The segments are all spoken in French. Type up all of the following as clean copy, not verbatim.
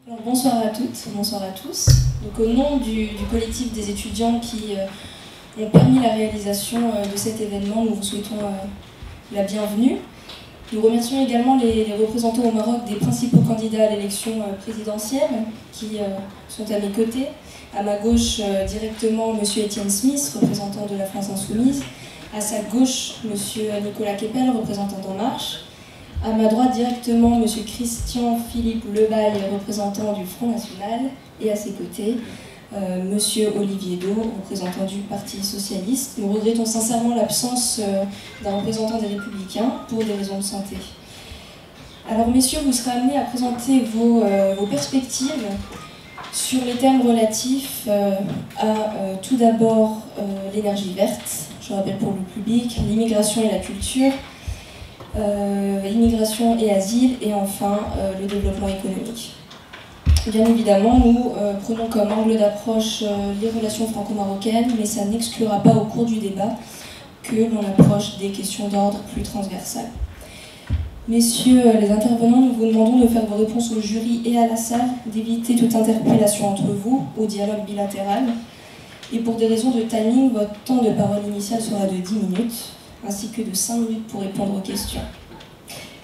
Alors, bonsoir à toutes, bonsoir à tous. Donc, au nom du collectif des étudiants qui ont permis la réalisation de cet événement, nous vous souhaitons la bienvenue. Nous remercions également les représentants au Maroc des principaux candidats à l'élection présidentielle qui sont à mes côtés. À ma gauche, directement, M. Étienne Smith, représentant de la France Insoumise. À sa gauche, M. Nicolas Keppel, représentant d'En Marche. À ma droite, directement, M. Christian Philippe Lebaille, représentant du Front National. Et à ses côtés, M. Olivier Do, représentant du Parti Socialiste. Nous regrettons sincèrement l'absence d'un représentant des Républicains pour des raisons de santé. Alors, messieurs, vous serez amenés à présenter vos perspectives sur les thèmes relatifs à tout d'abord l'énergie verte, je rappelle pour le public, l'immigration et la culture, immigration et asile, et enfin le développement économique. Bien évidemment, nous prenons comme angle d'approche les relations franco-marocaines, mais ça n'exclura pas au cours du débat que l'on approche des questions d'ordre plus transversales. Messieurs les intervenants, nous vous demandons de faire vos réponses au jury et à la salle, d'éviter toute interpellation entre vous, au dialogue bilatéral. Et pour des raisons de timing, votre temps de parole initial sera de 10 minutes, ainsi que de 5 minutes pour répondre aux questions.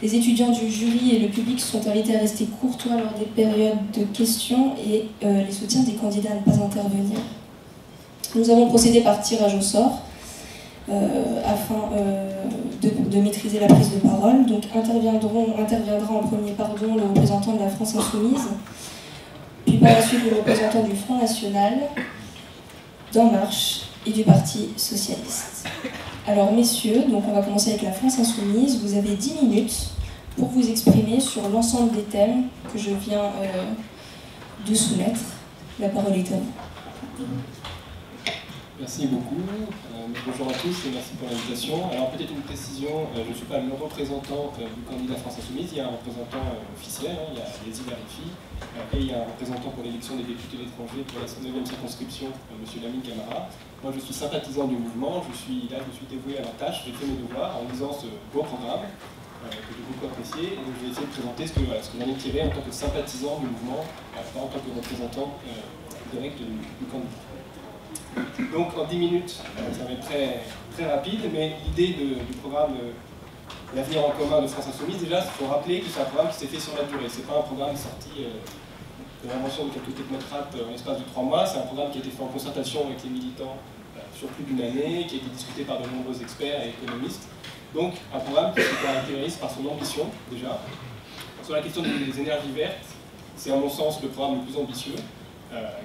Les étudiants du jury et le public sont invités à rester courtois lors des périodes de questions et les soutiens des candidats à ne pas intervenir. Nous avons procédé par tirage au sort afin de maîtriser la prise de parole. Donc interviendra en premier le représentant de la France Insoumise, puis par la suite le représentant du Front National, d'En Marche et du Parti Socialiste. Alors messieurs, donc on va commencer avec la France Insoumise. Vous avez 10 minutes pour vous exprimer sur l'ensemble des thèmes que je viens de soumettre. La parole est à vous. Merci beaucoup. Bonjour à tous et merci pour l'invitation. Alors peut-être une précision, je ne suis pas le représentant du candidat France Insoumise, il y a un représentant officiel, il y a les Ilarifi, et il y a un représentant pour l'élection des députés de l'étranger pour la 9e circonscription, M. Lamine Camara. Moi je suis sympathisant du mouvement, je suis dévoué à la tâche, j'ai fait mes devoirs en lisant ce beau programme que j'ai beaucoup apprécié, et donc je vais essayer de présenter ce que j'en ai tiré en tant que sympathisant du mouvement, pas en tant que représentant direct du candidat. Donc en 10 minutes, ça va être très, très rapide, mais l'idée du programme L'avenir en commun de France Insoumise, déjà, il faut rappeler que c'est un programme qui s'est fait sur la durée. Ce n'est pas un programme sorti de l'invention de quelques technocrates en l'espace de 3 mois, c'est un programme qui a été fait en concertation avec les militants sur plus d'une année, qui a été discuté par de nombreux experts et économistes. Donc un programme qui se caractérise par son ambition, déjà. Sur la question des énergies vertes, c'est à mon sens le programme le plus ambitieux,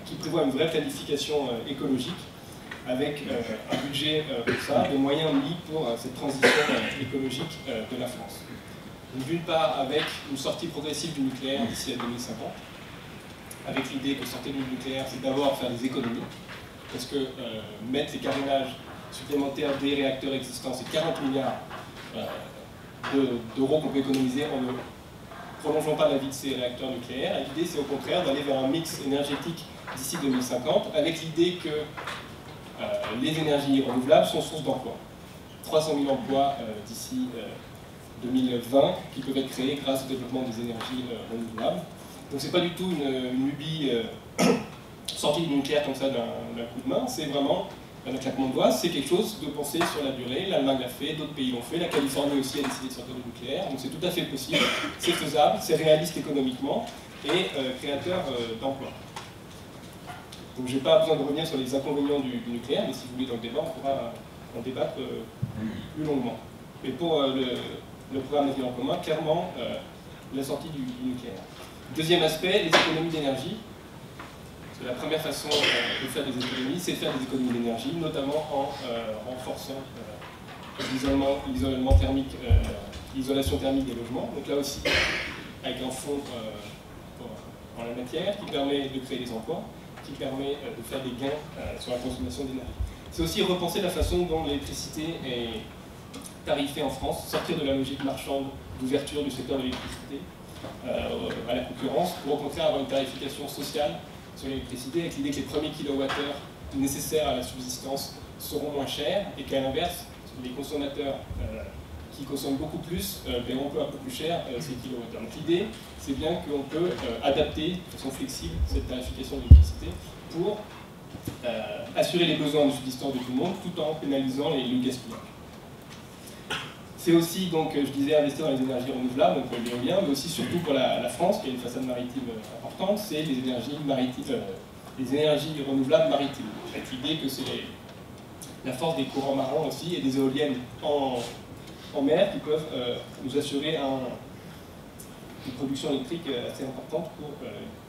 qui prévoit une vraie planification écologique, avec un budget pour ça, des moyens mis pour cette transition écologique de la France. D'une part, avec une sortie progressive du nucléaire d'ici à 2050, avec l'idée que sortir du nucléaire, c'est d'abord faire des économies, parce que mettre les carénages supplémentaires des réacteurs existants, c'est 40 milliards d'euros qu'on peut économiser en ne prolongeant pas la vie de ces réacteurs nucléaires. Et l'idée, c'est au contraire d'aller vers un mix énergétique d'ici 2050, avec l'idée que les énergies renouvelables sont source d'emplois. 300 000 emplois d'ici 2020 qui peuvent être créés grâce au développement des énergies renouvelables. Donc c'est pas du tout une lubie sortie du nucléaire comme ça d'un coup de main, c'est vraiment un claquement de doigts, c'est quelque chose de pensé sur la durée. L'Allemagne l'a fait, d'autres pays l'ont fait, la Californie aussi a décidé de sortir du nucléaire, donc c'est tout à fait possible, c'est faisable, c'est réaliste économiquement et créateur d'emplois. Donc je n'ai pas besoin de revenir sur les inconvénients du nucléaire, mais si vous voulez dans le débat, on pourra en débattre plus longuement. Mais pour le programme Avenir en commun, clairement, la sortie du nucléaire. Deuxième aspect, les économies d'énergie. La première façon de faire des économies, c'est de faire des économies d'énergie, notamment en renforçant l'isolation thermique des logements. Donc là aussi, avec un fonds en la matière qui permet de créer des emplois, qui permet de faire des gains sur la consommation d'énergie. C'est aussi repenser la façon dont l'électricité est tarifée en France, sortir de la logique marchande d'ouverture du secteur de l'électricité à la concurrence, pour au contraire avoir une tarification sociale sur l'électricité, avec l'idée que les premiers kilowattheures nécessaires à la subsistance seront moins chers, et qu'à l'inverse, les consommateurs qui consomment beaucoup plus paieront un peu plus cher ces kilowattheures. Donc l'idée, c'est bien qu'on peut adapter de façon flexible cette tarification de l'électricité pour assurer les besoins de subsistance de tout le monde tout en pénalisant le gaspillage. C'est aussi, donc, je disais, investir dans les énergies renouvelables, donc l'éolien, mais aussi surtout pour la France, qui a une façade maritime importante, c'est les énergies maritimes, les énergies renouvelables maritimes. Avec l'idée que c'est la force des courants marins aussi et des éoliennes en mer qui peuvent nous assurer une production électrique assez importante pour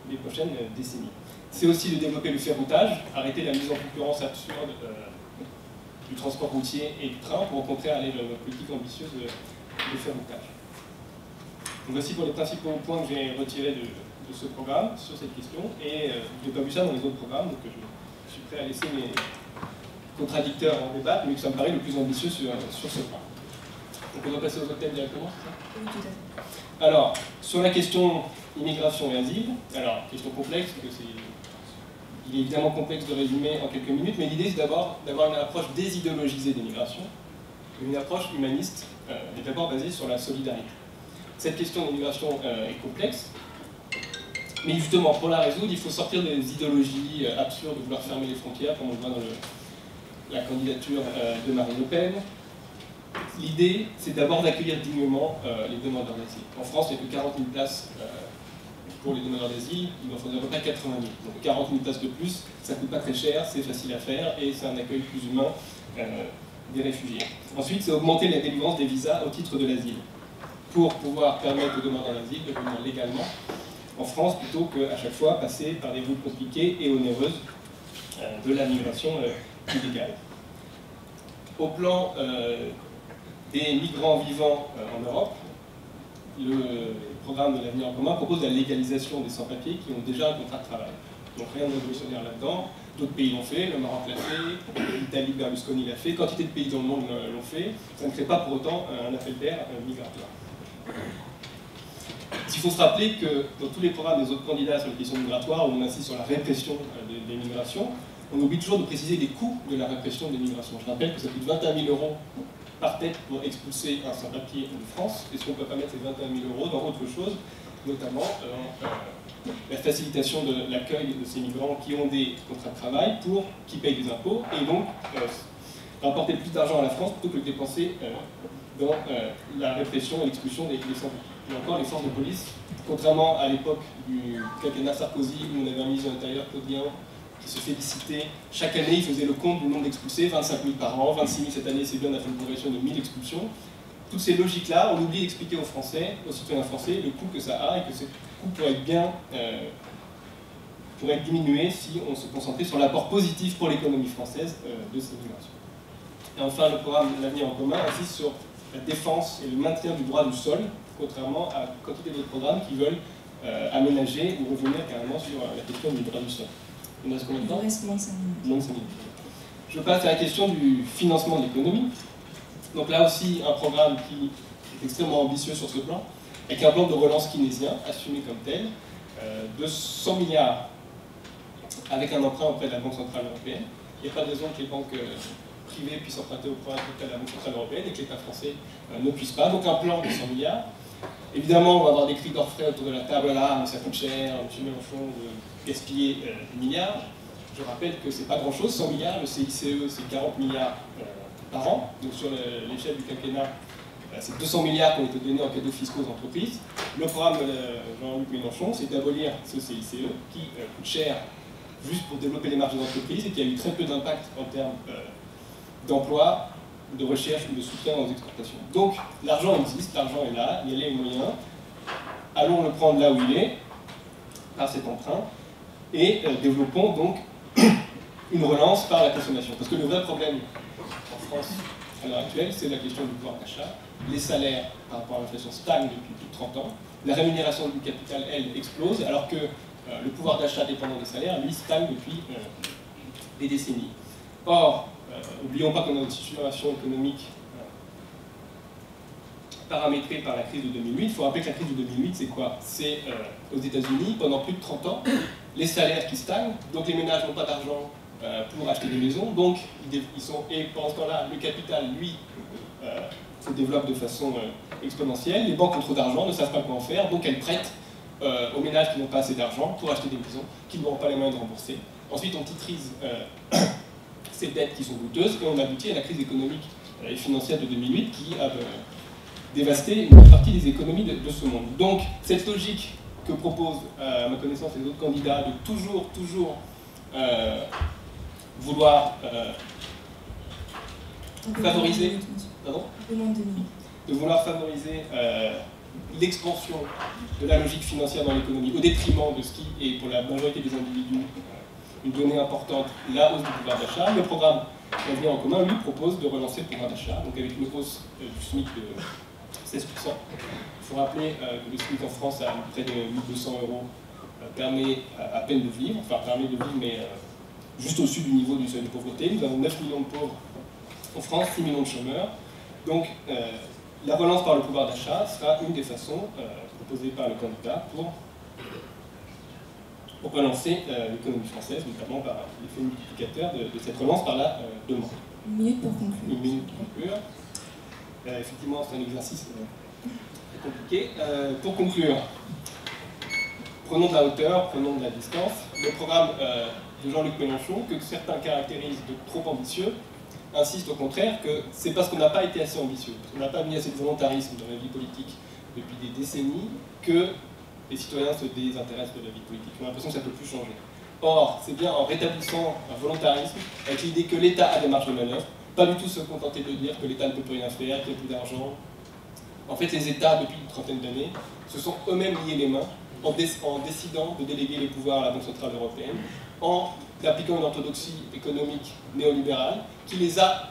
les prochaines décennies. C'est aussi de développer le ferroutage, arrêter la mise en concurrence absurde du transport routier et du train pour au contraire aller vers une politique ambitieuse de ferroutage. Donc voici pour les principaux points que j'ai retirés de ce programme sur cette question, et je n'ai pas vu ça dans les autres programmes, donc je suis prêt à laisser mes contradicteurs en débattre, mais que ça me paraît le plus ambitieux sur ce point. Donc on va passer aux autres thèmes directement, c'est ça? Oui, tout à fait. Alors, sur la question immigration et asile, alors, question complexe, parce que il est évidemment complexe de résumer en quelques minutes, mais l'idée c'est d'avoir une approche désidéologisée des migrations, une approche humaniste, et d'abord basée sur la solidarité. Cette question de l'immigration est complexe, mais justement, pour la résoudre, il faut sortir des idéologies absurdes de vouloir fermer les frontières, comme on le voit dans la candidature de Marine Le Pen. L'idée, c'est d'abord d'accueillir dignement les demandeurs d'asile. En France, il n'y a que 40 000 places pour les demandeurs d'asile, il en faudrait à peu près 80 000. Donc 40 000 places de plus, ça ne coûte pas très cher, c'est facile à faire, et c'est un accueil plus humain des réfugiés. Ensuite, c'est augmenter la délivrance des visas au titre de l'asile, pour pouvoir permettre aux demandeurs d'asile de venir légalement en France, plutôt qu'à chaque fois passer par des routes compliquées et onéreuses de la migration illégale. Au plan des migrants vivant en Europe, le programme de l'avenir en commun propose la légalisation des sans-papiers qui ont déjà un contrat de travail. Donc rien de révolutionnaire là-dedans. D'autres pays l'ont fait, le Maroc l'a fait, l'Italie, Berlusconi l'a fait, quantité de pays dans le monde l'ont fait. Ça ne crée pas pour autant un appel d'air migratoire. Il faut se rappeler que dans tous les programmes des autres candidats sur les questions migratoires, où on insiste sur la répression des migrations, on oublie toujours de préciser les coûts de la répression des migrations. Je rappelle que ça coûte 21 000 € par tête pour expulser un sans-papier de France. Est-ce qu'on ne peut pas mettre ces 21 000 € dans autre chose, notamment la facilitation de l'accueil de ces migrants qui ont des contrats de travail pour qu'ils payent des impôts et donc rapporter plus d'argent à la France plutôt que de le dépenser dans la répression et l'expulsion des sans-papiers. Et encore, les forces de police, contrairement à l'époque du quinquennat Sarkozy, où on avait un ministre de l'Intérieur, Claudien, qui se félicitait, chaque année il faisait le compte du nombre d'expulsés, 25 000 par an, 26 000 cette année, c'est bien, on a fait une progression de 1000 expulsions. Toutes ces logiques-là, on oublie d'expliquer aux Français, aux citoyens français, le coût que ça a et que ce coût pourrait être bien pourrait être diminué si on se concentrait sur l'apport positif pour l'économie française de ces migrations. Et enfin, le programme L'Avenir en commun insiste sur la défense et le maintien du droit du sol, contrairement à une quantité d'autres programmes qui veulent aménager ou revenir carrément sur la question du droit du sol. Il nous reste combien de temps ? Il reste moins de 5 minutes. Moins de 5 minutes. Je passe à la question du financement de l'économie. Donc là aussi, un programme qui est extrêmement ambitieux sur ce plan, avec un plan de relance keynésien, assumé comme tel, de 100 milliards avec un emprunt auprès de la Banque Centrale Européenne. Il n'y a pas de raison que les banques privées puissent emprunter auprès de la Banque Centrale Européenne et que l'État français ne puisse pas. Donc un plan de 100 milliards. Évidemment, on va avoir des cris d'orfraie autour de la table, là, mais ça coûte cher, M. Mélenchon, de gaspiller des milliards. Je rappelle que c'est pas grand-chose, 100 milliards, le CICE c'est 40 milliards par an. Donc sur l'échelle du quinquennat, c'est 200 milliards qui ont été donnés en cadeaux fiscaux aux entreprises. Le programme de Jean-Luc Mélenchon, c'est d'abolir ce CICE qui coûte cher juste pour développer les marges des entreprises et qui a eu très peu d'impact en termes d'emploi, de recherche ou de soutien aux exportations. Donc l'argent existe, l'argent est là, il y a les moyens. Allons le prendre là où il est, par cet emprunt, et développons donc une relance par la consommation. Parce que le vrai problème en France à l'heure actuelle, c'est la question du pouvoir d'achat. Les salaires par rapport à l'inflation stagnent depuis plus de 30 ans. La rémunération du capital, elle, explose, alors que le pouvoir d'achat dépendant des salaires, lui, stagne depuis des décennies. Or, n'oublions pas qu'on a une situation économique paramétrée par la crise de 2008. Il faut rappeler que la crise de 2008, c'est quoi? C'est aux États-Unis, pendant plus de 30 ans, les salaires qui stagnent, donc les ménages n'ont pas d'argent pour acheter des maisons, donc ils sont, et pendant ce temps-là, le capital, lui, se développe de façon exponentielle. Les banques ont trop d'argent, ne savent pas quoi en faire, donc elles prêtent aux ménages qui n'ont pas assez d'argent pour acheter des maisons, qui n'auront pas les moyens de rembourser. Ensuite, on titrise ces dettes qui sont coûteuses, et on aboutit à la crise économique et financière de 2008 qui a dévasté une partie des économies de ce monde. Donc, cette logique que proposent, à ma connaissance, les autres candidats, de toujours vouloir favoriser... Pardon ? De vouloir favoriser l'expansion de la logique financière dans l'économie au détriment de ce qui est pour la majorité des individus une donnée importante, la hausse du pouvoir d'achat. Le programme L'avenir en commun, lui, propose de relancer le pouvoir d'achat, donc avec une hausse du SMIC de 16%. Il faut rappeler que le SMIC en France, à près de 1200 €, permet à peine de vivre, enfin permet de vivre, mais juste au-dessus du niveau du seuil de pauvreté. Nous avons 9 millions de pauvres en France, 6 millions de chômeurs. Donc, la relance par le pouvoir d'achat sera une des façons proposées par le candidat pour relancer l'économie française, notamment par l'effet multiplicateur de cette relance par la demande. Une minute pour conclure. Une minute pour conclure. Effectivement, c'est un exercice très compliqué. Pour conclure, prenons de la hauteur, prenons de la distance. Le programme de Jean-Luc Mélenchon, que certains caractérisent de trop ambitieux, insiste au contraire que c'est parce qu'on n'a pas été assez ambitieux, parce qu'on n'a pas mis assez de volontarisme dans la vie politique depuis des décennies, que les citoyens se désintéressent de la vie politique. On a l'impression que ça ne peut plus changer. Or, c'est bien en rétablissant un volontarisme, avec l'idée que l'État a des marges de manœuvre, pas du tout se contenter de dire que l'État ne peut plus rien faire, qu'il n'y a plus d'argent. En fait, les États, depuis une trentaine d'années, se sont eux-mêmes liés les mains en décidant de déléguer les pouvoirs à la Banque Centrale Européenne, en appliquant une orthodoxie économique néolibérale qui les a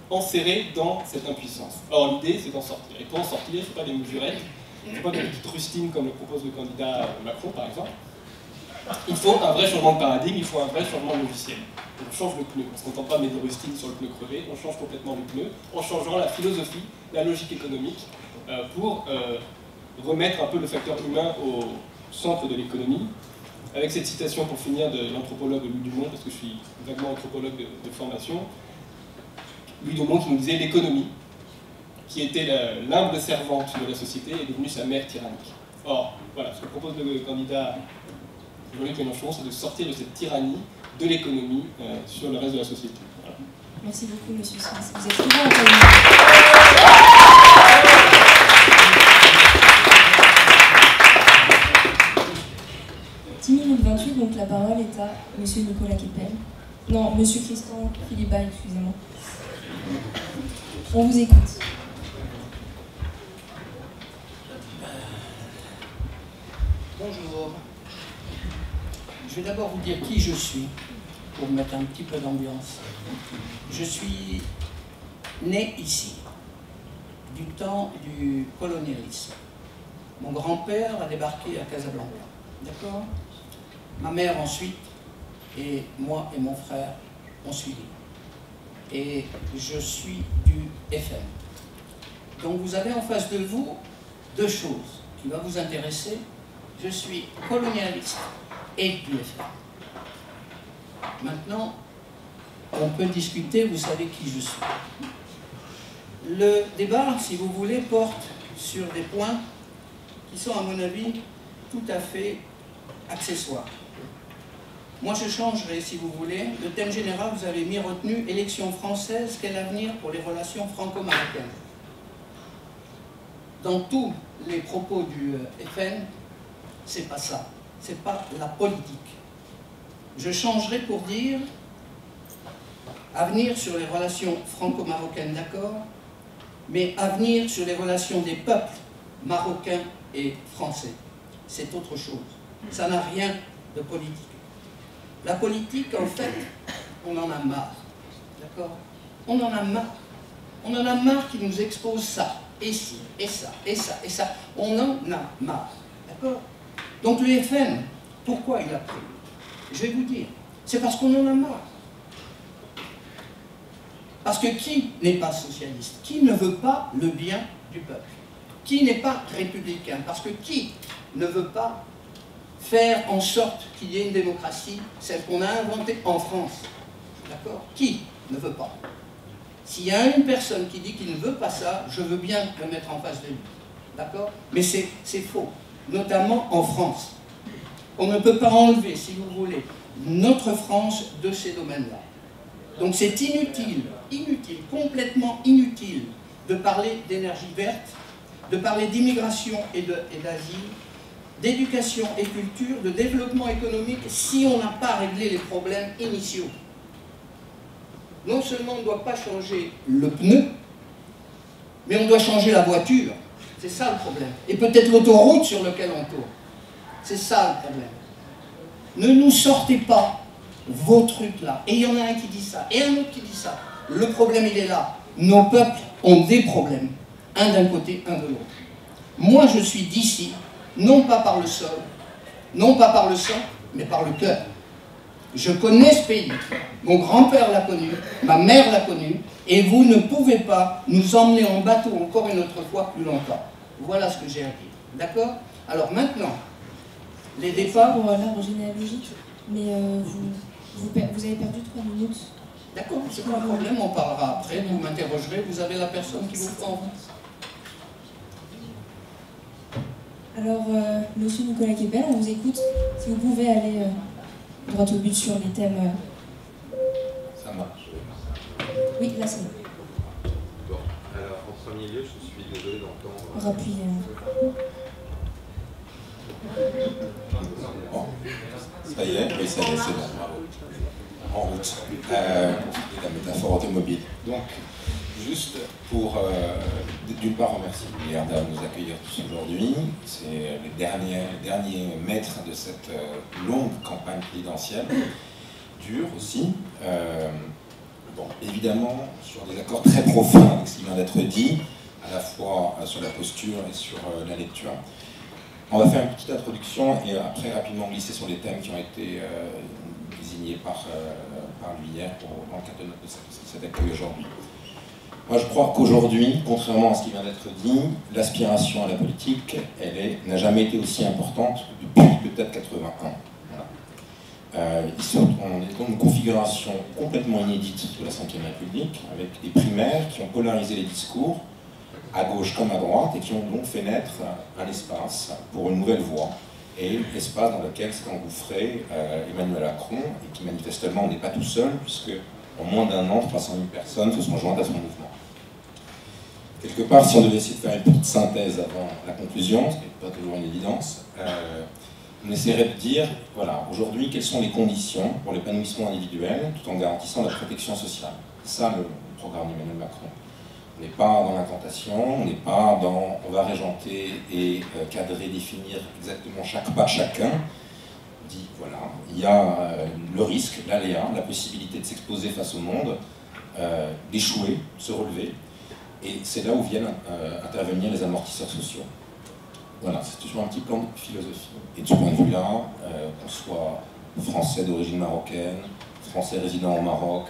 enserrés dans cette impuissance. Or, l'idée, c'est d'en sortir. Et pour en sortir, il ne faut pas des mesurettes, il ne faut pas des petites rustines comme le propose le candidat Macron, par exemple. Il faut un vrai changement de paradigme, il faut un vrai changement de logiciel. On change le pneu, on ne se contente pas de mettre des rustines sur le pneu crevé, on change complètement le pneu en changeant la philosophie, la logique économique, pour remettre un peu le facteur humain au centre de l'économie. Avec cette citation pour finir de l'anthropologue Louis Dumont, parce que je suis vaguement anthropologue de formation, Louis Dumont qui nous disait l'économie, qui était l'humble servante de la société, est devenue sa mère tyrannique. Or, voilà, ce que propose le candidat Jean-Luc Mélenchon, c'est de sortir de cette tyrannie de l'économie sur le reste de la société. Voilà. Merci beaucoup, monsieur Smith. Vous êtes très bon en 10 minutes 28, donc la parole est à monsieur Nicolas Kepel. Non, monsieur Christian Philibert, excusez-moi. On vous écoute. Bonjour. Je vais d'abord vous dire qui je suis, pour mettre un petit peu d'ambiance. Je suis né ici, du temps du colonialisme. Mon grand-père a débarqué à Casablanca, d'accord? Ma mère ensuite, et moi et mon frère ont suivi. Et je suis du FN. Donc vous avez en face de vous deux choses qui vont vous intéresser. Je suis colonialiste et du FN. Maintenant, on peut discuter, vous savez qui je suis. Le débat, si vous voulez, porte sur des points qui sont, à mon avis, tout à fait accessoires. Moi, je changerai, si vous voulez, le thème général, vous avez mis retenu, élection française, quel avenir pour les relations franco-marocaines. Dans tous les propos du FN, c'est pas ça, c'est pas la politique. Je changerai pour dire avenir sur les relations franco-marocaines, d'accord, mais avenir sur les relations des peuples marocains et français. C'est autre chose. Ça n'a rien de politique. La politique, en fait, on en a marre, d'accord? On en a marre. On en a marre qui nous expose ça, et ci, et ça, et ça, et ça. On en a marre, d'accord? Donc le FN, pourquoi il a pris? Je vais vous dire, c'est parce qu'on en a marre. Parce que qui n'est pas socialiste? Qui ne veut pas le bien du peuple? Qui n'est pas républicain? Parce que qui ne veut pas faire en sorte qu'il y ait une démocratie, celle qu'on a inventée en France? D'accord? Qui ne veut pas? S'il y a une personne qui dit qu'il ne veut pas ça, je veux bien le mettre en face de lui. D'accord? Mais c'est faux, notamment en France. On ne peut pas enlever, si vous voulez, notre France de ces domaines-là. Donc c'est inutile, complètement inutile de parler d'énergie verte, de parler d'immigration et d'asile, d'éducation et culture, de développement économique, si on n'a pas réglé les problèmes initiaux. Non seulement on ne doit pas changer le pneu, mais on doit changer la voiture. C'est ça le problème. Et peut-être l'autoroute sur laquelle on tourne. C'est ça le problème. Ne nous sortez pas vos trucs là. Et il y en a un qui dit ça, et un autre qui dit ça. Le problème, il est là. Nos peuples ont des problèmes. Un d'un côté, un de l'autre. Moi, je suis d'ici, non pas par le sol, non pas par le sang, mais par le cœur. Je connais ce pays. Mon grand-père l'a connu, ma mère l'a connu, et vous ne pouvez pas nous emmener en bateau encore une autre fois plus longtemps. Voilà ce que j'ai à dire. D'accord? Alors maintenant, les départs... Pour l'arbre généalogique, mais vous avez perdu 3 minutes. D'accord, c'est pas un problème, on parlera après, vous m'interrogerez, vous avez la personne qui vous prend. Alors, monsieur Nicolas Québel, on vous écoute. Si vous pouvez aller droit au but sur les thèmes... Ça marche. Oui, là c'est bon. Bon, alors en premier lieu, je suis désolé d'entendre... Rappuyez. Bon, ça y est, oui, ça y est, c'est bon, bravo. En route. La métaphore automobile. Donc, juste pour, d'une part, remercier Millarda de nous accueillir tous aujourd'hui. C'est les derniers maîtres de cette longue campagne présidentielle, dure aussi. Bon, évidemment, sur des accords très profonds avec ce qui vient d'être dit, à la fois sur la posture et sur la lecture. On va faire une petite introduction et après rapidement glisser sur les thèmes qui ont été désignés par lui hier dans le cadre de cet accueil aujourd'hui. Moi je crois qu'aujourd'hui, contrairement à ce qui vient d'être dit, l'aspiration à la politique, n'a jamais été aussi importante depuis peut-être 81. Voilà. On est dans une configuration complètement inédite de la Ve République, avec des primaires qui ont polarisé les discours, à gauche comme à droite, et qui ont donc fait naître un espace pour une nouvelle voie, et l'espace dans lequel s'est engouffré Emmanuel Macron, et qui manifestement n'est pas tout seul, puisque en moins d'un an, 300 000 personnes se sont jointes à son mouvement. Quelque part, si on devait essayer de faire une petite synthèse avant la conclusion, ce qui n'est pas toujours une évidence, on essaierait de dire, voilà, aujourd'hui, quelles sont les conditions pour l'épanouissement individuel, tout en garantissant la protection sociale. C'est ça le programme d'Emmanuel Macron. On n'est pas dans l'incantation, on n'est pas dans on va régenter et cadrer, définir exactement chaque pas chacun. On dit voilà, il y a le risque, l'aléa, la possibilité de s'exposer face au monde, d'échouer, de se relever. Et c'est là où viennent intervenir les amortisseurs sociaux. Voilà, c'est toujours un petit plan de philosophie. Et de ce point de vue-là, qu'on soit français d'origine marocaine, français résident au Maroc,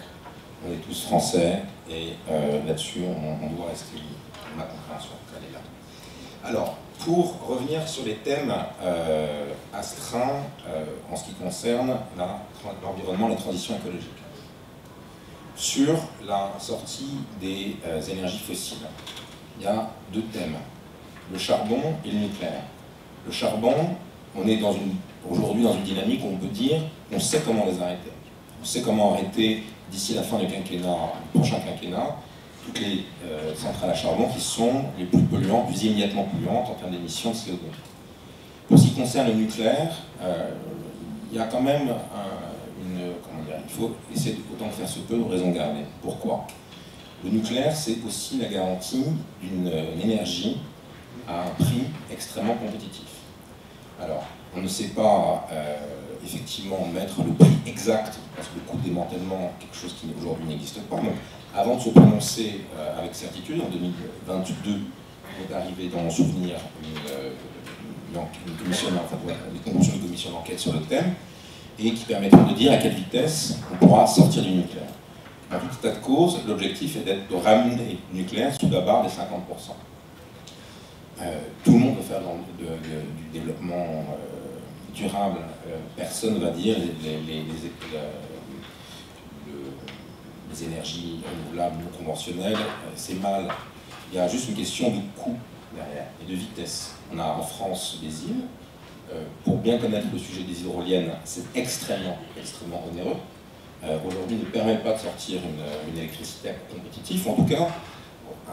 on est tous français, et là-dessus, on doit rester liés. Ma compréhension, elle est là. Alors, pour revenir sur les thèmes astreints en ce qui concerne l'environnement et la transition écologique. Sur la sortie des énergies fossiles, il y a deux thèmes, le charbon et le nucléaire. Le charbon, on est aujourd'hui dans une dynamique où on peut dire on sait comment les arrêter. On sait comment arrêter d'ici la fin du quinquennat, du prochain quinquennat, toutes les centrales à charbon qui sont les plus polluantes, plus immédiatement polluantes en termes d'émissions de CO2. Pour ce qui concerne le nucléaire, il y a quand même il faut essayer autant que faire se peut de raison garder. Pourquoi? Le nucléaire, c'est aussi la garantie d'une énergie à un prix extrêmement compétitif. Alors, on ne sait pas effectivement mettre le prix exact, parce que le coût de démantèlement est quelque chose qui aujourd'hui n'existe pas. Donc, avant de se prononcer avec certitude, en 2022, est arrivé dans mon souvenir une conclusion de commission d'enquête sur le thème, et qui permettront de dire à quelle vitesse on pourra sortir du nucléaire. En tout état de cause, l'objectif est de ramener le nucléaire sous la barre des 50%. Tout le monde veut faire du développement durable. Personne ne va dire les énergies renouvelables non conventionnelles, c'est mal. Il y a juste une question de coût derrière et de vitesse. On a en France des îles. Pour bien connaître le sujet des hydroliennes, c'est extrêmement onéreux. Aujourd'hui, ne permet pas de sortir une électricité compétitive. En tout cas,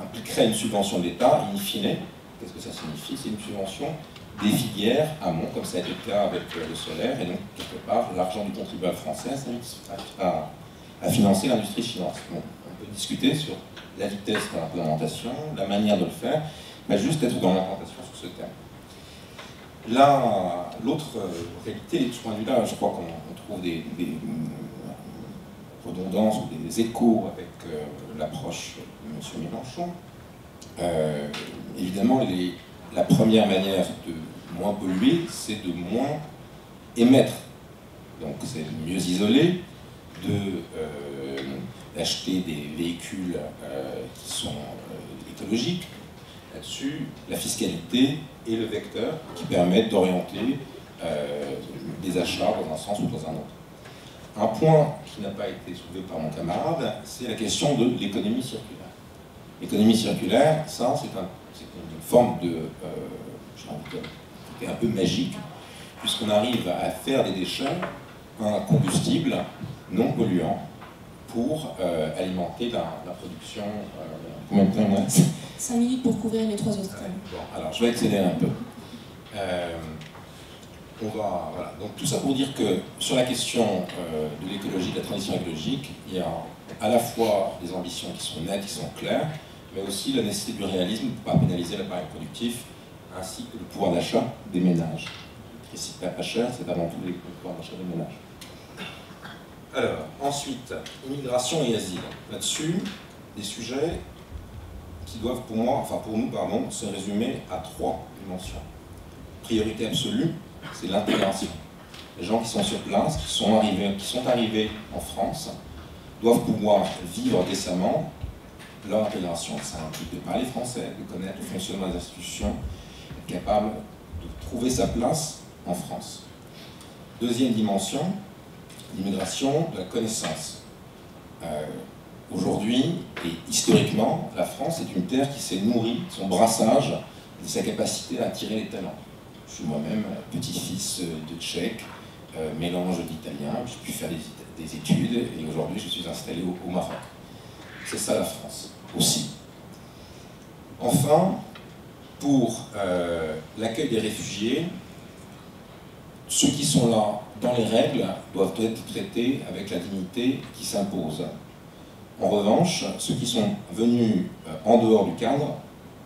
impliquerait une subvention de l'État, in fine. Qu'est-ce que ça signifie? C'est une subvention des filières amont, comme ça a été le cas avec le solaire, et donc, quelque part, l'argent du contribuable français à financer l'industrie chinoise. Bon, on peut discuter sur la vitesse de l'implémentation, la manière de le faire, mais juste être dans l'implémentation sur ce terme. Là, l'autre réalité, de ce point de vue-là, je crois qu'on trouve des redondances ou des échos avec l'approche de M. Mélenchon. Évidemment, la première manière de moins polluer, c'est de moins émettre. Donc c'est mieux isoler, d'acheter des véhicules qui sont écologiques. Là-dessus, la fiscalité est le vecteur qui permet d'orienter des achats dans un sens ou dans un autre. Un point qui n'a pas été soulevé par mon camarade, c'est la question de l'économie circulaire. L'économie circulaire, ça, c'est une forme de, un peu magique, puisqu'on arrive à faire des déchets un combustible non polluant pour alimenter la production. Combien de temps il reste ? 5 minutes pour couvrir les 3 autres thèmes. Bon, alors je vais accélérer un peu. Voilà. Donc tout ça pour dire que sur la question de l'écologie, de la transition écologique, il y a à la fois des ambitions qui sont nettes, qui sont claires, mais aussi la nécessité du réalisme pour ne pas pénaliser l'appareil productif, ainsi que le pouvoir d'achat des ménages. L'électricité pas cher, c'est avant tout le pouvoir d'achat des ménages. Alors, ensuite, immigration et asile. Là-dessus, des sujets qui doivent pour nous, se résumer à 3 dimensions. Priorité absolue, c'est l'intégration. Les gens qui sont sur place, qui sont arrivés en France, doivent pouvoir vivre décemment leur intégration. Ça implique de parler français, de connaître le fonctionnement des institutions, être capable de trouver sa place en France. Deuxième dimension, l'immigration de la connaissance. Aujourd'hui, et historiquement, la France est une terre qui s'est nourrie de son brassage, de sa capacité à attirer les talents. Je suis moi-même petit-fils de Tchèque, mélange d'italien, j'ai pu faire des études, et aujourd'hui je suis installé au Maroc. C'est ça la France, aussi. Enfin, pour l'accueil des réfugiés, ceux qui sont là dans les règles doivent être traités avec la dignité qui s'impose. En revanche, ceux qui sont venus en dehors du cadre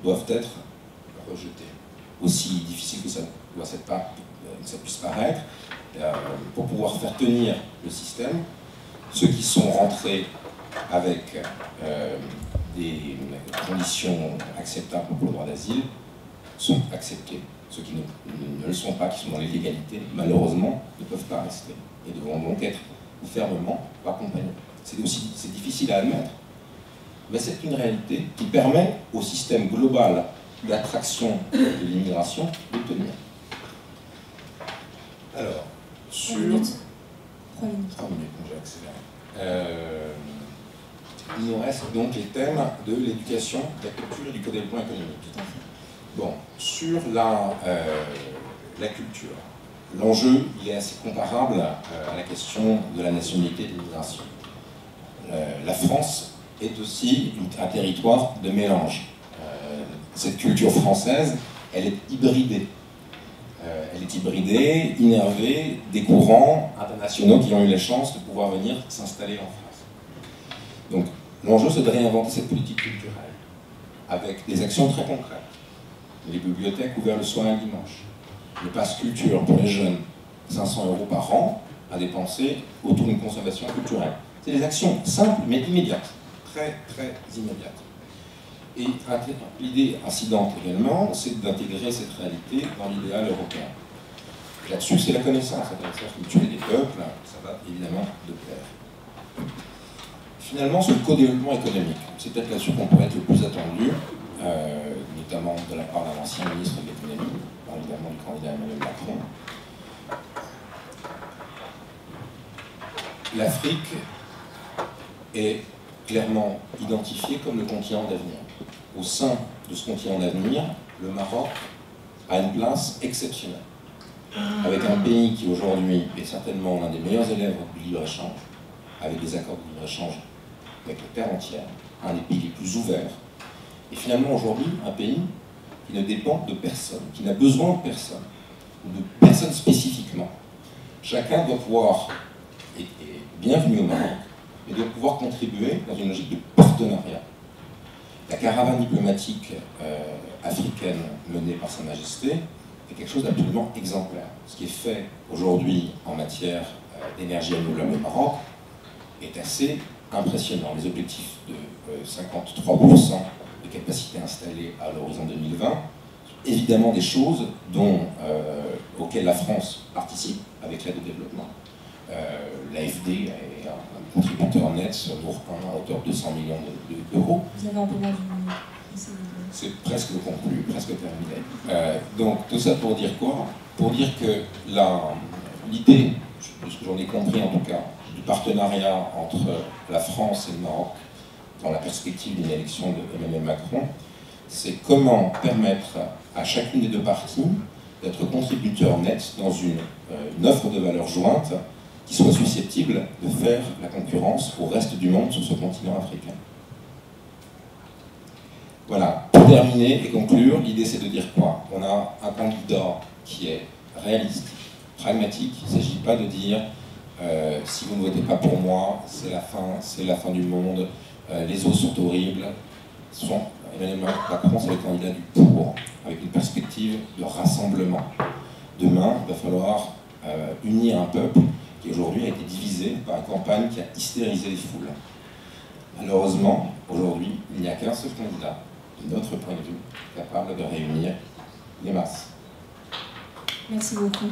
doivent être rejetés. Aussi difficile que ça puisse paraître, pour pouvoir faire tenir le système, ceux qui sont rentrés avec des conditions acceptables pour le droit d'asile sont acceptés. Ceux qui ne le sont pas, qui sont dans l'illégalité, malheureusement, ne peuvent pas rester et devront donc être fermement accompagnés. C'est difficile à admettre, mais c'est une réalité qui permet au système global d'attraction de l'immigration de tenir. Alors, sur... 3 minutes. 3 minutes, j'ai accéléré. Il nous reste donc les thèmes de l'éducation, de la culture et du co-développement économique. Bon, sur la culture, l'enjeu il est assez comparable à la question de la nationalité et de l'immigration. La France est aussi un territoire de mélange. Cette culture française, elle est hybridée. Innervée des courants internationaux qui ont eu la chance de pouvoir venir s'installer en France. Donc, l'enjeu, c'est de réinventer cette politique culturelle avec des actions très concrètes. Les bibliothèques ouvertes le soir et le dimanche. Le pass culture pour les jeunes, 500 € par an à dépenser autour d'une consommation culturelle. C'est des actions simples mais immédiates, très très immédiates. Et l'idée incidente également, c'est d'intégrer cette réalité dans l'idéal européen. Là-dessus, c'est la connaissance culturelle des peuples, ça va évidemment de pair. Finalement, sur le co-développement économique, c'est peut-être là-dessus qu'on pourrait être le plus attendu, notamment de la part d'un ancien ministre de l'économie, évidemment du candidat Emmanuel Macron. L'Afrique est clairement identifié comme le continent d'avenir. Au sein de ce continent d'avenir, le Maroc a une place exceptionnelle. Avec un pays qui aujourd'hui est certainement l'un des meilleurs élèves du libre-échange, avec des accords de libre-échange avec la terre entière, un des pays les plus ouverts, et finalement aujourd'hui un pays qui ne dépend de personne, qui n'a besoin de personne, ou de personne spécifiquement. Chacun doit pouvoir, et bienvenue au Maroc, mais doit pouvoir contribuer dans une logique de partenariat. La caravane diplomatique africaine menée par Sa Majesté est quelque chose d'absolument exemplaire. Ce qui est fait aujourd'hui en matière d'énergie renouvelable au Maroc est assez impressionnant. Les objectifs de 53% de capacité installée à l'horizon 2020 sont évidemment des choses auxquelles la France participe avec l'aide au développement. L'AFD est un contributeur net sur Nour 1 à hauteur de 200 millions d'euros. Vous avez un peu moins du... C'est presque conclu, presque terminé. Donc tout ça pour dire quoi? Pour dire que l'idée, de ce que j'en ai compris en tout cas, du partenariat entre la France et le Maroc dans la perspective d'une élection d'Emmanuel Macron, c'est comment permettre à chacune des deux parties d'être contributeur net dans une offre de valeur jointe qui soit susceptible de faire la concurrence au reste du monde sur ce continent africain. Voilà, pour terminer et conclure, l'idée c'est de dire quoi? On a un candidat qui est réaliste, pragmatique. Il ne s'agit pas de dire si vous ne votez pas pour moi, c'est la fin du monde, les eaux sont horribles. Emmanuel Macron, c'est le candidat du pour, avec une perspective de rassemblement. Demain, il va falloir unir un peuple qui aujourd'hui a été divisé par une campagne qui a hystérisé les foules. Malheureusement, aujourd'hui, il n'y a qu'un seul candidat, de notre point de vue, capable de réunir les masses. Merci beaucoup.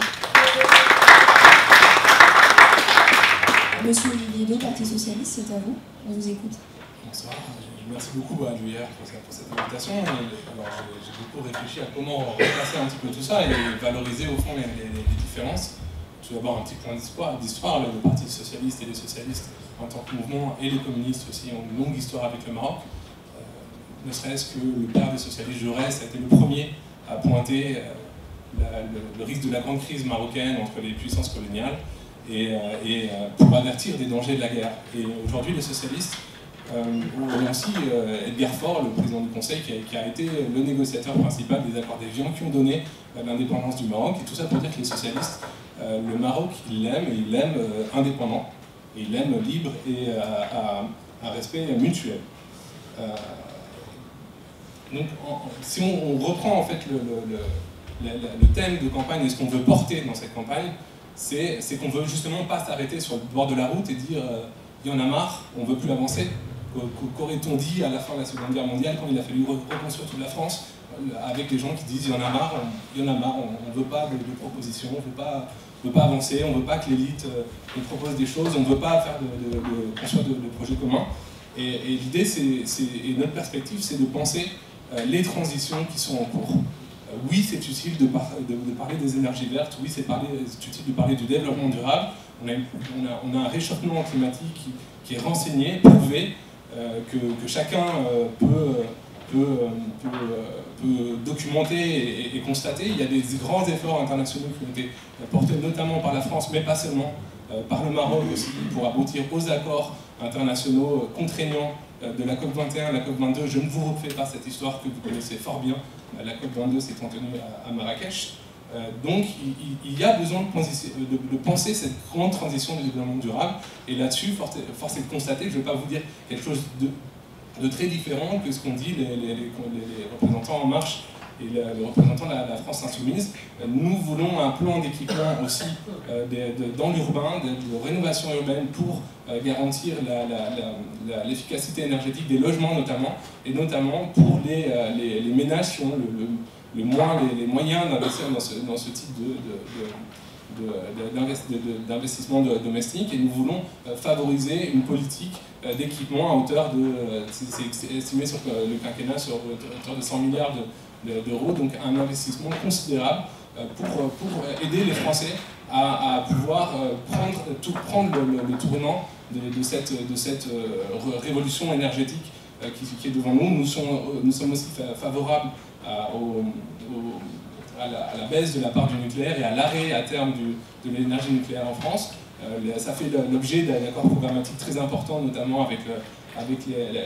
Monsieur Olivier Leau, Parti Socialiste, c'est à vous. On vous écoute. Bonsoir. Merci beaucoup à l'UIR pour cette invitation. Alors, j'ai beaucoup réfléchi à comment replacer un petit peu tout ça et valoriser au fond les différences. Tout d'abord, un petit point d'histoire. Le Parti Socialiste et les socialistes en tant que mouvement et les communistes aussi ont une longue histoire avec le Maroc. Ne serait-ce que le père des socialistes, Jaurès, a été le premier à pointer le risque de la grande crise marocaine entre les puissances coloniales et pour avertir des dangers de la guerre. Et aujourd'hui, les socialistes ont aussi Edgar Faure, le président du Conseil, qui a été le négociateur principal des accords d'Évian qui ont donné l'indépendance du Maroc. Et tout ça pour dire que les socialistes, le Maroc, ils l'aiment, et ils l'aiment indépendant, et ils l'aiment libre et à respect mutuel. Donc, si on reprend en fait le thème de campagne et ce qu'on veut porter dans cette campagne, c'est qu'on veut justement pas s'arrêter sur le bord de la route et dire il y en a marre, on veut plus avancer. Qu'aurait-on dit à la fin de la Seconde Guerre mondiale quand il a fallu reconstruire toute la France avec les gens qui disent il y en a marre, on ne veut pas de propositions, on ne veut pas avancer, on ne veut pas que l'élite nous propose des choses, on ne veut pas faire construire de projets communs. Et l'idée, et notre perspective, c'est de penser les transitions qui sont en cours. Oui, c'est utile de parler des énergies vertes, oui, c'est utile de parler du développement durable. On a un réchauffement climatique qui est renseigné, prouvé, que chacun peut documenter et constater. Il y a des grands efforts internationaux qui ont été portés notamment par la France, mais pas seulement, par le Maroc aussi, pour aboutir aux accords internationaux contraignants de la COP21, la COP22. Je ne vous refais pas cette histoire que vous connaissez fort bien. La COP22 s'est tenue à Marrakech. Donc il y a besoin de penser cette grande transition du développement durable. Et là-dessus, force est de constater, je ne vais pas vous dire quelque chose de très différent que ce qu'ont dit les représentants En Marche et les représentants de la France Insoumise. Nous voulons un plan d'équipement aussi dans l'urbain, de rénovation urbaine pour garantir l'efficacité énergétique des logements notamment, et notamment pour les ménages qui ont les moyens d'investir dans ce type d'investissement domestique. Et nous voulons favoriser une politique d'équipement à hauteur c'est estimé sur le quinquennat sur hauteur de 100 milliards d'euros, donc un investissement considérable pour aider les Français à pouvoir prendre le tournant de cette révolution énergétique qui est devant nous. Nous sommes aussi favorables à la baisse de la part du nucléaire et à l'arrêt à terme de l'énergie nucléaire en France. Ça fait l'objet d'accords programmatiques très importants, notamment avec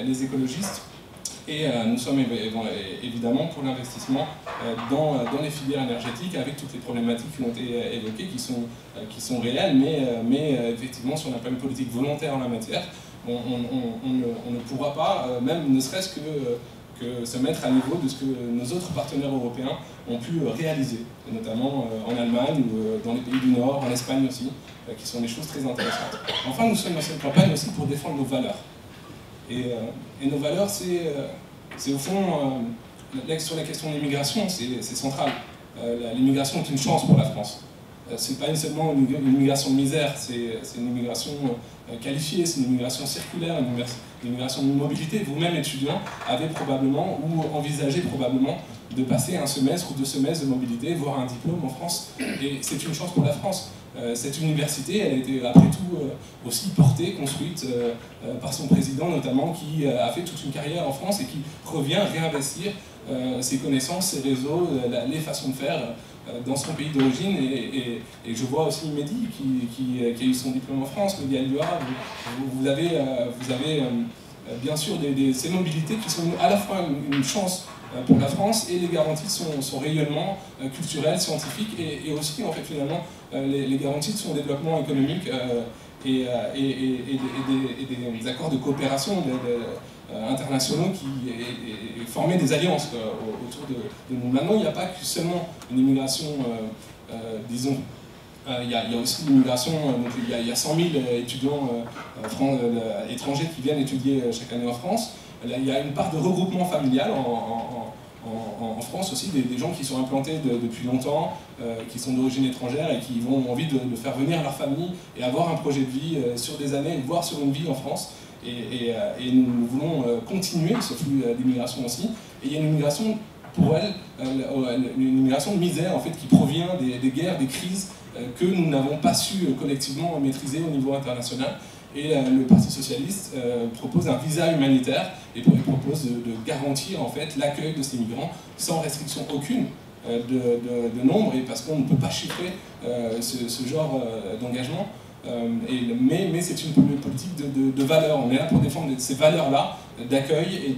les écologistes. Et nous sommes évidemment pour l'investissement dans les filières énergétiques, avec toutes les problématiques qui ont été évoquées, qui sont réelles, mais effectivement, si on n'a pas une politique volontaire en la matière, on ne pourra pas, même ne serait-ce que se mettre à niveau de ce que nos autres partenaires européens ont pu réaliser, notamment en Allemagne ou dans les pays du Nord, en Espagne aussi, qui sont des choses très intéressantes. Enfin, nous sommes dans cette campagne aussi pour défendre nos valeurs. Et nos valeurs, c'est au fond, sur la question de l'immigration, c'est central. L'immigration est une chance pour la France. C'est pas seulement une immigration de misère, c'est une immigration qualifiée, c'est une immigration circulaire, une immigration de mobilité. Vous-même, étudiants, avez probablement ou envisagez probablement de passer un semestre ou 2 semestres de mobilité, voire un diplôme en France. Et c'est une chance pour la France. Cette université, elle a été après tout aussi portée, construite par son président notamment, qui a fait toute une carrière en France et qui revient réinvestir ses connaissances, ses réseaux, les façons de faire dans son pays d'origine. Et je vois aussi Mehdi qui a eu son diplôme en France, Mehdi Alioua. Vous avez bien sûr ces mobilités qui sont à la fois une chance pour la France et les garanties de son rayonnement culturel, scientifique et aussi en fait finalement les garanties de son développement économique et des accords de coopération internationaux et former des alliances autour de nous. Maintenant, il n'y a pas que seulement une immigration, disons, il y a aussi l'immigration, donc il y a 100 000 étudiants étrangers qui viennent étudier chaque année en France. Là, il y a une part de regroupement familial en France aussi, des gens qui sont implantés depuis longtemps, qui sont d'origine étrangère et qui ont envie de faire venir leur famille et avoir un projet de vie sur des années, voire sur une vie en France. Et nous voulons continuer ce flux d'immigration aussi. Et il y a une immigration, pour elle, une immigration de misère en fait, qui provient des guerres, des crises que nous n'avons pas su collectivement maîtriser au niveau international. Et le Parti socialiste propose un visa humanitaire et propose de garantir en fait l'accueil de ces migrants sans restriction aucune de nombre, et parce qu'on ne peut pas chiffrer ce genre d'engagement. Mais c'est une politique de valeurs. On est là pour défendre ces valeurs-là d'accueil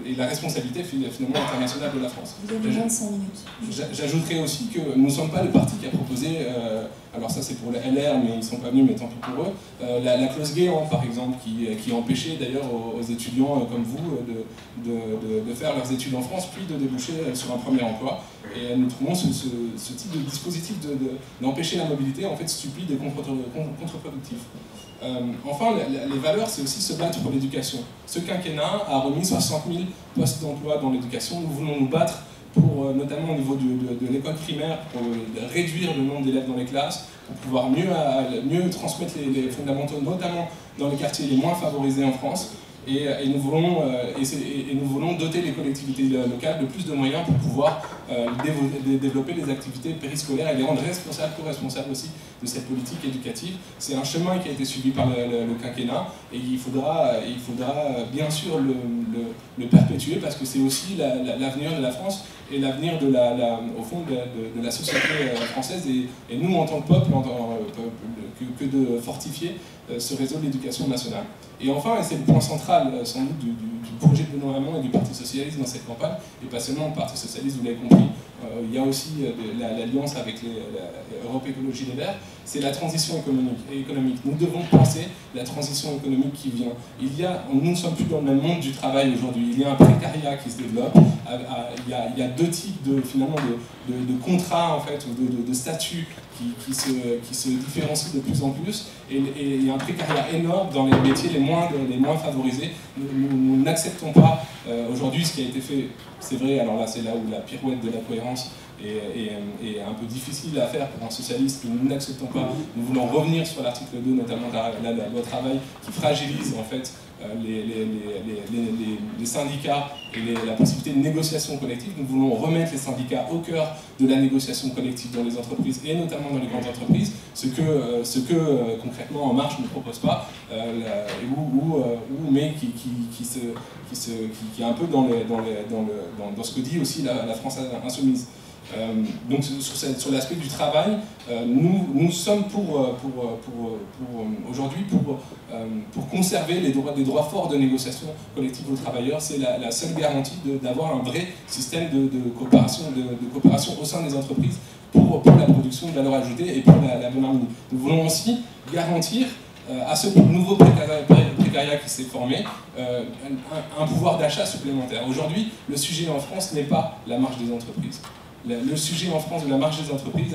et la responsabilité finalement internationale de la France. Vous avez 25 minutes. J'ajouterais aussi que nous ne sommes pas le parti qui a proposé, alors ça c'est pour les LR, mais ils ne sont pas venus, mais tant pis pour eux, la clause Guéant par exemple, qui empêchait d'ailleurs aux étudiants comme vous de faire leurs études en France, puis de déboucher sur un premier emploi. Et nous trouvons ce type de dispositif d'empêcher la mobilité en fait stupide et contre-productif. Enfin, les valeurs, c'est aussi se battre pour l'éducation. Ce quinquennat a remis 60 000 postes d'emploi dans l'éducation. Nous voulons nous battre pour, notamment au niveau de l'école primaire, pour réduire le nombre d'élèves dans les classes, pour pouvoir mieux transmettre les fondamentaux, notamment dans les quartiers les moins favorisés en France. Et nous voulons doter les collectivités locales de plus de moyens pour pouvoir développer des activités périscolaires et les rendre co-responsables aussi de cette politique éducative. C'est un chemin qui a été suivi par le quinquennat et il faudra bien sûr le perpétuer parce que c'est aussi l'avenir de la France et l'avenir au fond de la société française et nous en tant que peuple, que de fortifier ce réseau de l'éducation nationale. Et enfin, et c'est le point central sans doute du projet de Benoît Hamon et du Parti socialiste dans cette campagne, et pas seulement le Parti socialiste, vous l'avez compris, il y a aussi l'alliance avec Europe Écologie Les Verts, c'est la transition économique. Nous devons penser la transition économique qui vient. Nous ne sommes plus dans le même monde du travail aujourd'hui, il y a un précariat qui se développe, il y a deux types finalement de contrats en fait, ou de statuts qui se différencient de plus en plus, et il y a un précariat énorme dans les métiers les moins favorisés. Nous n'acceptons pas aujourd'hui ce qui a été fait, c'est vrai, alors là c'est là où la pirouette de la cohérence est un peu difficile à faire pour un socialiste, que nous n'acceptons pas. Nous voulons revenir sur l'article 2, notamment la loi travail, qui fragilise en fait les syndicats et la possibilité de négociation collective. Nous voulons remettre les syndicats au cœur de la négociation collective dans les entreprises et notamment dans les grandes entreprises, ce que concrètement En Marche ne propose pas, mais qui est un peu dans ce que dit aussi la France insoumise. Donc sur l'aspect du travail, nous sommes aujourd'hui pour conserver les droits forts de négociation collective aux travailleurs. C'est la seule garantie d'avoir un vrai système de coopération au sein des entreprises pour la production de valeur ajoutée et pour la bonne harmonie. Nous voulons aussi garantir à ce nouveau précariat qui s'est formé un pouvoir d'achat supplémentaire. Aujourd'hui, le sujet en France n'est pas la marge des entreprises. Le sujet en France de la marge des entreprises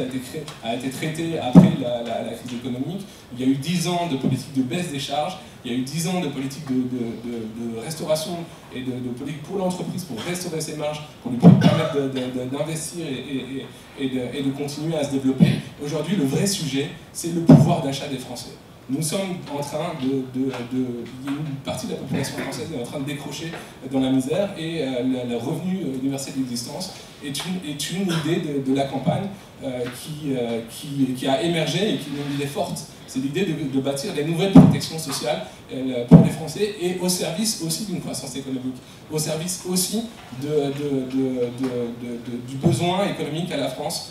a été traité après la crise économique. Il y a eu 10 ans de politique de baisse des charges, il y a eu 10 ans de politique de restauration et de politique pour l'entreprise, pour restaurer ses marges, pour lui permettre d'investir et de continuer à se développer. Aujourd'hui, le vrai sujet, c'est le pouvoir d'achat des Français. Nous sommes en train une partie de la population française est en train de décrocher dans la misère et le revenu universel d'existence est une idée de la campagne qui a émergé et qui est une idée forte. C'est l'idée de bâtir des nouvelles protections sociales pour les Français et au service aussi d'une croissance économique, au service aussi du besoin économique à la France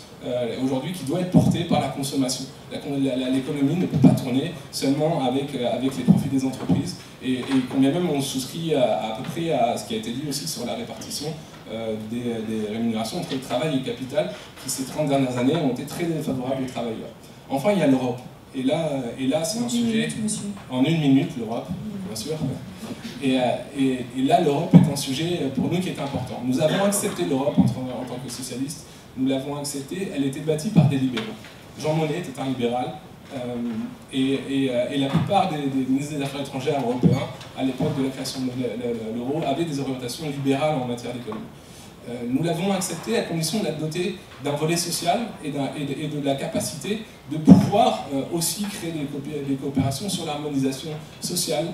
aujourd'hui qui doit être porté par la consommation. L'économie ne peut pas tourner seulement avec les profits des entreprises et quand bien même on souscrit à peu près à ce qui a été dit aussi sur la répartition des rémunérations entre le travail et le capital qui ces 30 dernières années ont été très défavorables aux travailleurs. Enfin, il y a l'Europe. Et là c'est un sujet... En une minute, l'Europe, bien sûr. Et là, l'Europe est un sujet pour nous qui est important. Nous avons accepté l'Europe en tant que socialistes. Nous l'avons acceptée, elle était bâtie par des libéraux. Jean Monnet était un libéral, et la plupart des ministres des Affaires étrangères européens, à l'époque de la création de l'euro, avaient des orientations libérales en matière d'économie. Nous l'avons acceptée à condition de la doter d'un volet social et de la capacité de pouvoir aussi créer des coopérations sur l'harmonisation sociale,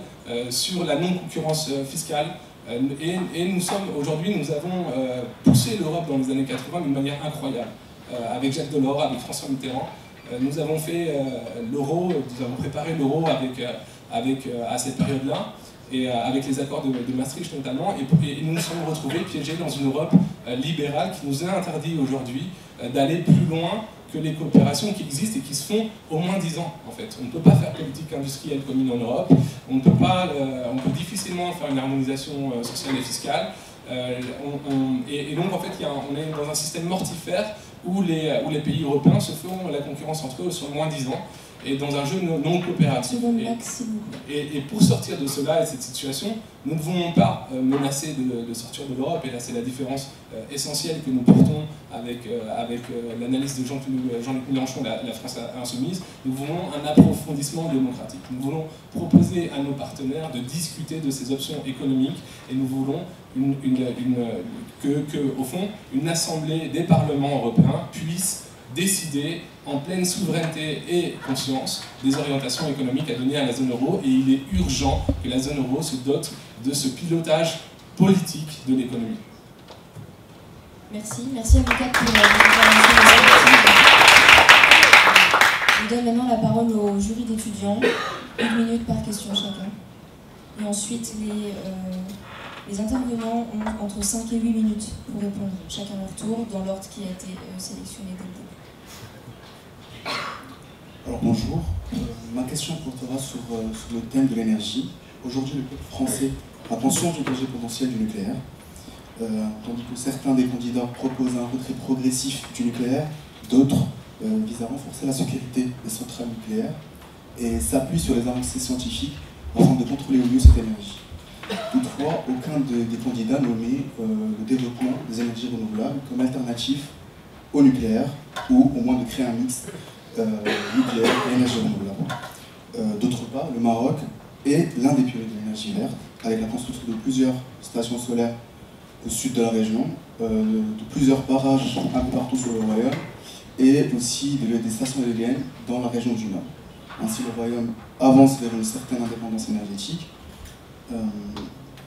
sur la non-concurrence fiscale. Et aujourd'hui, nous avons poussé l'Europe dans les années 80 d'une manière incroyable. Avec Jacques Delors, avec François Mitterrand, nous avons fait l'euro, nous avons préparé l'euro à cette période-là, et avec les accords de Maastricht notamment, et nous nous sommes retrouvés piégés dans une Europe libérale qui nous a interdit aujourd'hui d'aller plus loin que les coopérations qui existent et qui se font au moins 10 ans en fait. On ne peut pas faire politique industrielle commune en Europe, on peut difficilement faire une harmonisation sociale et fiscale, et donc en fait on est dans un système mortifère où les pays européens se font la concurrence entre eux sur moins 10 ans, et dans un jeu non coopératif. Et pour sortir de cela et de cette situation, nous ne voulons pas menacer de sortir de l'Europe, et là c'est la différence essentielle que nous portons avec l'analyse de Jean-Luc Mélenchon, la France insoumise. Nous voulons un approfondissement démocratique. Nous voulons proposer à nos partenaires de discuter de ces options économiques, et nous voulons au fond, une assemblée des parlements européens puisse décider en pleine souveraineté et conscience des orientations économiques à donner à la zone euro, et il est urgent que la zone euro se dote de ce pilotage politique de l'économie. Merci à vous quatre pour l'intervention. Je donne maintenant la parole au jury d'étudiants, 1 minute par question chacun. Et ensuite, les intervenants ont entre 5 et 8 minutes pour répondre chacun leur tour dans l'ordre qui a été sélectionné dès le début. Alors bonjour, ma question portera sur le thème de l'énergie. Aujourd'hui, le peuple français a conscience du danger potentiel du nucléaire, tandis que certains des candidats proposent un retrait progressif du nucléaire, d'autres visent à renforcer la sécurité des centrales nucléaires et s'appuient sur les avancées scientifiques afin de contrôler au mieux cette énergie. Toutefois, aucun des candidats nommé le développement des énergies renouvelables comme alternatif au nucléaire, ou au moins de créer un mix nucléaire et énergie renouvelable. D'autre part, le Maroc est l'un des pionniers de l'énergie verte, avec la construction de plusieurs stations solaires au sud de la région, de plusieurs barrages un peu partout sur le royaume, et aussi des stations éoliennes dans la région du Nord. Ainsi, le royaume avance vers une certaine indépendance énergétique.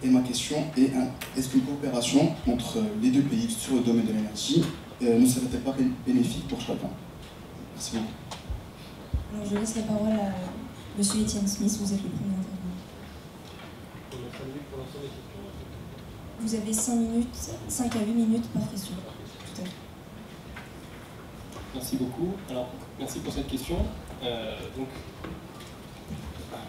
Et ma question est, est-ce qu'une coopération entre les deux pays sur le domaine de l'énergie ne serait-elle pas bénéfique pour chacun? Merci beaucoup. Alors, je laisse la parole à M. Étienne Smith, vous êtes le premier intervenant. Vous avez 5 à 8 minutes par question. Tout à fait. Merci beaucoup. Alors, merci pour cette question. Donc,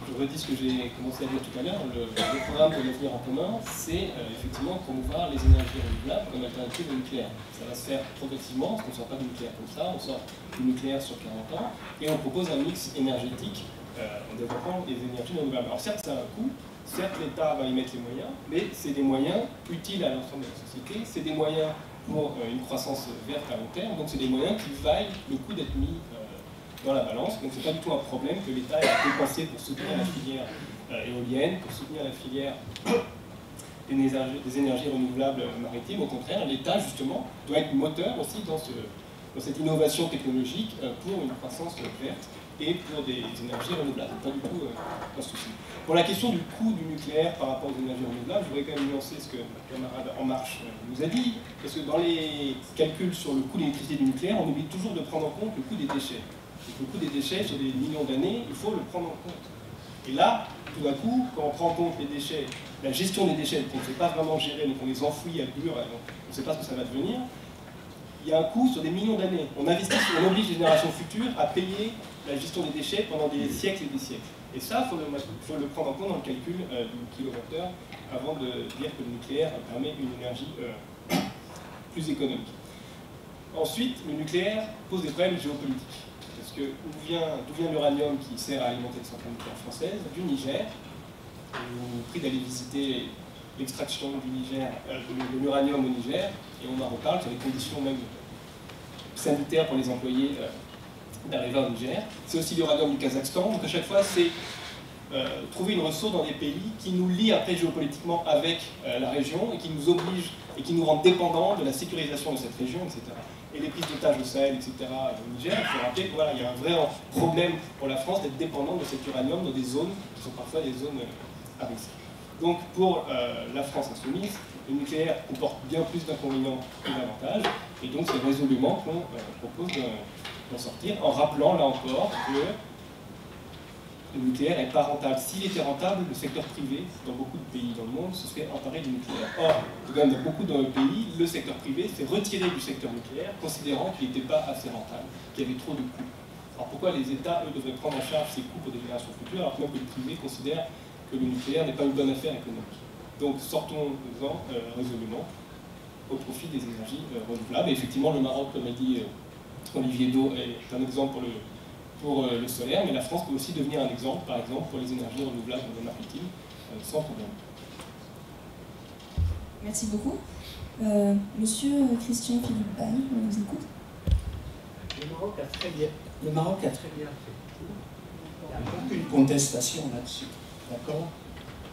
je redis ce que j'ai commencé à dire tout à l'heure. Le programme de l'avenir en commun, c'est effectivement promouvoir les énergies renouvelables comme alternative au nucléaire. Ça va se faire progressivement, parce qu'on ne sort pas du nucléaire comme ça, on sort du nucléaire sur 40 ans, et on propose un mix énergétique en développant les énergies renouvelables. Alors certes, ça a un coût, certes l'État va y mettre les moyens, mais c'est des moyens utiles à l'ensemble de la société, c'est des moyens pour une croissance verte à long terme, donc c'est des moyens qui valent le coup d'être mis dans la balance. Donc c'est pas du tout un problème que l'État ait dépensé pour soutenir la filière éolienne, pour soutenir la filière des énergies renouvelables maritimes. Au contraire, l'État justement doit être moteur aussi dans cette innovation technologique pour une croissance verte et pour des énergies renouvelables. Pas du tout un souci. Pour la question du coût du nucléaire par rapport aux énergies renouvelables, je voudrais quand même nuancer ce que ma camarade En Marche nous a dit, parce que dans les calculs sur le coût de l'électricité du nucléaire, on oublie toujours de prendre en compte le coût des déchets. Donc, le coût des déchets sur des millions d'années, il faut le prendre en compte. Et là, tout d'un coup, quand on prend en compte les déchets, la gestion des déchets, qu'on ne sait pas vraiment gérer, donc on les enfouit à dur, on ne sait pas ce que ça va devenir, il y a un coût sur des millions d'années. On investit, on oblige les générations futures à payer la gestion des déchets pendant des siècles et des siècles. Et ça, il faut le prendre en compte dans le calcul du kilowattheure avant de dire que le nucléaire permet une énergie plus économique. Ensuite, le nucléaire pose des problèmes géopolitiques. Parce que d'où vient l'uranium qui sert à alimenter les centrales nucléaires françaises? Du Niger. On a pris d'aller visiter l'extraction du Niger, de l'uranium au Niger, et on en reparle sur les conditions même sanitaires pour les employés d'arriver au Niger. C'est aussi l'uranium du Kazakhstan, donc à chaque fois c'est trouver une ressource dans des pays qui nous lient après géopolitiquement avec la région et qui nous oblige et qui nous rend dépendants de la sécurisation de cette région, etc. Et les prises d'otages au Sahel, etc. au Niger, il faut rappeler qu'il voilà, y a un vrai problème pour la France d'être dépendant de cet uranium dans des zones qui sont parfois des zones à risque. Donc pour la France insoumise, le nucléaire comporte bien plus d'inconvénients que d'avantages, et donc c'est résolument qu'on propose d'en sortir, en rappelant là encore que le nucléaire n'est pas rentable. S'il était rentable, le secteur privé, dans beaucoup de pays dans le monde, se serait emparé du nucléaire. Or, dans beaucoup de pays, le secteur privé s'est retiré du secteur nucléaire, considérant qu'il n'était pas assez rentable, qu'il y avait trop de coûts. Alors pourquoi les États, eux, devraient prendre en charge ces coûts pour des générations futures, alors que même le privé considère que le nucléaire n'est pas une bonne affaire économique. Donc sortons-en résolument au profit des énergies renouvelables. Et effectivement, le Maroc, comme a dit Olivier Do, est un exemple pour le solaire, mais la France peut aussi devenir un exemple, par exemple, pour les énergies renouvelables dans le maritime, sans problème. Merci beaucoup. Monsieur Christian Philippe Baye, on vous écoute. Le Maroc a très bien fait. Il n'y a aucune contestation là-dessus. D'accord?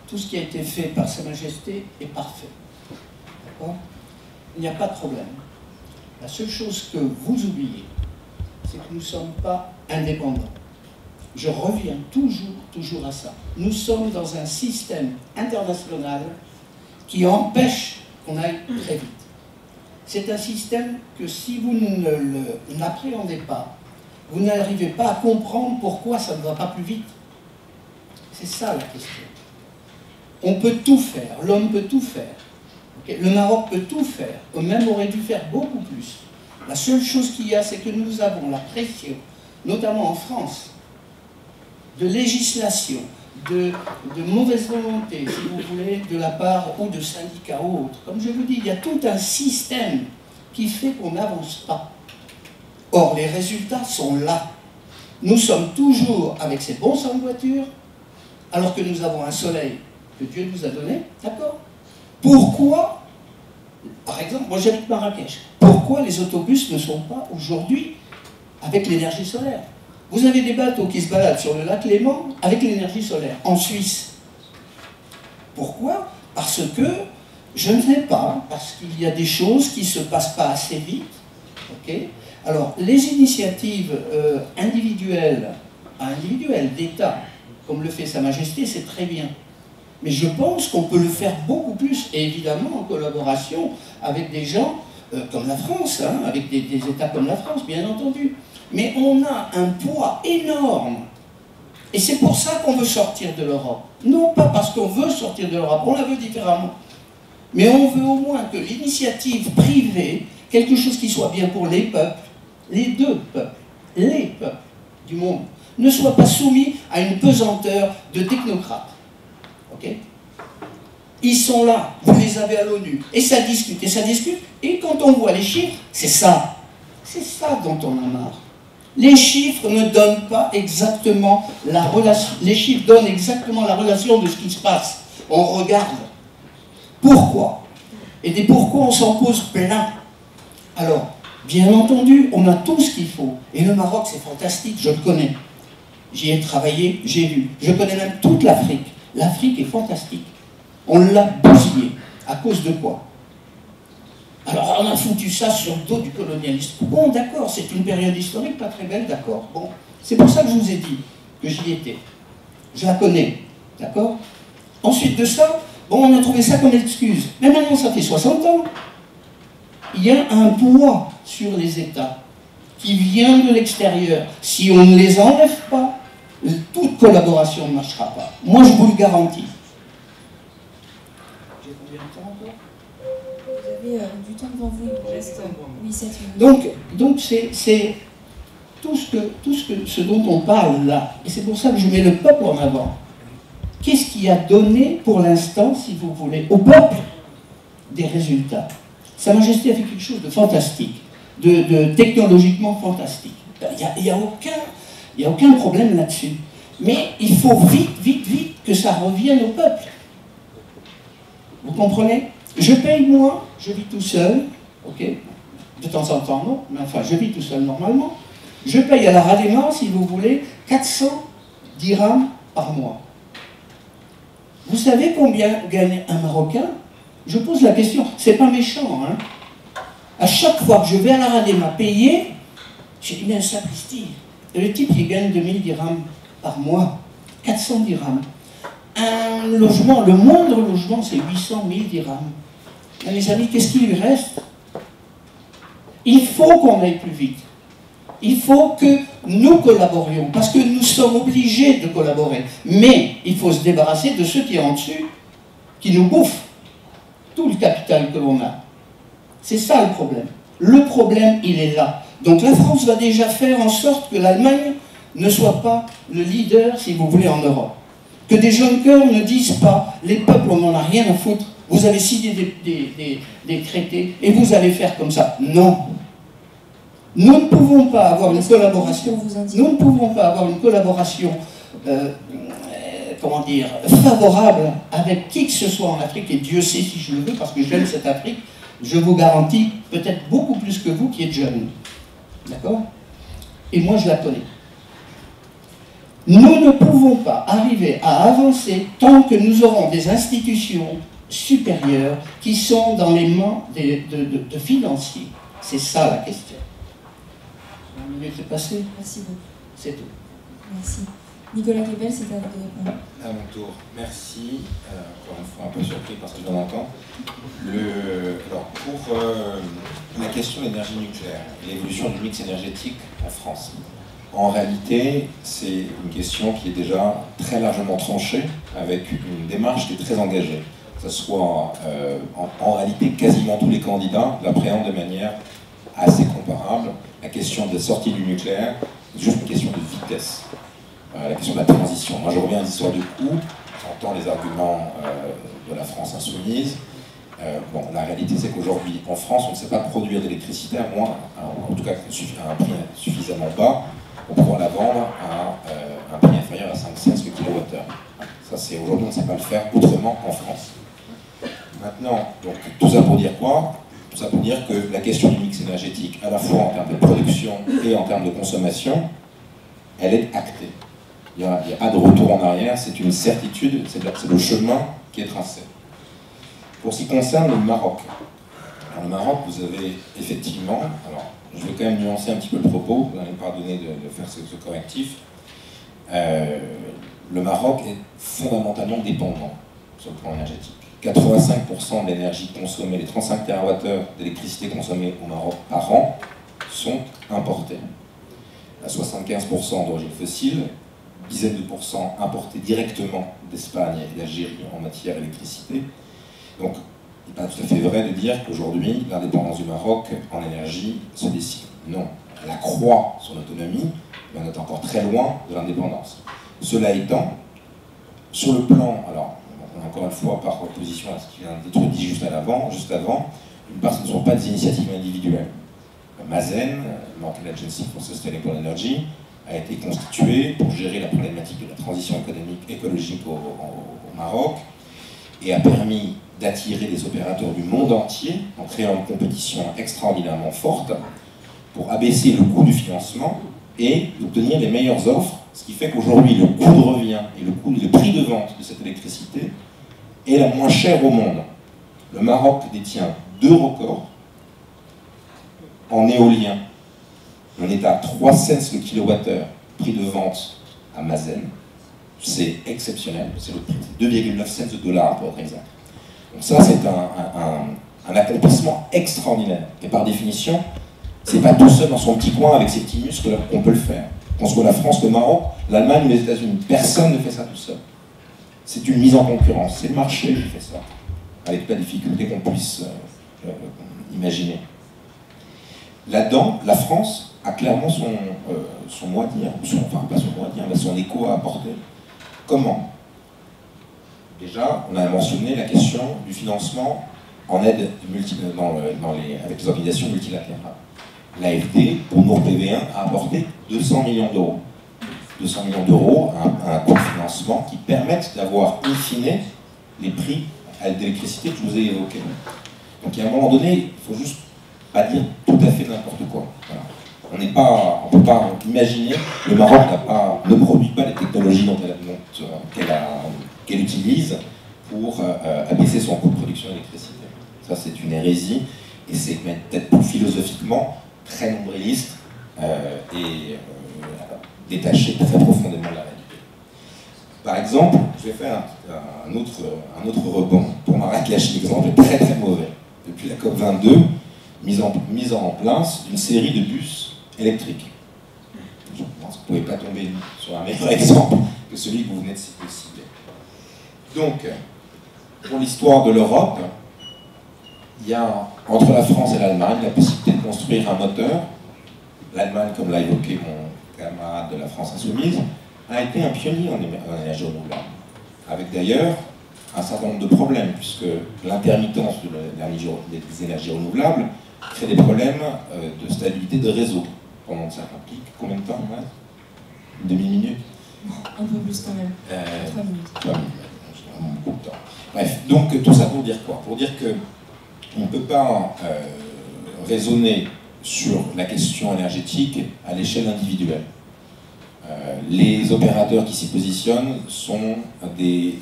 Tout ce qui a été fait par Sa Majesté est parfait. D'accord? Il n'y a pas de problème. La seule chose que vous oubliez, c'est que nous ne sommes pas indépendants. Je reviens toujours à ça. Nous sommes dans un système international qui empêche qu'on aille très vite. C'est un système que si vous ne l'appréhendez pas, vous n'arrivez pas à comprendre pourquoi ça ne va pas plus vite. C'est ça la question. On peut tout faire, l'homme peut tout faire. Okay? Le Maroc peut tout faire, même aurait dû faire beaucoup plus. La seule chose qu'il y a, c'est que nous avons la pression, notamment en France, de législation, de mauvaise volonté, si vous voulez, de la part ou de syndicats ou autres. Comme je vous dis, il y a tout un système qui fait qu'on n'avance pas. Or, les résultats sont là. Nous sommes toujours avec ces bons sans voiture, alors que nous avons un soleil que Dieu nous a donné, d'accord? Pourquoi, par exemple, moi j'habite Marrakech, pourquoi les autobus ne sont pas aujourd'hui avec l'énergie solaire? Vous avez des bateaux qui se baladent sur le lac Léman avec l'énergie solaire, en Suisse. Pourquoi? Parce que, je ne sais pas, parce qu'il y a des choses qui ne se passent pas assez vite. Okay? Alors, les initiatives individuelles d'État, comme le fait Sa Majesté, c'est très bien. Mais je pense qu'on peut le faire beaucoup plus, et évidemment en collaboration avec des gens comme la France, hein, avec des États comme la France, bien entendu. Mais on a un poids énorme. Et c'est pour ça qu'on veut sortir de l'Europe. Non pas parce qu'on veut sortir de l'Europe, on la veut différemment. Mais on veut au moins que l'initiative privée, quelque chose qui soit bien pour les peuples, les deux peuples, les peuples du monde, ne soit pas soumis à une pesanteur de technocrates. Ok ? Ils sont là, vous les avez à l'ONU, et ça discute, et quand on voit les chiffres, c'est ça dont on a marre. Les chiffres ne donnent pas exactement la relation, les chiffres donnent exactement la relation de ce qui se passe. On regarde. Pourquoi? Et des pourquoi on s'en pose plein. Alors, bien entendu, on a tout ce qu'il faut. Et le Maroc, c'est fantastique, je le connais. J'y ai travaillé, j'ai vu. Je connais même toute l'Afrique. L'Afrique est fantastique. On l'a bousillé. À cause de quoi? Alors, on a foutu ça sur le dos du colonialisme. Bon, d'accord, c'est une période historique pas très belle, d'accord. Bon, c'est pour ça que je vous ai dit que j'y étais. Je la connais, d'accord. Ensuite de ça, bon, on a trouvé ça comme excuse. Mais maintenant, ça fait 60 ans. Il y a un poids sur les États qui vient de l'extérieur. Si on ne les enlève pas, toute collaboration ne marchera pas. Moi, je vous le garantis. J'ai combien de temps encore ? Vous avez du temps devant vous, il vous reste 7 minutes. Donc c'est tout ce dont on parle là. Et c'est pour ça que je mets le peuple en avant. Qu'est-ce qui a donné pour l'instant, si vous voulez, au peuple des résultats? Sa Majesté a fait quelque chose de fantastique, de technologiquement fantastique. Il n'y a aucun problème là-dessus. Mais il faut vite que ça revienne au peuple. Vous comprenez? Je paye moi, je vis tout seul, ok? De temps en temps, non, mais enfin, je vis tout seul normalement. Je paye à la Radema, si vous voulez, 400 dirhams par mois. Vous savez combien gagne un Marocain? Je pose la question, c'est pas méchant, hein? À chaque fois que je vais à la Radema payer, j'ai dit, mais un sapristi. Et le type, il gagne 2000 dirhams par mois, 400 dirhams. Un logement, le moindre logement, c'est 800 000 dirhams. Mais mes amis, qu'est-ce qui lui reste? Il faut qu'on aille plus vite. Il faut que nous collaborions, parce que nous sommes obligés de collaborer. Mais il faut se débarrasser de ceux qui sont en dessus, qui nous bouffent tout le capital que l'on a. C'est ça le problème. Le problème, il est là. Donc la France va déjà faire en sorte que l'Allemagne ne soit pas le leader, si vous voulez, en Europe. Que des jeunes cœurs ne disent pas, les peuples, on n'en a rien à foutre, vous avez signé des traités et vous allez faire comme ça. Non. Nous ne pouvons pas avoir une collaboration. Nous ne pouvons pas avoir une collaboration, comment dire, favorable avec qui que ce soit en Afrique, et Dieu sait si je le veux, parce que j'aime cette Afrique, je vous garantis, peut-être beaucoup plus que vous qui êtes jeunes. D'accord? Et moi, je la connais. Nous ne pouvons pas arriver à avancer tant que nous aurons des institutions supérieures qui sont dans les mains de financiers. C'est ça la question. La minute est passée. Merci beaucoup. C'est tout. Merci. Nicolas Kebel, c'est à vous de répondre. À mon tour, merci. Encore une fois, un peu surpris parce que je viens d'entendre. Alors, pour la question de l'énergie nucléaire et l'évolution du mix énergétique en France, en réalité, c'est une question qui est déjà très largement tranchée, avec une démarche qui est très engagée. Que ce soit en réalité, quasiment tous les candidats l'appréhendent de manière assez comparable. La question de la sortie du nucléaire, c'est juste une question de vitesse. La question de la transition. Moi, je reviens à l'histoire du coût, j'entends les arguments de la France insoumise. Bon, la réalité, c'est qu'aujourd'hui, en France, on ne sait pas produire d'électricité à moins, en tout cas à un prix suffisamment bas pour pouvoir la vendre à un prix inférieur à 5 cents le kilowattheure. Ça, c'est aujourd'hui, on ne sait pas le faire autrement en France. Maintenant, donc, tout ça pour dire quoi? Tout ça pour dire que la question du mix énergétique, à la fois en termes de production et en termes de consommation, elle est actée. Il n'y a pas de retour en arrière, c'est une certitude, c'est le chemin qui est tracé. Pour ce qui concerne le Maroc, dans le Maroc, vous avez effectivement, alors je vais quand même nuancer un petit peu le propos, vous allez me pardonner de faire ce correctif. Le Maroc est fondamentalement dépendant. sur le plan énergétique. 85% de l'énergie consommée, les 35 TWh d'électricité consommée au Maroc par an sont importés. À 75% d'origine fossile, dizaines de pourcents importés directement d'Espagne et d'Algérie en matière d'électricité. Donc, il n'est pas tout à fait vrai de dire qu'aujourd'hui, l'indépendance du Maroc en énergie se dessine. Non, elle accroît son autonomie, mais on est encore très loin de l'indépendance. Cela étant, sur le plan, alors, encore une fois, par opposition à ce qui vient d'être dit juste avant, d'une part, ce ne sont pas des initiatives individuelles. Mazen, Morgan Agency for Sustainable Energy, a été constitué pour gérer la problématique de la transition écologique au Maroc et a permis d'attirer des opérateurs du monde entier en créant une compétition extraordinairement forte pour abaisser le coût du financement et d'obtenir les meilleures offres, ce qui fait qu'aujourd'hui le coût de revient et le prix de vente de cette électricité est la moins chère au monde. Le Maroc détient 2 records en éolien. On est à 3 cents le kilowattheure, prix de vente à Mazen. C'est exceptionnel, c'est le prix, 2,9 cents de dollars pour être exact. Donc ça, c'est un accomplissement extraordinaire. Et par définition, c'est pas tout seul dans son petit coin avec ses petits muscles qu'on peut le faire. Qu'on soit la France, le Maroc, l'Allemagne ou les États-Unis. Personne ne fait ça tout seul. C'est une mise en concurrence. C'est le marché qui fait ça, avec la difficulté qu'on puisse imaginer. Là-dedans, la France a clairement son mot à dire, enfin pas son mot à dire, mais son écho à apporter. Comment? Déjà, on a mentionné la question du financement en aide avec les organisations multilatérales. L'AFD, pour Nour PV1, a apporté 200 millions d'euros. 200 millions d'euros, un coût de financement qui permettent d'avoir, in fine, les prix d'électricité que je vous ai évoqués. Donc, à un moment donné, il ne faut juste pas dire tout à fait n'importe quoi. Voilà. On ne peut pas imaginer, le Maroc ne produit pas les technologies qu'elle utilise pour abaisser son coût de production d'électricité. Ça, c'est une hérésie, et c'est peut-être plus philosophiquement très nombriliste et détaché très profondément de la réalité. Par exemple, je vais faire un autre rebond pour Marrakech. L'exemple est très très mauvais. Depuis la COP22, mise en place d'une série de bus électriques. Je pense que vous ne pouvez pas tomber sur un meilleur exemple que celui que vous venez de citer. Donc, pour l'histoire de l'Europe, il y a entre la France et l'Allemagne la possibilité de construire un moteur. L'Allemagne, comme l'a évoqué mon camarade de la France Insoumise, a été un pionnier en énergie renouvelable. Avec d'ailleurs un certain nombre de problèmes, puisque l'intermittence des énergies renouvelables crée des problèmes de stabilité de réseau. Pendant ça implique combien de temps? Une demi-minute? Un peu plus quand même. 3 minutes. 3 minutes, beaucoup de temps. Bref, donc tout ça pour dire quoi? Pour dire que on ne peut pas raisonner sur la question énergétique à l'échelle individuelle. Les opérateurs qui s'y positionnent sont des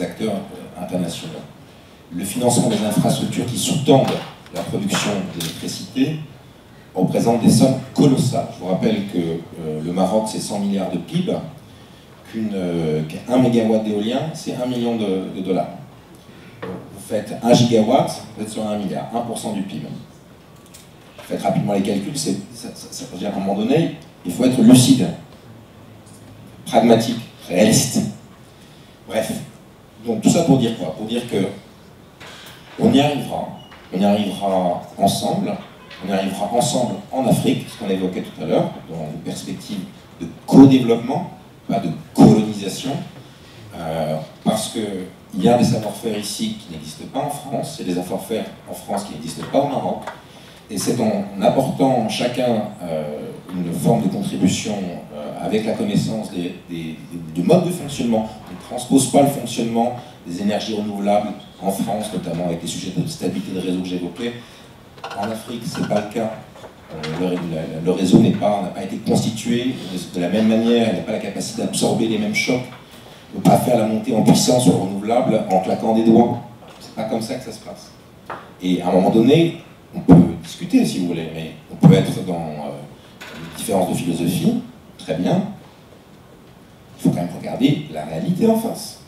acteurs internationaux. Le financement des infrastructures qui sous-tendent la production d'électricité représente des sommes colossales. Je vous rappelle que le Maroc, c'est 100 milliards de PIB, qu'un mégawatt d'éolien, c'est 1 million de dollars. Vous faites 1 gigawatt, vous êtes sur 1 milliard, 1% du PIB. Vous faites rapidement les calculs, ça veut dire qu'à un moment donné, il faut être lucide, pragmatique, réaliste. Bref, donc tout ça pour dire quoi? Pour dire que on y arrivera ensemble, en Afrique, ce qu'on évoquait tout à l'heure, dans une perspective de co-développement, pas de colonisation, parce qu'il y a des savoir-faire ici qui n'existent pas en France, il y a des savoir-faire en France qui n'existent pas au Maroc, et c'est en apportant chacun une forme de contribution avec la connaissance du mode de fonctionnement. On ne transpose pas le fonctionnement des énergies renouvelables en France, notamment avec les sujets de stabilité de réseau que j'évoquais. En Afrique, ce n'est pas le cas. Le réseau n'a pas été constitué de la même manière, il n'a pas la capacité d'absorber les mêmes chocs, ne peut pas faire la montée en puissance sur le renouvelable en claquant des doigts. C'est pas comme ça que ça se passe. Et à un moment donné, on peut discuter si vous voulez, mais on peut être dans une différence de philosophie, très bien. Il faut quand même regarder la réalité en face.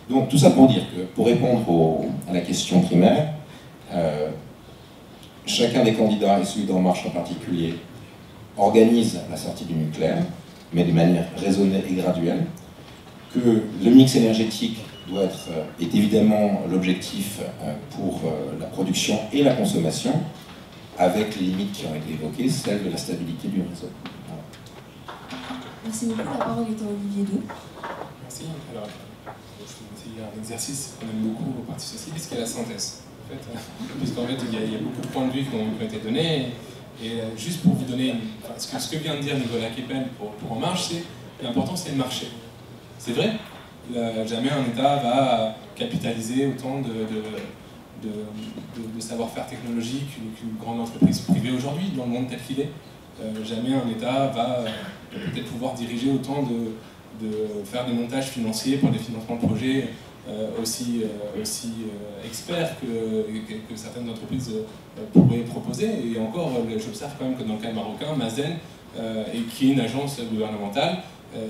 Donc tout ça pour dire que, pour répondre à la question primaire, chacun des candidats, et celui d'En Marche en particulier, organise la sortie du nucléaire, mais de manière raisonnée et graduelle, que le mix énergétique est évidemment l'objectif pour la production et la consommation, avec les limites qui ont été évoquées, celle de la stabilité du réseau. Voilà. Merci beaucoup. La parole est à Olivier II. Merci. Alors, c'est un exercice qu'on aime beaucoup au Parti Socialiste, qui est la synthèse. En fait, puisqu'en fait, il y a beaucoup de points de vue qui ont été donnés. Et juste pour vous donner, ce que vient de dire Nicolas Kepel pour En Marche, c'est l'important, c'est le marché. C'est vrai, jamais un État va capitaliser autant de savoir-faire technologique qu'une grande entreprise privée aujourd'hui, dans le monde tel qu'il est. Jamais un État va peut-être pouvoir diriger autant de faire des montages financiers pour des financements de projets aussi experts que certaines entreprises pourraient proposer. Et encore, j'observe quand même que dans le cas marocain, Mazen, qui est une agence gouvernementale,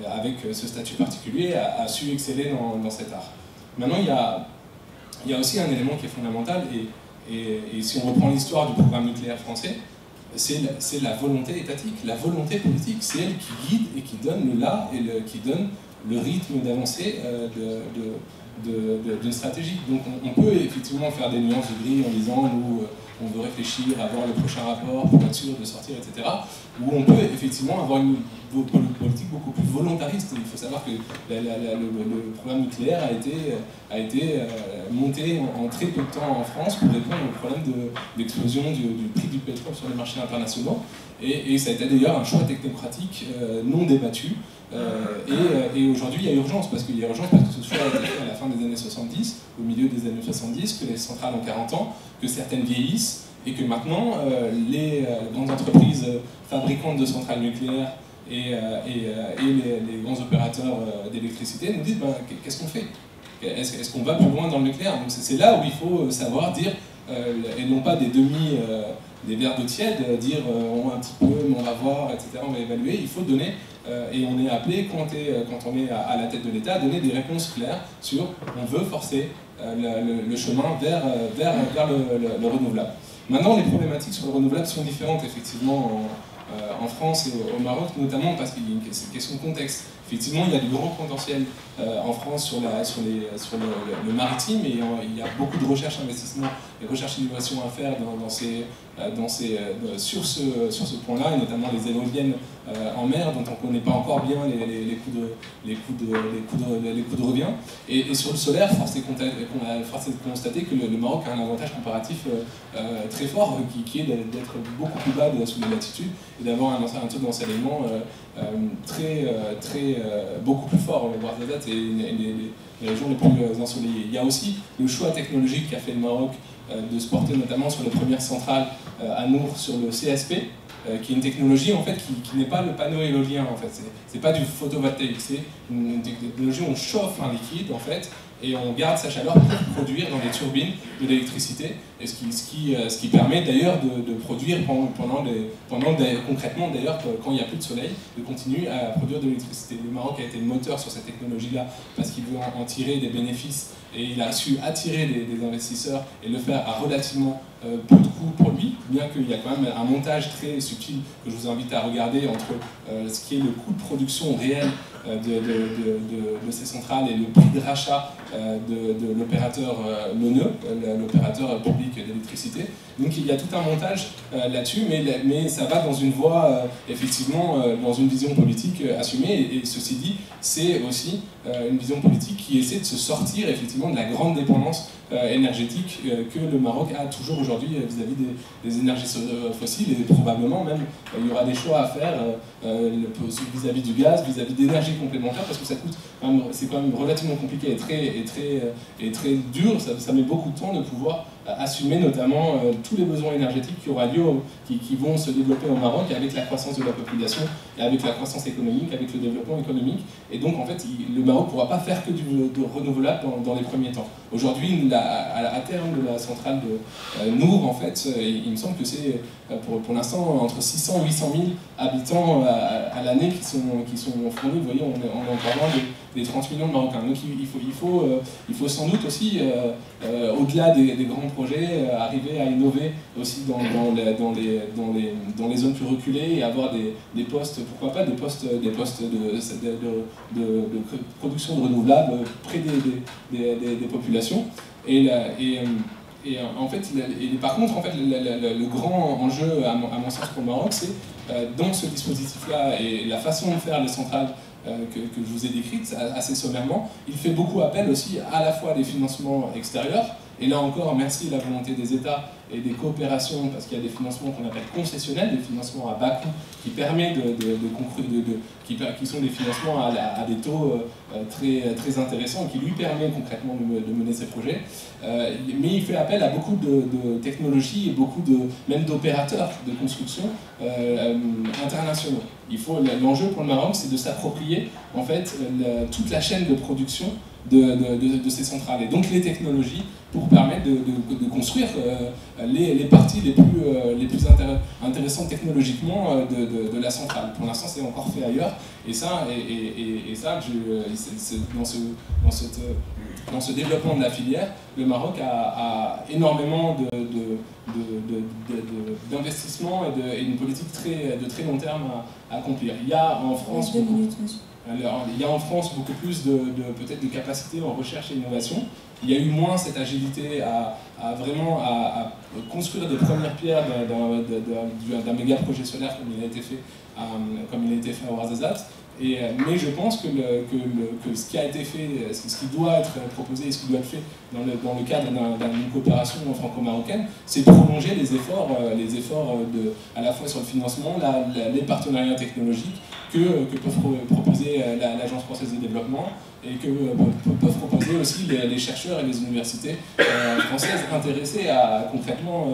avec ce statut particulier, a su exceller dans cet art. Maintenant, il y a aussi un élément qui est fondamental, et si on reprend l'histoire du programme nucléaire français, c'est la volonté étatique, la volonté politique. C'est elle qui guide et qui donne le là et qui donne le rythme d'avancée d'une stratégie. Donc on peut effectivement faire des nuances de gris en disant nous on veut réfléchir à voir le prochain rapport pour être sûr de sortir, etc. Ou on peut effectivement avoir une politique beaucoup plus volontariste. Il faut savoir que le programme nucléaire a été monté en très peu de temps en France pour répondre au problème d'explosion du prix du pétrole sur les marchés internationaux. Et ça a été d'ailleurs un choix technocratique non débattu. Et aujourd'hui, il y a urgence, parce qu'il y a urgence parce que ce choix a été fait à la fin des années 70, au milieu des années 70, que les centrales ont 40 ans, que certaines vieillissent, et que maintenant, les grandes entreprises fabricantes de centrales nucléaires et les grands opérateurs d'électricité nous disent qu'est-ce qu'on fait? Est-ce qu'on va plus loin dans le nucléaire? Donc c'est là où il faut savoir dire, et non pas des verres d'eau tiède, dire un petit peu, mais on va voir, etc., on va évaluer. Il faut donner, et on est appelé, quand on est à la tête de l'État, à donner des réponses claires sur on veut forcer le chemin vers le renouvelable. Maintenant, les problématiques sur le renouvelable sont différentes, effectivement, en France et au Maroc, notamment parce qu'il y a une question de contexte. Effectivement, il y a du grand potentiel en France sur le maritime, et il y a beaucoup de recherche, investissement et recherche innovation à faire sur ce point-là, et notamment les éoliennes en mer, dont on ne connaît pas encore bien les coûts de revient. Et sur le solaire, force est de constater que le Maroc a un avantage comparatif très fort, qui est d'être beaucoup plus bas sous les latitudes, et d'avoir un taux d'ensoleillement beaucoup plus fort. On va voir c'est les régions les plus ensoleillées. Il y a aussi le choix technologique qu'a fait le Maroc de se porter notamment sur les premières centrales à Nour, sur le CSP, qui est une technologie en fait qui n'est pas le panneau éolien en fait. C'est pas du photovoltaïque, c'est une technologie où on chauffe un liquide en fait, et on garde sa chaleur pour produire dans les turbines de l'électricité, et ce qui permet d'ailleurs de produire concrètement d'ailleurs quand il n'y a plus de soleil, de continuer à produire de l'électricité. Le Maroc a été le moteur sur cette technologie-là parce qu'il veut en tirer des bénéfices, et il a su attirer des investisseurs et le faire à relativement peu de coûts pour lui, bien qu'il y a quand même un montage très subtil que je vous invite à regarder entre ce qui est le coût de production réel de ces centrales et le prix de rachat de l'opérateur l'ONE, l'opérateur public d'électricité. Donc il y a tout un montage là-dessus, mais ça va dans une voie, effectivement, dans une vision politique assumée, et ceci dit, c'est aussi une vision politique qui essaie de se sortir effectivement de la grande dépendance énergétique que le Maroc a toujours aujourd'hui vis-à-vis des énergies fossiles, et probablement même il y aura des choix à faire vis-à-vis du gaz, vis-à-vis d'énergies complémentaires, parce que c'est quand même relativement compliqué et très dur, ça met beaucoup de temps de pouvoir assumer notamment tous les besoins énergétiques qui vont se développer au Maroc avec la croissance de la population et avec la croissance économique, avec le développement économique. Et donc en fait, le Maroc ne pourra pas faire que de renouvelable dans les premiers temps. Aujourd'hui, à terme de la centrale de Nour, en fait, il me semble que c'est pour l'instant entre 600 et 800 000 habitants à l'année qui sont fournis. Vous voyez, on est encore loin des 30 millions de Marocains. Donc il faut sans doute aussi, au-delà des grands projets, arriver à innover aussi dans les zones plus reculées et avoir des postes, pourquoi pas des postes de production de renouvelables près des populations. En fait, par contre, le grand enjeu, à mon sens, pour le Maroc, c'est dans ce dispositif-là et la façon de faire les centrales que je vous ai décrites assez sommairement, il fait beaucoup appel aussi à la fois à des financements extérieurs, et là encore, merci à la volonté des États et des coopérations, parce qu'il y a des financements qu'on appelle concessionnels, des financements à bas coût, qui permettent qui sont des financements à des taux très intéressants, qui lui permettent concrètement de mener ces projets. Mais il fait appel à beaucoup de technologies et même d'opérateurs de construction internationaux. L'enjeu pour le Maroc, c'est de s'approprier en fait toute la chaîne de production de ces centrales, et donc les technologies pour permettre de construire les parties les plus intéressantes technologiquement de la centrale. Pour l'instant, c'est encore fait ailleurs, et dans ce développement de la filière, le Maroc a énormément d'investissements et une politique de très long terme à accomplir. Il y a en France beaucoup plus peut-être de capacités en recherche et innovation. Il y a eu moins cette agilité à construire des premières pierres d'un méga projet solaire comme il a été fait à Ouarzazate. Mais je pense que ce qui a été fait, ce qui doit être proposé et ce qui doit être fait dans le cadre d'une coopération franco-marocaine, c'est de prolonger les efforts à la fois sur le financement, les partenariats technologiques que peuvent proposer l'Agence française de développement et que peuvent proposer aussi les chercheurs et les universités françaises intéressées à concrètement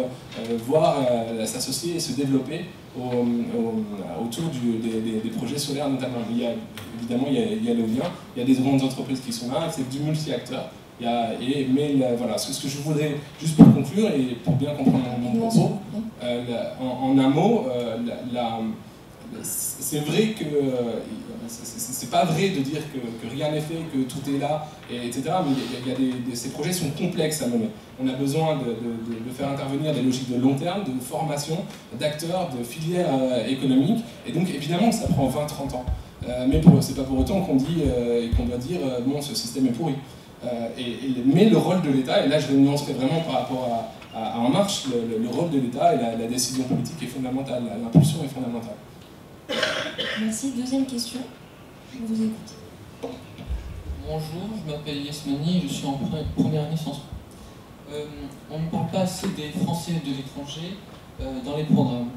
s'associer et se développer autour des projets solaires notamment. Évidemment, il y a l'éolien, il y a des grandes entreprises qui sont là, c'est du multi-acteur. Voilà, ce que je voudrais, juste pour conclure et pour bien comprendre mon propos, en un mot, c'est vrai que c'est pas vrai de dire que rien n'est fait, que tout est là, etc. Mais ces projets sont complexes à mener. On a besoin de faire intervenir des logiques de long terme, de formation, d'acteurs, de filières économiques. Et donc évidemment ça prend 20-30 ans. Mais c'est pas pour autant qu'on doit dire bon, ce système est pourri. Mais le rôle de l'État, et là je le nuancerai vraiment par rapport à En Marche, le rôle de l'État et la décision politique est fondamentale, l'impulsion est fondamentale. Merci. Deuxième question. Je vous écoute. Bonjour, je m'appelle Yasmani, je suis en première année Sciences Po. On ne parle pas assez des Français de l'étranger dans les programmes.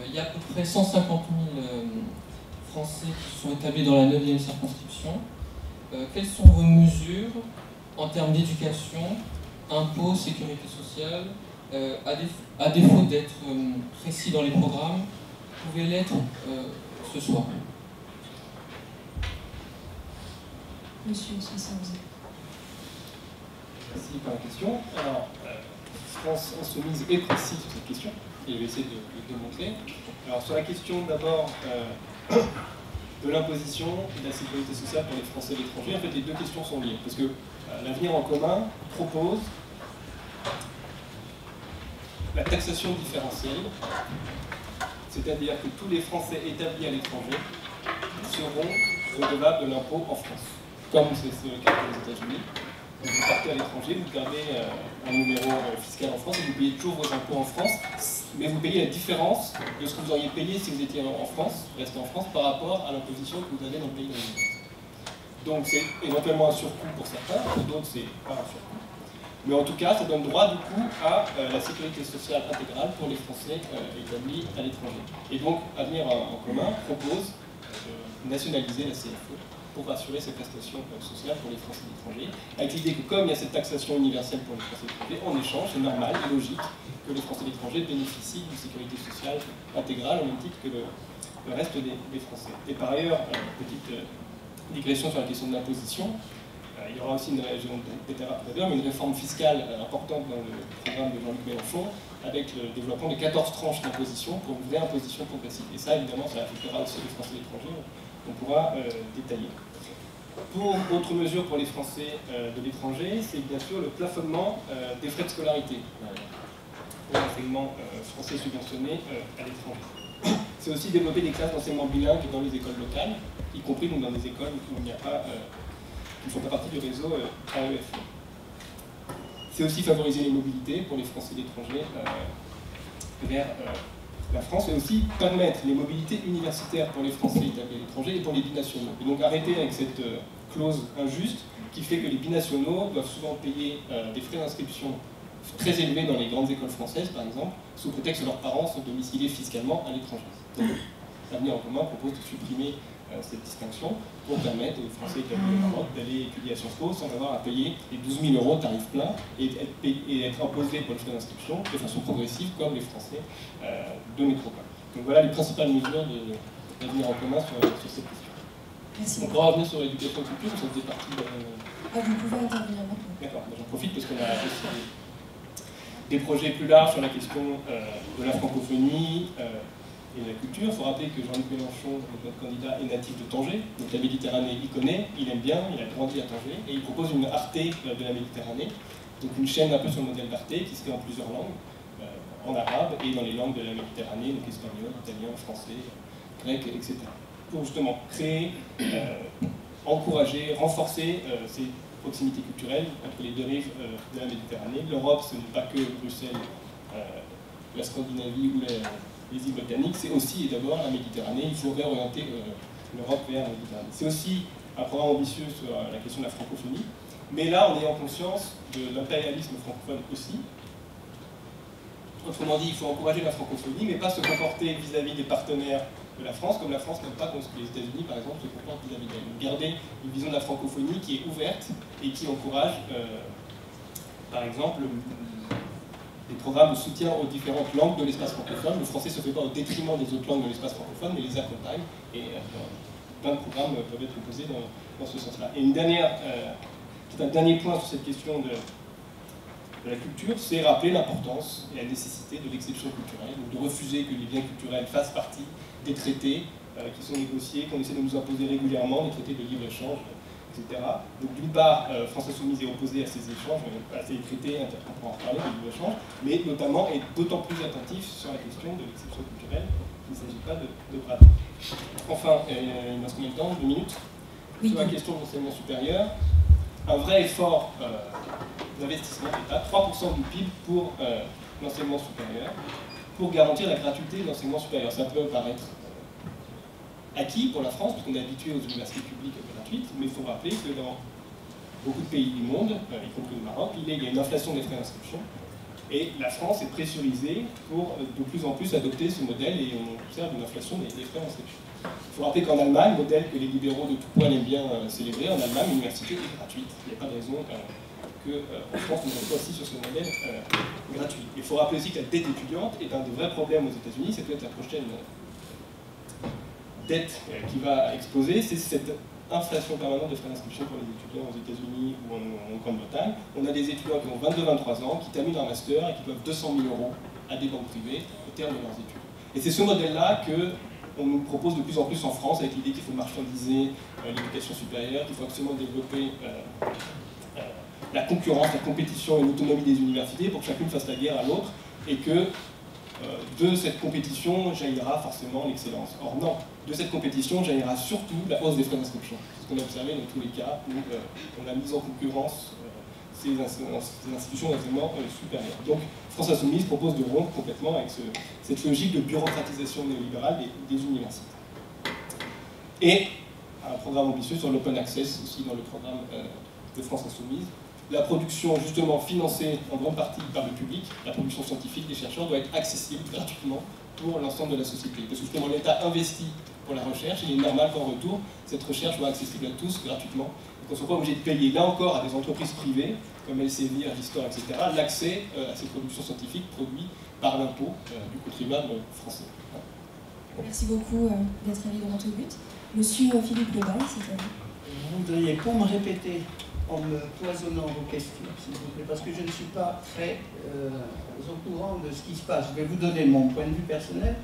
Il y a à peu près 150 000 Français qui sont établis dans la 9e circonscription. Quelles sont vos mesures en termes d'éducation, impôts, sécurité sociale, à défaut d'être précis dans les programmes, pouvez l'être ce soir? Monsieur Soissons. Merci pour la question. Alors, France Insoumise est précis sur cette question, et je vais essayer de le démontrer. Alors, sur la question d'abord de l'imposition et de la sécurité sociale pour les Français et l'étranger, en fait, les deux questions sont liées, parce que l'Avenir en commun propose la taxation différentielle, c'est-à-dire que tous les Français établis à l'étranger seront redevables de l'impôt en France, comme c'est le cas pour les États-Unis. Vous partez à l'étranger, vous gardez un numéro fiscal en France et vous payez toujours vos impôts en France, mais vous payez la différence de ce que vous auriez payé si vous étiez en France, resté en France, par rapport à l'imposition que vous avez dans le pays d'origine. Donc c'est éventuellement un surcoût pour certains, pour d'autres c'est pas un surcoût. Mais en tout cas, ça donne droit du coup à la sécurité sociale intégrale pour les Français établis à l'étranger. Et donc, Avenir en commun propose de nationaliser la CFE pour assurer ces prestations sociales pour les Français étrangers, avec l'idée que comme il y a cette taxation universelle pour les Français étrangers, en échange, c'est normal et logique que les Français étrangers bénéficient d'une sécurité sociale intégrale au même titre que le reste des Français. Et par ailleurs, petite digression sur la question de l'imposition, il y aura aussi une réforme fiscale importante dans le programme de Jean-Luc Mélenchon, avec le développement de 14 tranches d'imposition pour une réimposition progressive. Et ça, évidemment, ça affectera aussi les Français étrangers, on pourra détailler. Pour autre mesure pour les Français de l'étranger, c'est bien sûr le plafonnement des frais de scolarité pour l'enseignement français subventionné à l'étranger. C'est aussi développer des classes d'enseignement bilingue dans les écoles locales, y compris donc, dans des écoles où il n'y a pas, qui ne font pas partie du réseau AEF. C'est aussi favoriser les mobilités pour les Français de l'étranger vers la France, et aussi permettre les mobilités universitaires pour les Français établis à l'étranger et pour les binationaux. Et donc arrêter avec cette clause injuste qui fait que les binationaux doivent souvent payer des frais d'inscription très élevés dans les grandes écoles françaises, par exemple, sous prétexte que leurs parents sont domiciliés fiscalement à l'étranger. Donc, l'Avenir en commun propose de supprimer cette distinction pour permettre aux Français établis au Maroc d'aller étudier à Sciences Po sans avoir à payer les 12 000 € de tarif plein et être imposés pour les frais d'inscription de façon progressive comme les Français de métropole. Donc voilà les principales mesures de l'Avenir en commun sur cette question. Merci. On pourra revenir sur l'éducation et culture, ça faisait partie de... Ah, vous pouvez intervenir maintenant. D'accord, j'en profite parce qu'on a aussi des projets plus larges sur la question de la francophonie et de la culture. Il faut rappeler que Jean-Luc Mélenchon, notre candidat, est natif de Tanger, donc la Méditerranée, il connaît, il aime bien, il a grandi à Tanger, et il propose une Arte de la Méditerranée, donc une chaîne un peu sur le modèle d'Arte qui se fait en plusieurs langues, en arabe et dans les langues de la Méditerranée, donc espagnol, italien, français, grec, etc. Pour justement créer, encourager, renforcer ces proximités culturelles entre les deux rives de la Méditerranée. L'Europe, ce n'est pas que Bruxelles, la Scandinavie ou les îles britanniques, c'est aussi et d'abord la Méditerranée. Il faut réorienter l'Europe vers la Méditerranée. C'est aussi un programme ambitieux sur la question de la francophonie, mais là en ayant conscience de l'impérialisme francophone aussi. Autrement dit, il faut encourager la francophonie, mais pas se comporter vis-à-vis des partenaires de la France, comme la France n'aime pas que les États-Unis, par exemple, se comportent vis-à-vis d'elle. Donc garder une vision de la francophonie qui est ouverte et qui encourage, par exemple, des programmes de soutien aux différentes langues de l'espace francophone. Le français ne se fait pas au détriment des autres langues de l'espace francophone, mais les accompagne, et plein de programmes peuvent être proposés dans ce sens-là. Et c'est un dernier point sur cette question de la culture, c'est rappeler l'importance et la nécessité de l'exception culturelle, donc de refuser que les biens culturels fassent partie des traités qui sont négociés, qu'on essaie de nous imposer régulièrement, des traités de libre-échange, etc. Donc d'une part, France Insoumise est opposée à ces échanges, à ces traités, on pourra en parler, de libre-échange, mais notamment est d'autant plus attentif sur la question de l'exception culturelle, qu'il ne s'agit pas de brader. Enfin, il me reste combien de temps? 2 minutes. Oui. Sur la question de l'enseignement supérieur, un vrai effort d'investissement d'État, 3% du PIB pour l'enseignement supérieur, pour garantir la gratuité de l'enseignement supérieur. Ça peut paraître acquis pour la France, parce qu'on est habitué aux universités publiques gratuites, mais il faut rappeler que dans beaucoup de pays du monde, y compris le Maroc, il y a une inflation des frais d'inscription, et la France est pressurisée pour de plus en plus adopter ce modèle, et on observe une inflation des frais d'inscription. Il faut rappeler qu'en Allemagne, modèle que les libéraux de tout poil aiment bien célébrer, en Allemagne, l'université est gratuite. Il n'y a pas de raison qu'en France, on soit aussi sur ce modèle gratuit. Il faut rappeler aussi que la dette étudiante est un des vrais problèmes aux États-Unis, c'est peut-être la prochaine dette qui va exploser, c'est cette inflation permanente de frais d'inscription pour les étudiants aux États-Unis ou en Grande-Bretagne. On a des étudiants qui ont 22-23 ans, qui terminent leur master et qui doivent 200 000 € à des banques privées au terme de leurs études. Et c'est ce modèle-là qu'on nous propose de plus en plus en France, avec l'idée qu'il faut marchandiser l'éducation supérieure, qu'il faut absolument développer la concurrence, la compétition et l'autonomie des universités pour que chacune fasse la guerre à l'autre, et que de cette compétition jaillira forcément l'excellence. Or non, de cette compétition jaillira surtout la hausse des frais d'inscription. C'est ce qu'on a observé dans tous les cas où on a mis en concurrence ces institutions d'enseignement supérieur. Donc France Insoumise propose de rompre complètement avec cette logique de bureaucratisation néolibérale des universités. Et un programme ambitieux sur l'open access aussi dans le programme de France Insoumise. La production, justement, financée en grande partie par le public, la production scientifique des chercheurs doit être accessible gratuitement pour l'ensemble de la société. Parce que justement, l'État investit pour la recherche, il est normal qu'en retour, cette recherche soit accessible à tous gratuitement, et qu'on ne soit pas obligé de payer, là encore, à des entreprises privées, comme Elsevier, Agistor, etc., l'accès à ces productions scientifiques produites par l'impôt du contribuable français. Merci beaucoup d'être allé droit au but. Monsieur Philippe Lebaille, c'est à vous. Vous voudriez pas me répéter en me poisonnant vos questions, s'il vous plaît, parce que je ne suis pas très au courant de ce qui se passe. Je vais vous donner mon point de vue personnel.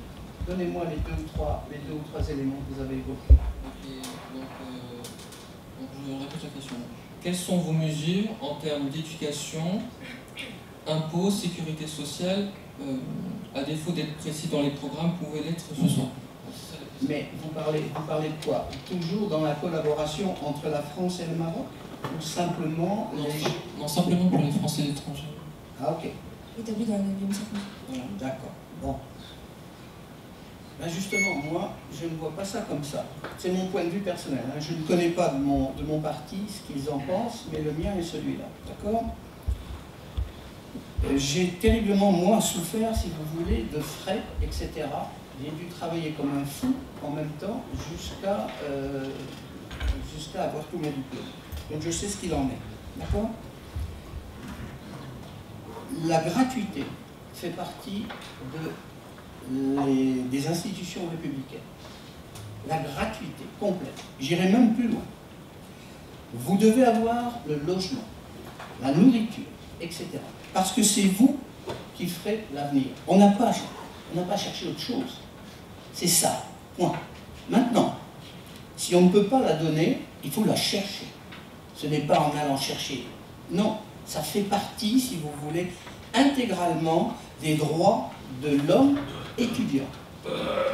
Donnez-moi les deux ou trois éléments que vous avez évoqués. Ok, donc je répète la question. Quelles sont vos mesures en termes d'éducation, impôts, sécurité sociale, à défaut d'être précis dans les programmes, pouvez l'être ce soir? Mais vous parlez de quoi? Toujours dans la collaboration entre la France et le Maroc? Ou simplement Non, simplement pour les Français et l'étranger. Ah, ok. Établi dans la 9e circonscription. Voilà, d'accord. Bon. Ben justement, moi, je ne vois pas ça comme ça. C'est mon point de vue personnel. Hein. Je ne connais pas de mon parti ce qu'ils en pensent, mais le mien est celui-là. D'accord? J'ai terriblement, moi, souffert, si vous voulez, de frais, etc. J'ai dû travailler comme un fou en même temps jusqu'à avoir tous mes diplômes. Donc je sais ce qu'il en est. D'accord? La gratuité fait partie des institutions républicaines. La gratuité complète. J'irai même plus loin. Vous devez avoir le logement, la nourriture, etc. Parce que c'est vous qui ferez l'avenir. On n'a pas cherché autre chose. C'est ça. Point. Maintenant, si on ne peut pas la donner, il faut la chercher. Ce n'est pas en allant chercher. Non, ça fait partie, si vous voulez, intégralement des droits de l'homme étudiant.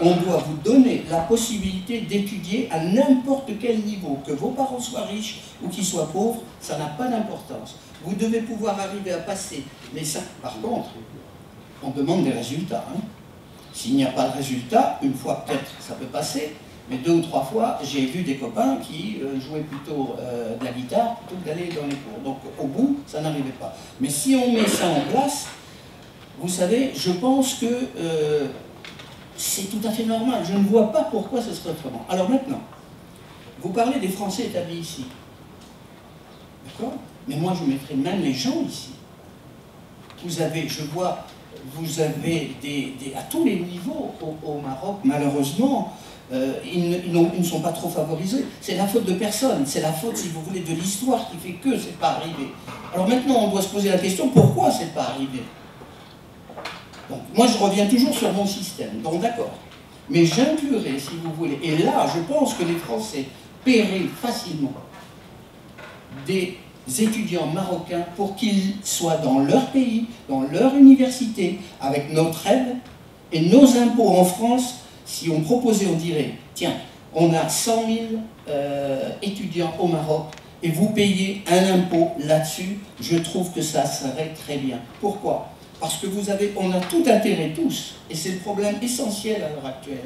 On doit vous donner la possibilité d'étudier à n'importe quel niveau. Que vos parents soient riches ou qu'ils soient pauvres, ça n'a pas d'importance. Vous devez pouvoir arriver à passer les 5. Par contre, on demande des résultats. Hein. S'il n'y a pas de résultat, une fois peut-être ça peut passer, mais 2 ou 3 fois, j'ai vu des copains qui jouaient plutôt de la guitare plutôt que d'aller dans les cours. Donc au bout, ça n'arrivait pas. Mais si on met ça en place, vous savez, je pense que c'est tout à fait normal. Je ne vois pas pourquoi ce serait autrement. Alors maintenant, vous parlez des Français établis ici. D'accord? Mais moi, je mettrais même les gens ici. Vous avez, je vois, vous avez à tous les niveaux au Maroc, malheureusement, ils ne sont pas trop favorisés. C'est la faute de personne. C'est la faute, si vous voulez, de l'histoire qui fait que c'est pas arrivé. Alors maintenant, on doit se poser la question, pourquoi c'est pas arrivé? Donc, moi, je reviens toujours sur mon système. Donc, d'accord. Mais j'inclurai, si vous voulez, et là, je pense que les Français paieraient facilement des étudiants marocains pour qu'ils soient dans leur pays, dans leur université, avec notre aide et nos impôts en France. Si on proposait, on dirait, tiens, on a 100 000 étudiants au Maroc et vous payez un impôt là-dessus, je trouve que ça serait très bien. Pourquoi ? Parce que on a tout intérêt tous, et c'est le problème essentiel à l'heure actuelle,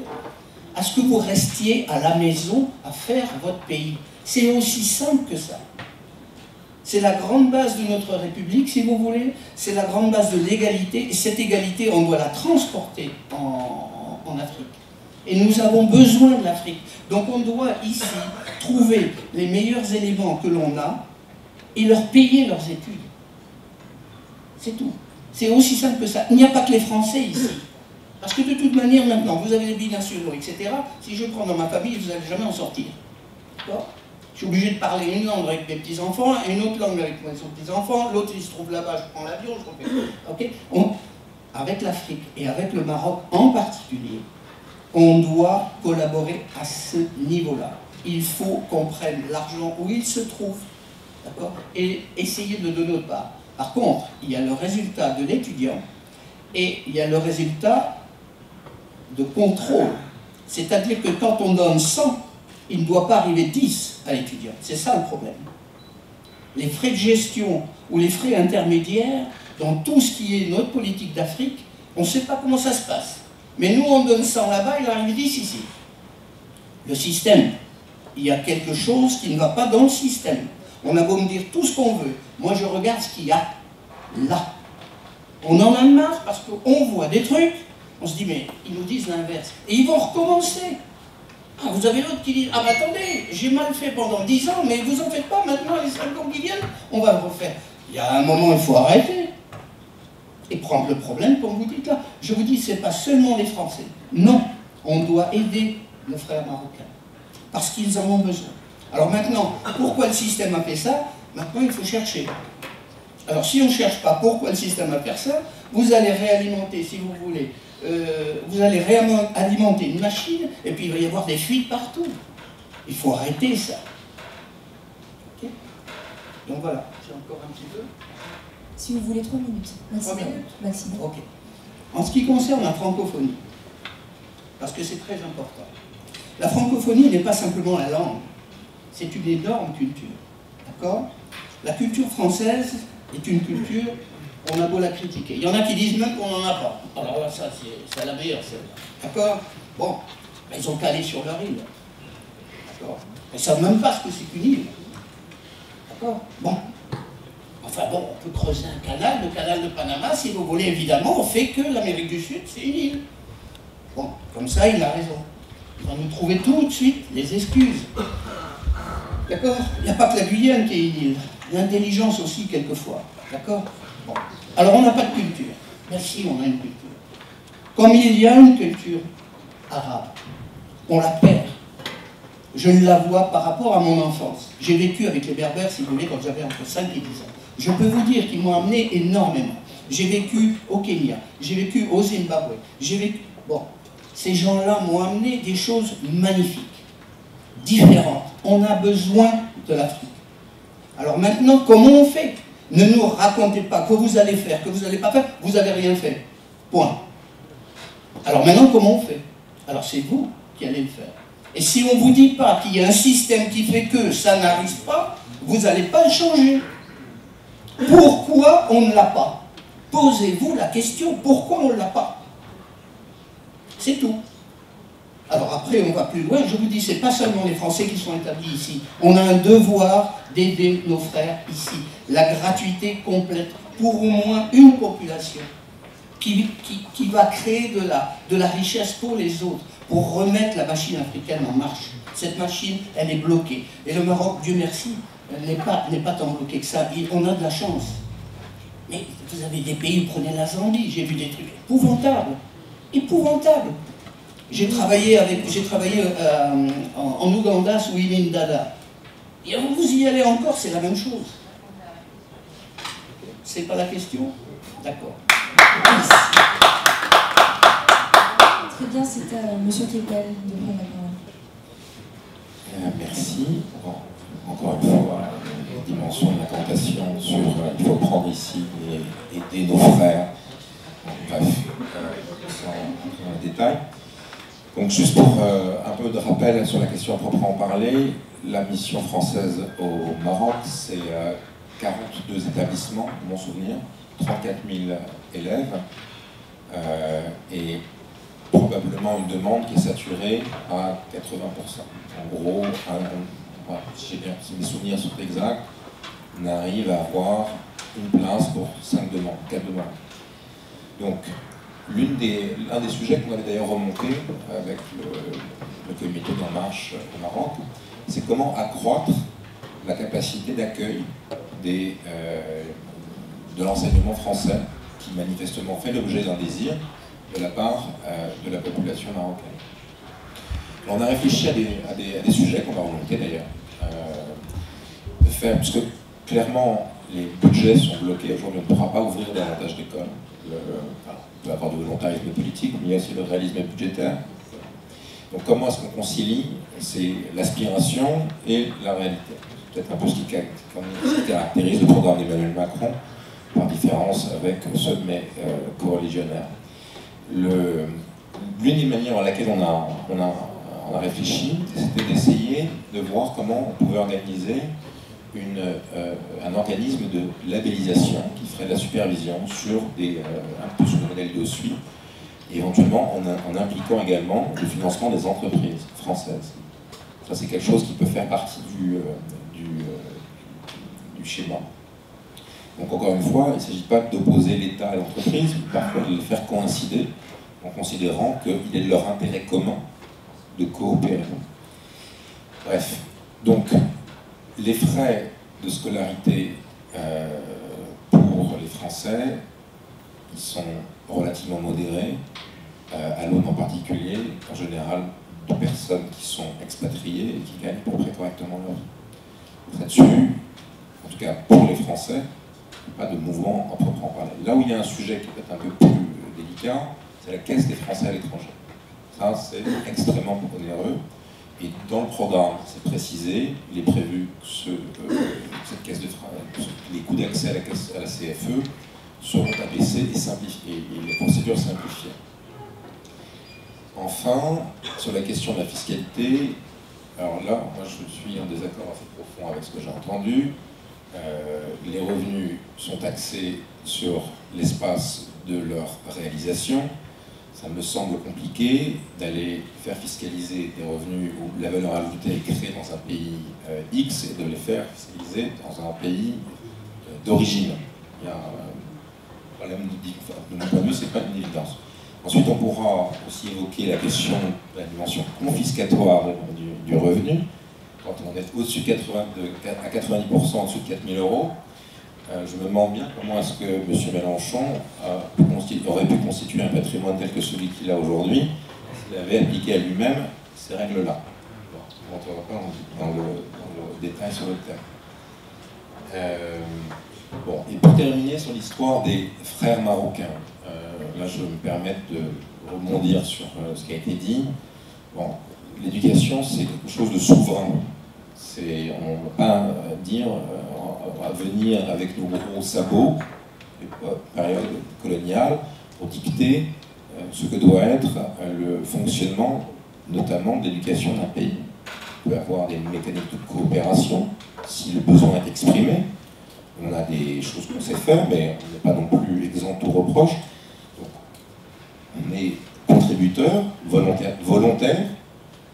à ce que vous restiez à la maison à faire votre pays. C'est aussi simple que ça. C'est la grande base de notre République, si vous voulez, c'est la grande base de l'égalité, et cette égalité, on doit la transporter en Afrique. Et nous avons besoin de l'Afrique. Donc on doit ici trouver les meilleurs éléments que l'on a et leur payer leurs études. C'est tout. C'est aussi simple que ça. Il n'y a pas que les Français ici. Parce que de toute manière, maintenant, vous avez les binationaux, etc. Si je prends dans ma famille, vous n'allez jamais en sortir. D'accord ? Je suis obligé de parler une langue avec mes petits-enfants, une autre langue avec mes petits-enfants, l'autre il se trouve là-bas, je prends l'avion, je refais. Ok ? Avec l'Afrique et avec le Maroc en particulier, on doit collaborer à ce niveau-là. Il faut qu'on prenne l'argent où il se trouve, d'accord ? Et essayer de le donner autre part. Par contre, il y a le résultat de l'étudiant et il y a le résultat de contrôle. C'est-à-dire que quand on donne 100, il ne doit pas arriver 10 à l'étudiant. C'est ça le problème. Les frais de gestion ou les frais intermédiaires, dans tout ce qui est notre politique d'Afrique, on ne sait pas comment ça se passe. Mais nous, on donne 100 là-bas, il arrive 10 ici. Le système, il y a quelque chose qui ne va pas dans le système. On a beau me dire tout ce qu'on veut. Moi, je regarde ce qu'il y a là. On en a marre parce qu'on voit des trucs, on se dit, mais ils nous disent l'inverse. Et ils vont recommencer. Ah, vous avez l'autre qui dit, ah, mais attendez, j'ai mal fait pendant 10 ans, mais vous en faites pas maintenant, les 5 ans qui viennent, on va le refaire. Il y a un moment, il faut arrêter. Et prendre le problème, comme vous dites là. Je vous dis, ce n'est pas seulement les Français. Non, on doit aider nos frères marocains. Parce qu'ils en ont besoin. Alors maintenant, pourquoi le système a fait ça? Maintenant, il faut chercher. Alors si on ne cherche pas pourquoi le système a fait ça, vous allez réalimenter, si vous voulez, vous allez réalimenter une machine, et puis il va y avoir des fuites partout. Il faut arrêter ça. Donc voilà, j'ai encore un petit peu. Si vous voulez 3 minutes. 3 minutes. Maximum. Ok. En ce qui concerne la francophonie, parce que c'est très important, la francophonie n'est pas simplement la langue, c'est une énorme culture. D'accord? La culture française est une culture, on a beau la critiquer. Il y en a qui disent même qu'on n'en a pas. Alors là, ça, c'est la meilleure, celle-là. D'accord? Bon, ils ont calé sur leur île. D'accord? Ils ne savent même pas ce que c'est qu'une île. D'accord? Bon. Enfin bon, on peut creuser un canal, le canal de Panama, si vous voulez, évidemment, on fait que l'Amérique du Sud, c'est une île. Bon, comme ça, il a raison. Il va nous trouver tout de suite les excuses. D'accord? Il n'y a pas que la Guyane qui est une île. L'intelligence aussi, quelquefois. D'accord? Bon. Alors, on n'a pas de culture. Merci, on a une culture. Comme il y a une culture arabe, on la perd. Je ne la vois par rapport à mon enfance. J'ai vécu avec les Berbères, si vous voulez, quand j'avais entre 5 et 10 ans. Je peux vous dire qu'ils m'ont amené énormément. J'ai vécu au Kenya, j'ai vécu au Zimbabwe, j'ai vécu... Bon, ces gens-là m'ont amené des choses magnifiques, différentes. On a besoin de l'Afrique. Alors maintenant, comment on fait? Ne nous racontez pas que vous allez faire, que vous n'allez pas faire, vous n'avez rien fait. Point. Alors maintenant, comment on fait? Alors c'est vous qui allez le faire. Et si on ne vous dit pas qu'il y a un système qui fait que ça n'arrive pas, vous n'allez pas le changer. Pourquoi on ne l'a pas? Posez-vous la question, pourquoi on ne l'a pas? C'est tout. Alors après, on va plus loin, je vous dis, ce n'est pas seulement les Français qui sont établis ici. On a un devoir d'aider nos frères ici. La gratuité complète pour au moins une population qui va créer de la richesse pour les autres, pour remettre la machine africaine en marche. Cette machine, elle est bloquée. Et le Maroc, Dieu merci, n'est pas tant bloqué que ça. On a de la chance. Mais vous avez des pays, prenez la Zambie, j'ai vu des trucs épouvantables. Épouvantables. J'ai travaillé en Ouganda sous Imin Dada. Et vous y allez encore, c'est la même chose. C'est pas la question? D'accord. Très bien, c'est à M. Keppel de prendre la parole. Merci. Bon, encore une fois, une dimension d'incantation sur il faut prendre ici et aider nos frères. Bref, sans entrer dans les détails. Donc juste pour un peu de rappel sur la question à proprement parler, la mission française au Maroc, c'est 42 établissements, de mon souvenir, 34 000 élèves, et probablement une demande qui est saturée à 80%. En gros, si mes souvenirs sont exacts, on arrive à avoir une place pour 4 demandes. Donc, l'un des sujets qu'on avait d'ailleurs remonté avec le comité d'En Marche au Maroc, c'est comment accroître la capacité d'accueil de l'enseignement français, qui manifestement fait l'objet d'un désir de la part de la population marocaine. Alors, on a réfléchi à des sujets qu'on va remonter d'ailleurs, parce que clairement les budgets sont bloqués. Aujourd'hui, on ne pourra pas ouvrir davantage d'écoles. Il peut y avoir du volontarisme politique, mais il y a aussi le réalisme budgétaire. Donc comment est-ce qu'on concilie l'aspiration et la réalité? C'est peut-être un peu ce qui caractérise le programme d'Emmanuel Macron, par différence avec ceux de mes coreligionnaires. L'une des manières à laquelle on a réfléchi, c'était d'essayer de voir comment on pouvait organiser un organisme de labellisation qui ferait de la supervision sur un peu sur le modèle d'Ossuy, et éventuellement en impliquant également le financement des entreprises françaises. Ça, c'est quelque chose qui peut faire partie du schéma. Donc encore une fois, il ne s'agit pas d'opposer l'État à l'entreprise, mais parfois de les faire coïncider en considérant qu'il est de leur intérêt commun de coopérer. Bref, donc les frais de scolarité pour les Français, ils sont relativement modérés, à l'aune en particulier, en général, de personnes qui sont expatriées et qui gagnent à peu près correctement leur vie. Là-dessus, en tout cas pour les Français, pas de mouvement en proprement parler. Là où il y a un sujet qui peut être un peu plus délicat, c'est la caisse des Français à l'étranger. Ça, c'est extrêmement onéreux. Et dans le programme, c'est précisé, il est prévu que cette caisse de travail, les coûts d'accès à la CFE seront abaissés et simplifiés, et les procédures simplifiées. Enfin, sur la question de la fiscalité, alors là, moi je suis en désaccord assez profond avec ce que j'ai entendu. Les revenus sont taxés sur l'espace de leur réalisation. Ça me semble compliqué d'aller faire fiscaliser des revenus où la valeur ajoutée est créée dans un pays X et de les faire fiscaliser dans un pays d'origine. Il y a un problème de mon point de vue, c'est pas une évidence. Ensuite, on pourra aussi évoquer la question de la dimension confiscatoire du revenu. Quand on est au-dessus de 90% en dessous de 4 000 €, je me demande bien comment est-ce que M. Mélenchon aurait pu constituer un patrimoine tel que celui qu'il a aujourd'hui s'il avait appliqué à lui-même ces règles-là. On ne rentrera pas dans le détail sur le thème. Bon, et pour terminer sur l'histoire des frères marocains, là je me permets de rebondir sur ce qui a été dit. Bon, l'éducation c'est quelque chose de souverain. On ne va pas dire on va venir avec nos gros sabots, période coloniale, pour dicter ce que doit être le fonctionnement, notamment de l'éducation d'un pays. On peut avoir des mécaniques de coopération, si le besoin est exprimé. On a des choses qu'on sait faire, mais on n'est pas non plus exempt aux reproches. Donc, on est contributeur, volontaire,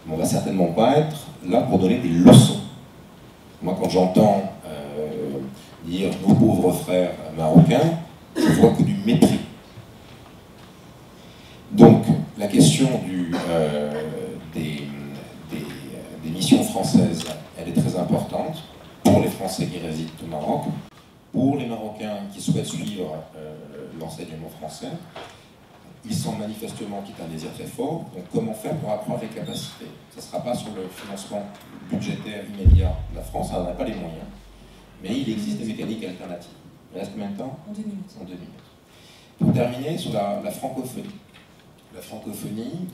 mais on ne va certainement pas être là pour donner des leçons. Moi, quand j'entends dire nos pauvres frères marocains, je vois que du mépris. Donc, la question des missions françaises, elle est très importante pour les Français qui résident au Maroc, pour les Marocains qui souhaitent suivre l'enseignement français. Il semble manifestement qu'il y a un désir très fort, donc comment faire pour accroître les capacités? Ce ne sera pas sur le financement budgétaire immédiat de la France, elle n'a pas les moyens, mais il existe des mécaniques alternatives. Il reste combien de temps? En 2 minutes. En 2 minutes. Pour terminer, sur la francophonie. La francophonie,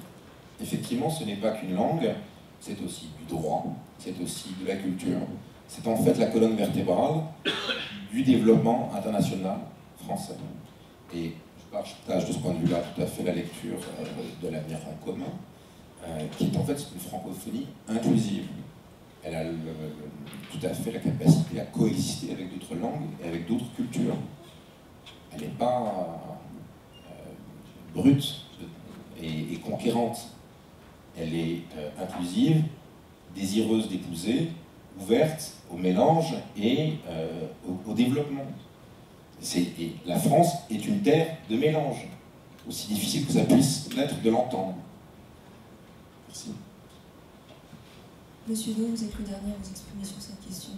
effectivement, ce n'est pas qu'une langue, c'est aussi du droit, c'est aussi de la culture. C'est en fait la colonne vertébrale du développement international français. Et je partage de ce point de vue-là tout à fait la lecture de l'Avenir en commun, qui est en fait une francophonie inclusive. Elle a tout à fait la capacité à coexister avec d'autres langues et avec d'autres cultures. Elle n'est pas brute et conquérante. Elle est inclusive, désireuse d'épouser, ouverte au mélange et au développement. Et la France est une terre de mélange, aussi difficile que ça puisse l'être de l'entendre. Merci. Monsieur Do, vous êtes le dernier à vous exprimer sur cette question.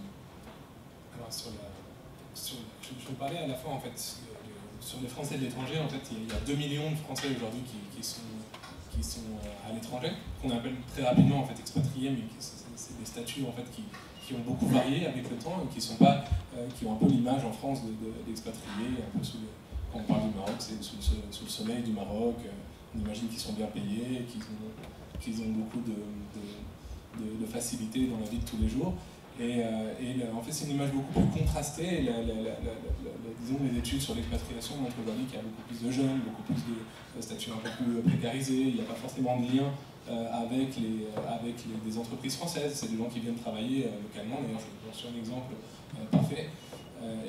Alors, je vais parler à la fois en fait sur les Français de l'étranger. En fait, il y a 2 millions de Français aujourd'hui qui sont à l'étranger, qu'on appelle très rapidement en fait expatriés, mais c'est des statuts en fait qui ont beaucoup varié avec le temps et qui ont un peu l'image en France d'expatriés, un peu quand on parle du Maroc, c'est sous le soleil du Maroc. On imagine qu'ils sont bien payés, qu'ils ont beaucoup de facilité dans la vie de tous les jours. Et en fait, c'est une image beaucoup plus contrastée. Disons, les études sur l'expatriation montrent aujourd'hui qu'il y a beaucoup plus de jeunes, beaucoup plus de statuts un peu plus précarisés. Il n'y a pas forcément de lien avec des entreprises françaises. C'est des gens qui viennent travailler localement. D'ailleurs, je suis un exemple parfait.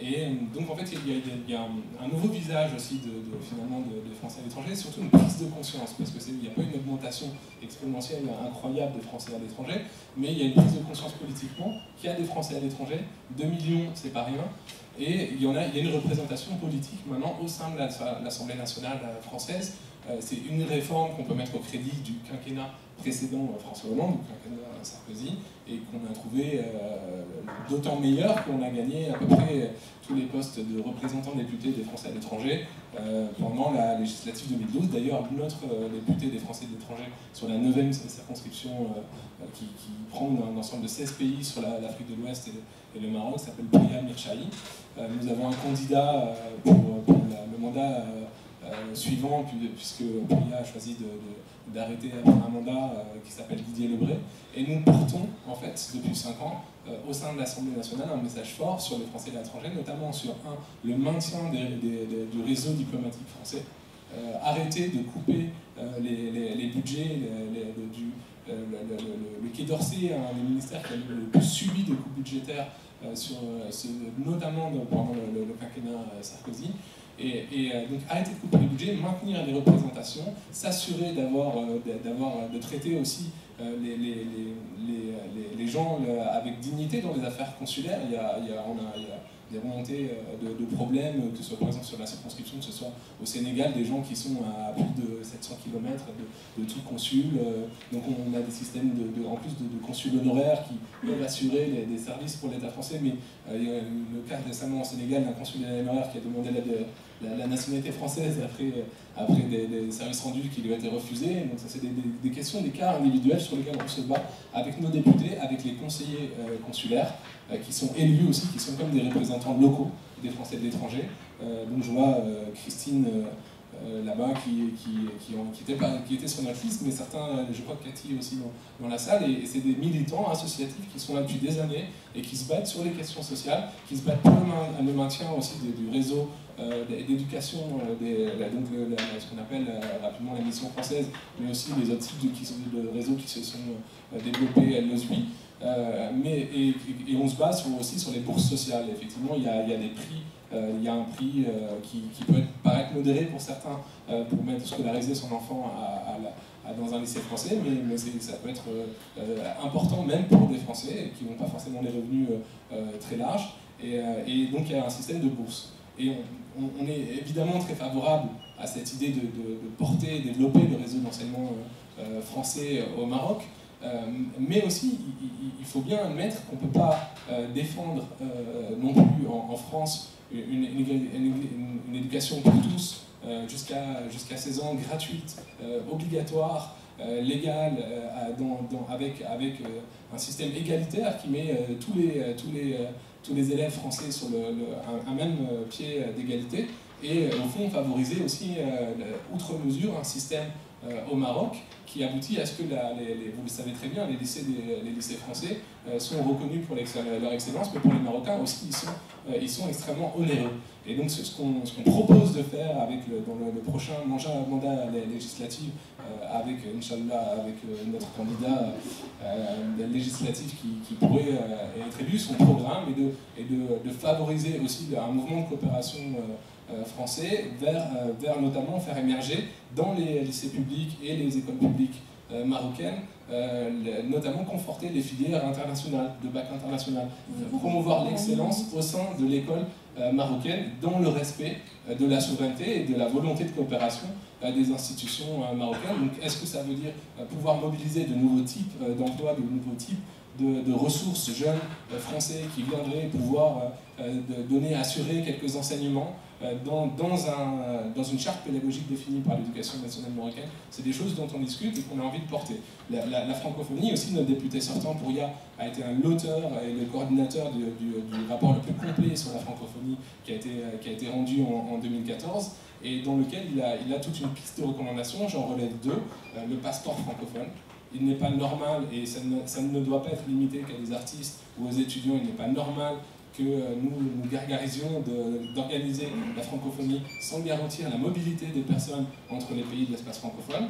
Et donc, en fait, il y a un nouveau visage aussi finalement des Français à l'étranger, surtout une prise de conscience, parce qu'il n'y a pas une augmentation exponentielle incroyable des Français à l'étranger, mais il y a une prise de conscience politiquement qu'il y a des Français à l'étranger, 2 millions, c'est pas rien, et il y a une représentation politique maintenant au sein de l'Assemblée nationale française. C'est une réforme qu'on peut mettre au crédit du quinquennat précédent François Hollande, du quinquennat Sarkozy, et qu'on a trouvé d'autant meilleur qu'on a gagné à peu près tous les postes de représentants députés des Français à l'étranger pendant la législative 2012. D'ailleurs, notre député des Français de l'étranger sur la 9e circonscription qui prend un ensemble de 16 pays sur l'Afrique de l'Ouest et le Maroc s'appelle Priya Mirchahi. Nous avons un candidat pour le mandat suivant, puisque Pouya a choisi d'arrêter après un mandat qui s'appelle Didier Lebray. Et nous portons, en fait, depuis 5 ans, au sein de l'Assemblée nationale, un message fort sur les Français de l'étranger, notamment sur le maintien du réseau diplomatique français. Arrêter de couper les budgets, le Quai d'Orsay, un des ministères qui a le plus subi de coupes budgétaires, notamment pendant le quinquennat Sarkozy. Et donc arrêter de couper les budgets, maintenir les représentations, s'assurer de traiter aussi les gens avec dignité dans les affaires consulaires. Il y a des remontées de problèmes, que ce soit par exemple sur la circonscription, que ce soit au Sénégal, des gens qui sont à plus de 700 km de tout consul. Donc on a des systèmes en plus de consuls honoraires qui peuvent assurer des services pour l'État français, mais il y a le cas récemment au Sénégal d'un consul honoraire qui a demandé la nationalité française après des services rendus qui lui ont été refusés. Donc ça c'est des questions, des cas individuels sur lesquels on se bat avec nos députés, avec les conseillers consulaires, qui sont élus aussi, qui sont comme des représentants locaux des Français de l'étranger. Donc je vois Christine là-bas qui était sur notre liste, mais certains, je crois que Cathy aussi dans la salle, et c'est des militants associatifs qui sont là depuis des années et qui se battent sur les questions sociales, qui se battent pour le maintien aussi du réseau d'éducation, ce qu'on appelle rapidement la mission française, mais aussi les autres types de réseaux qui se sont développés à l'OSBI. Et on se base aussi sur les bourses sociales. Effectivement, il y a des prix, il y a un prix qui peut paraître modéré pour certains pour mettre scolariser son enfant dans un lycée français, mais ça peut être important même pour des Français qui n'ont pas forcément des revenus très larges. Et donc il y a un système de bourse. Et on est évidemment très favorable à cette idée de porter et développer le réseau d'enseignement français au Maroc. Mais aussi, il faut bien admettre qu'on ne peut pas défendre non plus en France une éducation pour tous jusqu'à 16 ans, gratuite, obligatoire, légale, avec un système égalitaire qui met tous les élèves français sur un même pied d'égalité, et au fond favoriser aussi, outre mesure, un système au Maroc qui aboutit à ce que, vous le savez très bien, les lycées français sont reconnus pour leur excellence, mais pour les Marocains aussi, ils sont extrêmement onéreux. Et donc ce qu'on propose de faire dans le prochain mandat législatif, Inch'Allah, avec notre candidat législatif qui pourrait être élu, son programme est de favoriser aussi un mouvement de coopération français vers notamment faire émerger dans les lycées publics et les écoles publiques marocaines, notamment conforter les filières internationales, de bac international, promouvoir l'excellence au sein de l'école marocaine dans le respect de la souveraineté et de la volonté de coopération des institutions marocaines. Donc est-ce que ça veut dire pouvoir mobiliser de nouveaux types d'emplois, de nouveaux types de ressources jeunes français qui viendraient pouvoir assurer quelques enseignements dans une charte pédagogique définie par l'éducation nationale marocaine? C'est des choses dont on discute et qu'on a envie de porter. La francophonie, aussi, notre député sortant, Pouya, a été l'auteur et le coordinateur du rapport le plus complet sur la francophonie qui a été rendu en 2014, et dans lequel il a toute une piste de recommandations. J'en relève deux. Le passeport francophone. Il n'est pas normal, et ça ne doit pas être limité qu'à des artistes ou aux étudiants, il n'est pas normal que nous gargarisions d'organiser la francophonie sans garantir la mobilité des personnes entre les pays de l'espace francophone.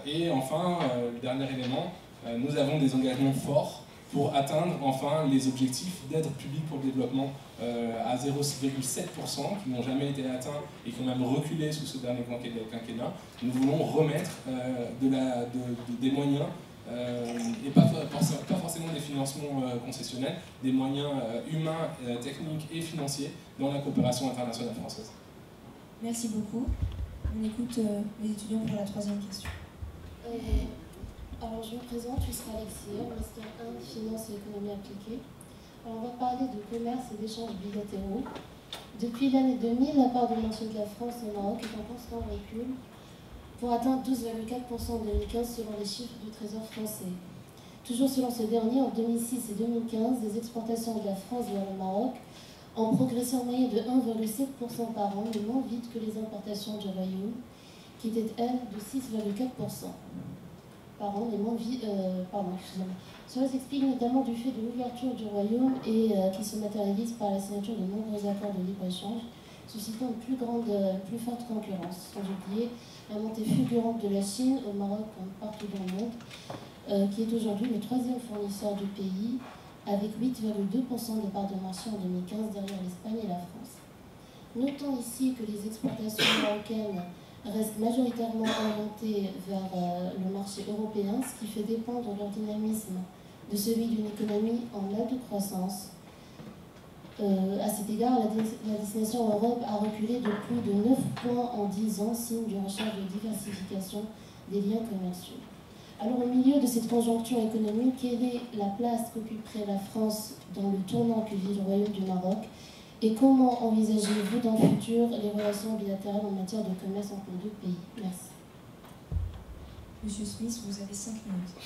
Et enfin, dernier élément, nous avons des engagements forts pour atteindre enfin les objectifs d'aide publique pour le développement à 0,7%, qui n'ont jamais été atteints et qui ont même reculé sous ce dernier quinquennat. Nous voulons remettre des moyens, et pas forcément des financements concessionnels, des moyens humains, techniques et financiers dans la coopération internationale française. Merci beaucoup. On écoute les étudiants pour la troisième question. Alors je me présente, je suis Alexia, Master 1 Finance et Économie appliquée. Alors on va parler de commerce et d'échanges bilatéraux. Depuis l'année 2000, la part de marché de la France au Maroc est en constant recul pour atteindre 12,4% en 2015 selon les chiffres du Trésor français. Toujours selon ce dernier, en 2006 et 2015, les exportations de la France vers le Maroc ont progressé en moyenne de 1,7% par an, mais moins vite que les importations du Royaume, qui étaient, elles, de 6,4% par an, mais moins vite. Cela s'explique notamment du fait de l'ouverture du Royaume et qui se matérialise par la signature de nombreux accords de libre-échange, suscitant une plus forte concurrence. Sans oublier la montée fulgurante de la Chine au Maroc comme partout dans le monde, qui est aujourd'hui le 3e fournisseur du pays, avec 8,2% de part de marché en 2015 derrière l'Espagne et la France. Notons ici que les exportations marocaines restent majoritairement orientées vers le marché européen, ce qui fait dépendre leur dynamisme de celui d'une économie en nette croissance. À cet égard, la destination Europe a reculé de plus de 9 points en 10 ans, signe d'une recherche de diversification des liens commerciaux. Alors, au milieu de cette conjoncture économique, quelle est la place qu'occuperait la France dans le tournant que vit le Royaume du Maroc et comment envisagez-vous dans le futur les relations bilatérales en matière de commerce entre les deux pays? Merci. Monsieur Smith, vous avez 5 minutes.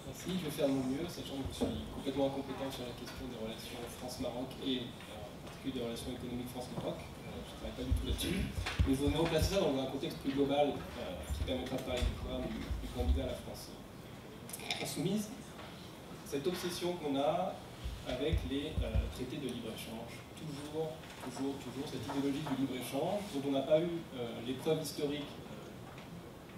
Merci, je vais faire de mon mieux, sachant que je suis complètement incompétent sur la question des relations France-Maroc et en particulier des relations économiques France-Maroc. Je ne travaille pas du tout là-dessus. Mais je voudrais replacer ça dans un contexte plus global qui permettra de parler du programme du candidat à la France insoumise. Cette obsession qu'on a avec les traités de libre-échange. Toujours cette idéologie du libre-échange dont on n'a pas eu les preuves historiques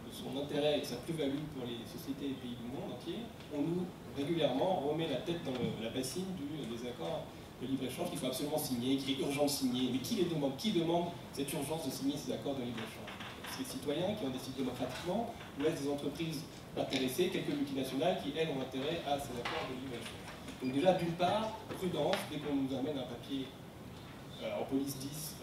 de son intérêt et de sa plus-value pour les sociétés et les pays du monde entier. On nous régulièrement remet la tête dans la bassine des accords de libre-échange qu'il faut absolument signer, qu'il est urgent de signer. Mais qui les demande? Qui demande cette urgence de signer ces accords de libre-échange? C'est les citoyens qui en décident démocratiquement, ou est-ce des entreprises intéressées, quelques multinationales qui, elles, ont intérêt à ces accords de libre-échange? Donc déjà, d'une part, prudence, dès qu'on nous amène un papier en police 10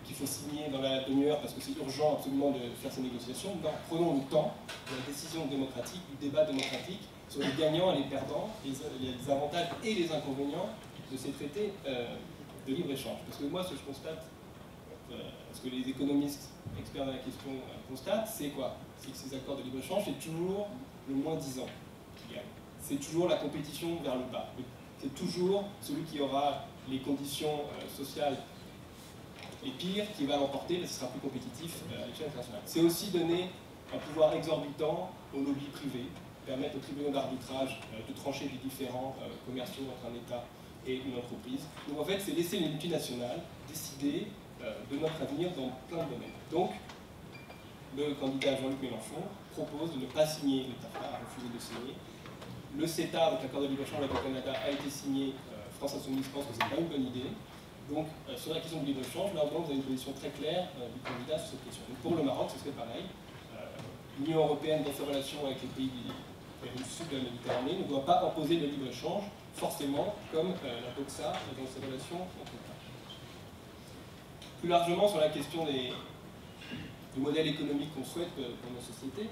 qu'il faut signer dans la demi-heure parce que c'est urgent absolument de faire ces négociations, prenons le temps de la décision démocratique, du débat démocratique sur les gagnants et les perdants, les avantages et les inconvénients de ces traités de libre-échange. Parce que moi, ce que je constate, ce que les économistes experts dans la question constatent, c'est quoi? C'est que ces accords de libre-échange, c'est toujours le moins 10 ans qui gagne. C'est toujours la compétition vers le bas. C'est toujours celui qui aura les conditions sociales les pires qui va l'emporter, parce que ce sera plus compétitif à l'échelle internationale. C'est aussi donner un pouvoir exorbitant aux lobbies privés, permettre aux tribunaux d'arbitrage de trancher des différends commerciaux entre un État et une entreprise. Donc en fait, c'est laisser les multinationales décider de notre avenir dans plein de domaines. Donc, le candidat Jean-Luc Mélenchon propose de ne pas signer, le TAFTA a refusé de signer. Le CETA, donc l'accord de libre-échange avec le Canada, a été signé. France Insoumise pense que ce n'est pas une bonne idée. Donc, sur la question du libre-échange, là, vous avez une position très claire du candidat sur cette question. Donc, pour le Maroc, ce serait pareil. L'Union européenne, dans ses relations avec les pays du sud de la Méditerranée, ne doit pas imposer le libre-échange, forcément, comme la Boxa dans ses relations entre États. Plus largement, sur la question du modèle économique qu'on souhaite pour nos sociétés,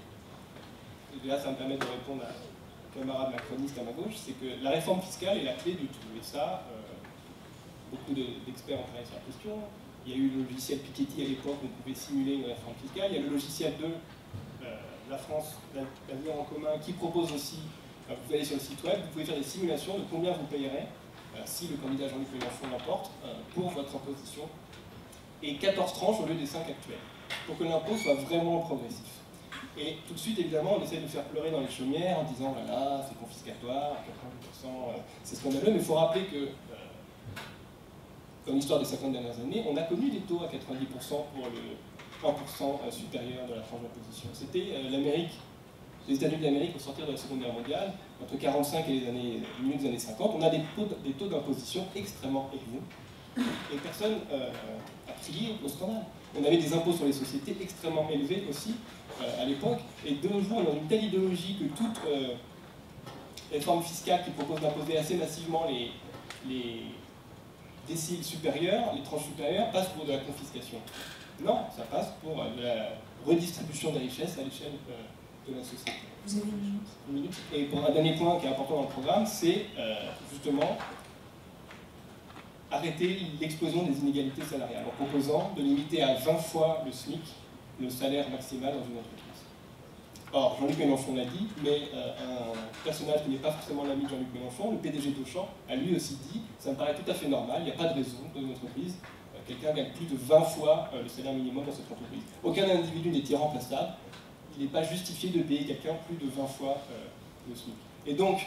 et là, ça me permet de répondre à camarade macroniste à ma gauche, c'est que la réforme fiscale est la clé du tout. Et ça, beaucoup d'experts ont travaillé sur la question. Il y a eu le logiciel Piketty à l'époque où on pouvait simuler une réforme fiscale. Il y a le logiciel de la France, l'avenir en commun, qui propose aussi, vous allez sur le site web, vous pouvez faire des simulations de combien vous payerez si le candidat Jean-Luc Mélenchon l'emporte pour votre imposition. Et 14 tranches au lieu des 5 actuelles, pour que l'impôt soit vraiment progressif. Et tout de suite, évidemment, on essaie de faire pleurer dans les chaumières en disant voilà, c'est confiscatoire, 90%, c'est scandaleux, mais il faut rappeler que dans l'histoire des 50 dernières années, on a connu des taux à 90% pour le 1% supérieur de la tranche d'imposition. C'était l'Amérique, les États-Unis d'Amérique au sortir de la Seconde Guerre mondiale, entre 1945 et le milieu des années 50, on a des taux d'imposition extrêmement élevés. Et personne a crié au scandale. On avait des impôts sur les sociétés extrêmement élevés aussi à l'époque. Et de nos jours, on a une telle idéologie que toute réforme fiscale qui propose d'imposer assez massivement les déciles supérieurs, les tranches supérieures, passe pour de la confiscation. Non, ça passe pour de la redistribution des richesses à l'échelle de la société. Vous avez une minute. Et pour un dernier point qui est important dans le programme, c'est justement arrêter l'explosion des inégalités salariales en proposant de limiter à 20 fois le SMIC le salaire maximal dans une entreprise. Or, Jean-Luc Mélenchon l'a dit, mais un personnage qui n'est pas forcément l'ami de Jean-Luc Mélenchon, le PDG d'Auchan, a lui aussi dit « ça me paraît tout à fait normal, il n'y a pas de raison dans une entreprise, quelqu'un gagne plus de 20 fois le salaire minimum dans cette entreprise. Aucun individu n'est irremplaçable, il n'est pas justifié de payer quelqu'un plus de 20 fois le SMIC. » Et donc,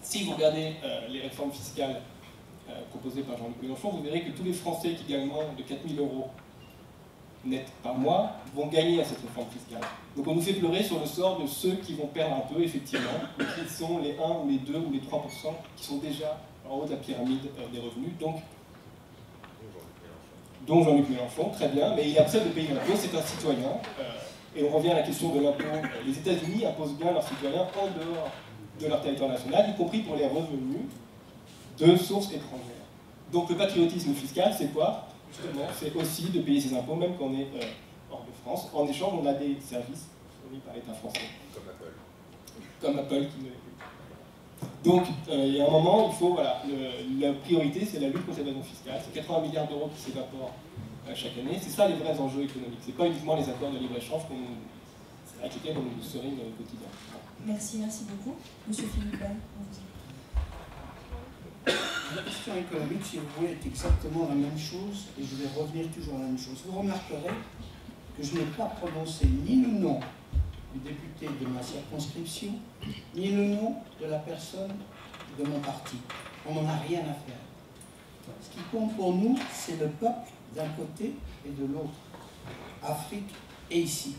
si vous regardez les réformes fiscales proposées par Jean-Luc Mélenchon, vous verrez que tous les Français qui gagnent moins de 4 000 € net par mois vont gagner à cette réforme fiscale. Donc on nous fait pleurer sur le sort de ceux qui vont perdre un peu, effectivement, mais qui sont les 1 ou les 2 ou les 3% qui sont déjà en haut de la pyramide des revenus, donc dont Jean-Luc Mélenchon, très bien, mais il accepte de payer l'impôt, c'est un citoyen, et on revient à la question de l'impôt. Les États-Unis imposent bien leurs citoyens en dehors de leur territoire national, y compris pour les revenus de sources étrangères. Donc le patriotisme fiscal, c'est quoi? Justement, c'est aussi de payer ses impôts, même quand on est hors de France. En échange, on a des services fournis par l'État français. Comme Apple. Comme Apple qui ne l'est plus. Donc, il y a un moment, il faut, voilà, la priorité, c'est la lutte contre l'évasion fiscale. C'est 80 milliards d'euros qui s'évaporent chaque année. C'est ça les vrais enjeux économiques. C'est pas uniquement les accords de libre-échange avec lesquels on nous seringue au quotidien. Merci beaucoup. Monsieur Philippe. La question économique, si vous voulez, est exactement la même chose, et je vais revenir toujours à la même chose. Vous remarquerez que je n'ai pas prononcé ni le nom du député de ma circonscription, ni le nom de la personne de mon parti. On n'en a rien à faire. Ce qui compte pour nous, c'est le peuple d'un côté et de l'autre, Afrique et ici.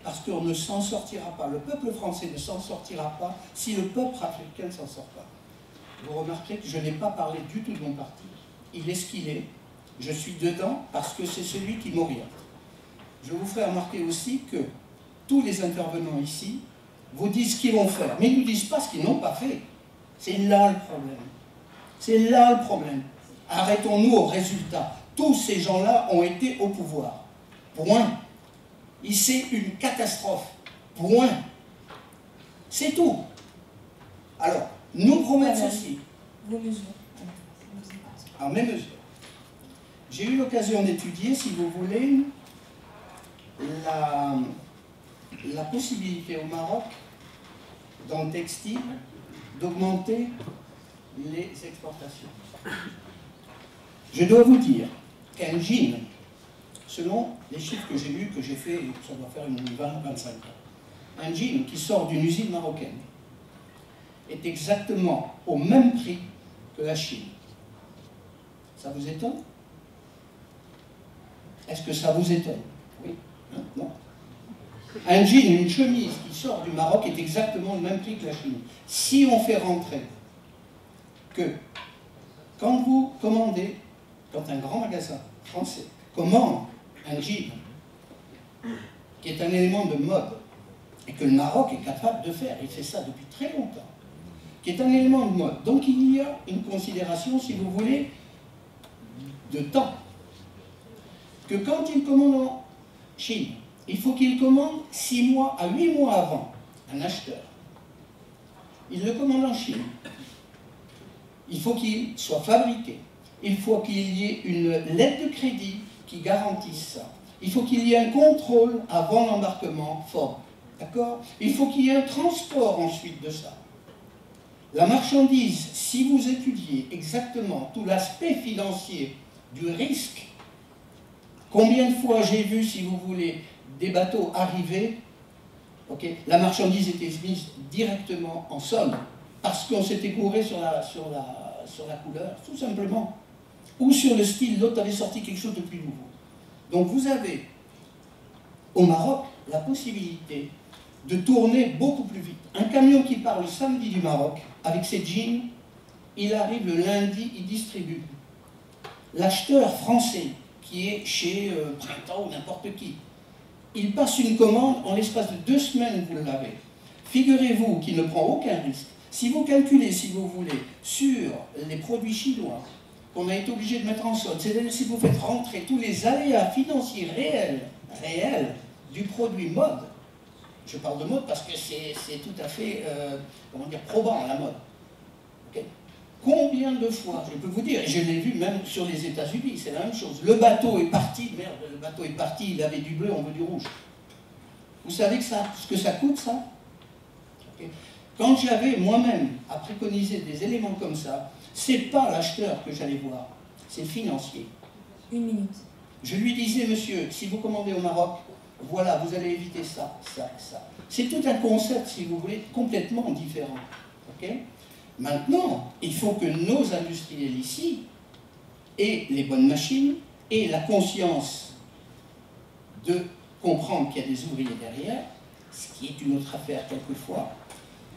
Parce qu'on ne s'en sortira pas. Le peuple français ne s'en sortira pas si le peuple africain ne s'en sort pas. Vous remarquerez que je n'ai pas parlé du tout de mon parti. Il est ce qu'il est. Je suis dedans parce que c'est celui qui m'oriente. Je vous ferai remarquer aussi que tous les intervenants ici vous disent ce qu'ils vont faire, mais ils ne nous disent pas ce qu'ils n'ont pas fait. C'est là le problème. C'est là le problème. Arrêtons-nous au résultat. Tous ces gens-là ont été au pouvoir. Point. Et c'est une catastrophe. Point. C'est tout. Alors, nous promettre ceci. Vos mesures. Alors, mes mesures. J'ai eu l'occasion d'étudier, si vous voulez, la possibilité au Maroc, dans le textile, d'augmenter les exportations. Je dois vous dire qu'un jean, selon les chiffres que j'ai lus, que j'ai fait, ça doit faire une 20-25 ans, un jean qui sort d'une usine marocaine est exactement au même prix que la Chine. Ça vous étonne? Est-ce que ça vous étonne? Oui. Hein? Non. Un jean, une chemise qui sort du Maroc est exactement le même prix que la Chine. Si on fait rentrer que quand vous commandez, quand un grand magasin français commande un jean qui est un élément de mode et que le Maroc est capable de faire, il fait ça depuis très longtemps, qui est un élément de mode. Donc il y a une considération, si vous voulez, de temps. Que quand il commande en Chine, il faut qu'il commande 6 mois à 8 mois avant, un acheteur. Il le commande en Chine. Il faut qu'il soit fabriqué. Il faut qu'il y ait une lettre de crédit qui garantisse ça. Il faut qu'il y ait un contrôle avant l'embarquement fort. D'accord? Il faut qu'il y ait un transport ensuite de ça. La marchandise, si vous étudiez exactement tout l'aspect financier du risque, combien de fois j'ai vu, si vous voulez, des bateaux arriver, okay, la marchandise était mise directement en solde, parce qu'on s'était couré sur la couleur, tout simplement. Ou sur le style, l'autre avait sorti quelque chose de plus nouveau. Donc vous avez, au Maroc, la possibilité de tourner beaucoup plus vite. Un camion qui part le samedi du Maroc, avec ses jeans, il arrive le lundi, il distribue. L'acheteur français, qui est chez Printemps ou n'importe qui, il passe une commande, en l'espace de 2 semaines, vous l'avez. Figurez-vous qu'il ne prend aucun risque. Si vous calculez, si vous voulez, sur les produits chinois qu'on a été obligé de mettre en solde, c'est-à-dire si vous faites rentrer tous les aléas financiers réels du produit mode, je parle de mode parce que c'est tout à fait, comment dire, probant la mode. Okay. Combien de fois, je peux vous dire, et je l'ai vu même sur les États-Unis, c'est la même chose. Le bateau est parti, merde, le bateau est parti, il avait du bleu, on veut du rouge. Vous savez ce que ça coûte, ça? Okay. Quand j'avais moi-même à préconiser des éléments comme ça, c'est pas l'acheteur que j'allais voir, c'est le financier. 1 minute. Je lui disais, monsieur, si vous commandez au Maroc, voilà, vous allez éviter ça, ça, ça. C'est tout un concept, si vous voulez, complètement différent. Okay? Maintenant, il faut que nos industriels ici aient les bonnes machines et la conscience de comprendre qu'il y a des ouvriers derrière, ce qui est une autre affaire quelquefois.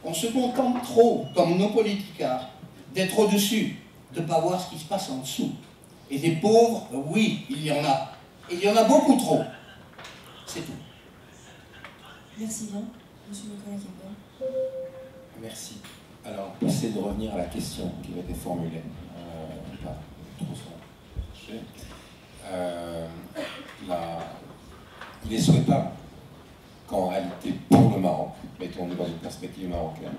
On se contente trop, comme nos politicards, d'être au-dessus, de ne pas voir ce qui se passe en dessous. Et des pauvres, oui, il y en a. Et il y en a beaucoup trop. C'est tout. Merci bien. Monsieur Nicolas Kemper. Merci. Alors, pour essayer de revenir à la question qui m'a été formulée, pas trop souvent. Il est souhaitable qu'en réalité, pour le Maroc, mettons-nous dans une perspective marocaine,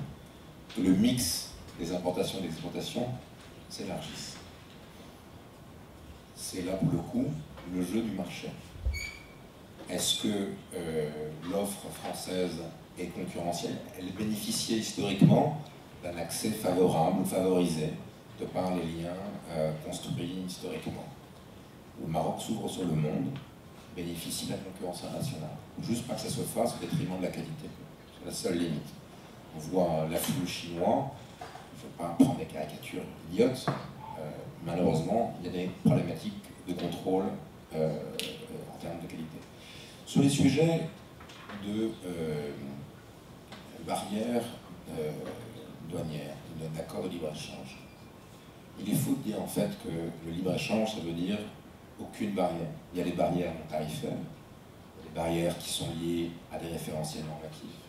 que le mix des importations et des exportations s'élargisse. C'est là, pour le coup, le jeu du marché. Est-ce que l'offre française est concurrentielle? Elle bénéficiait historiquement d'un accès favorable ou favorisé de par les liens construits historiquement. Où le Maroc s'ouvre sur le monde, bénéficie de la concurrence internationale. Juste pas que ça se fasse au détriment de la qualité. C'est la seule limite. On voit l'afflux chinois, je ne veux pas prendre des caricatures idiotes, malheureusement, il y a des problématiques de contrôle en termes de qualité. Sur les sujets de barrières douanières, d'accords de libre-échange, il est faux de dire en fait que le libre-échange, ça veut dire aucune barrière. Il y a des barrières non tarifaires, il y a des barrières qui sont liées à des référentiels normatifs,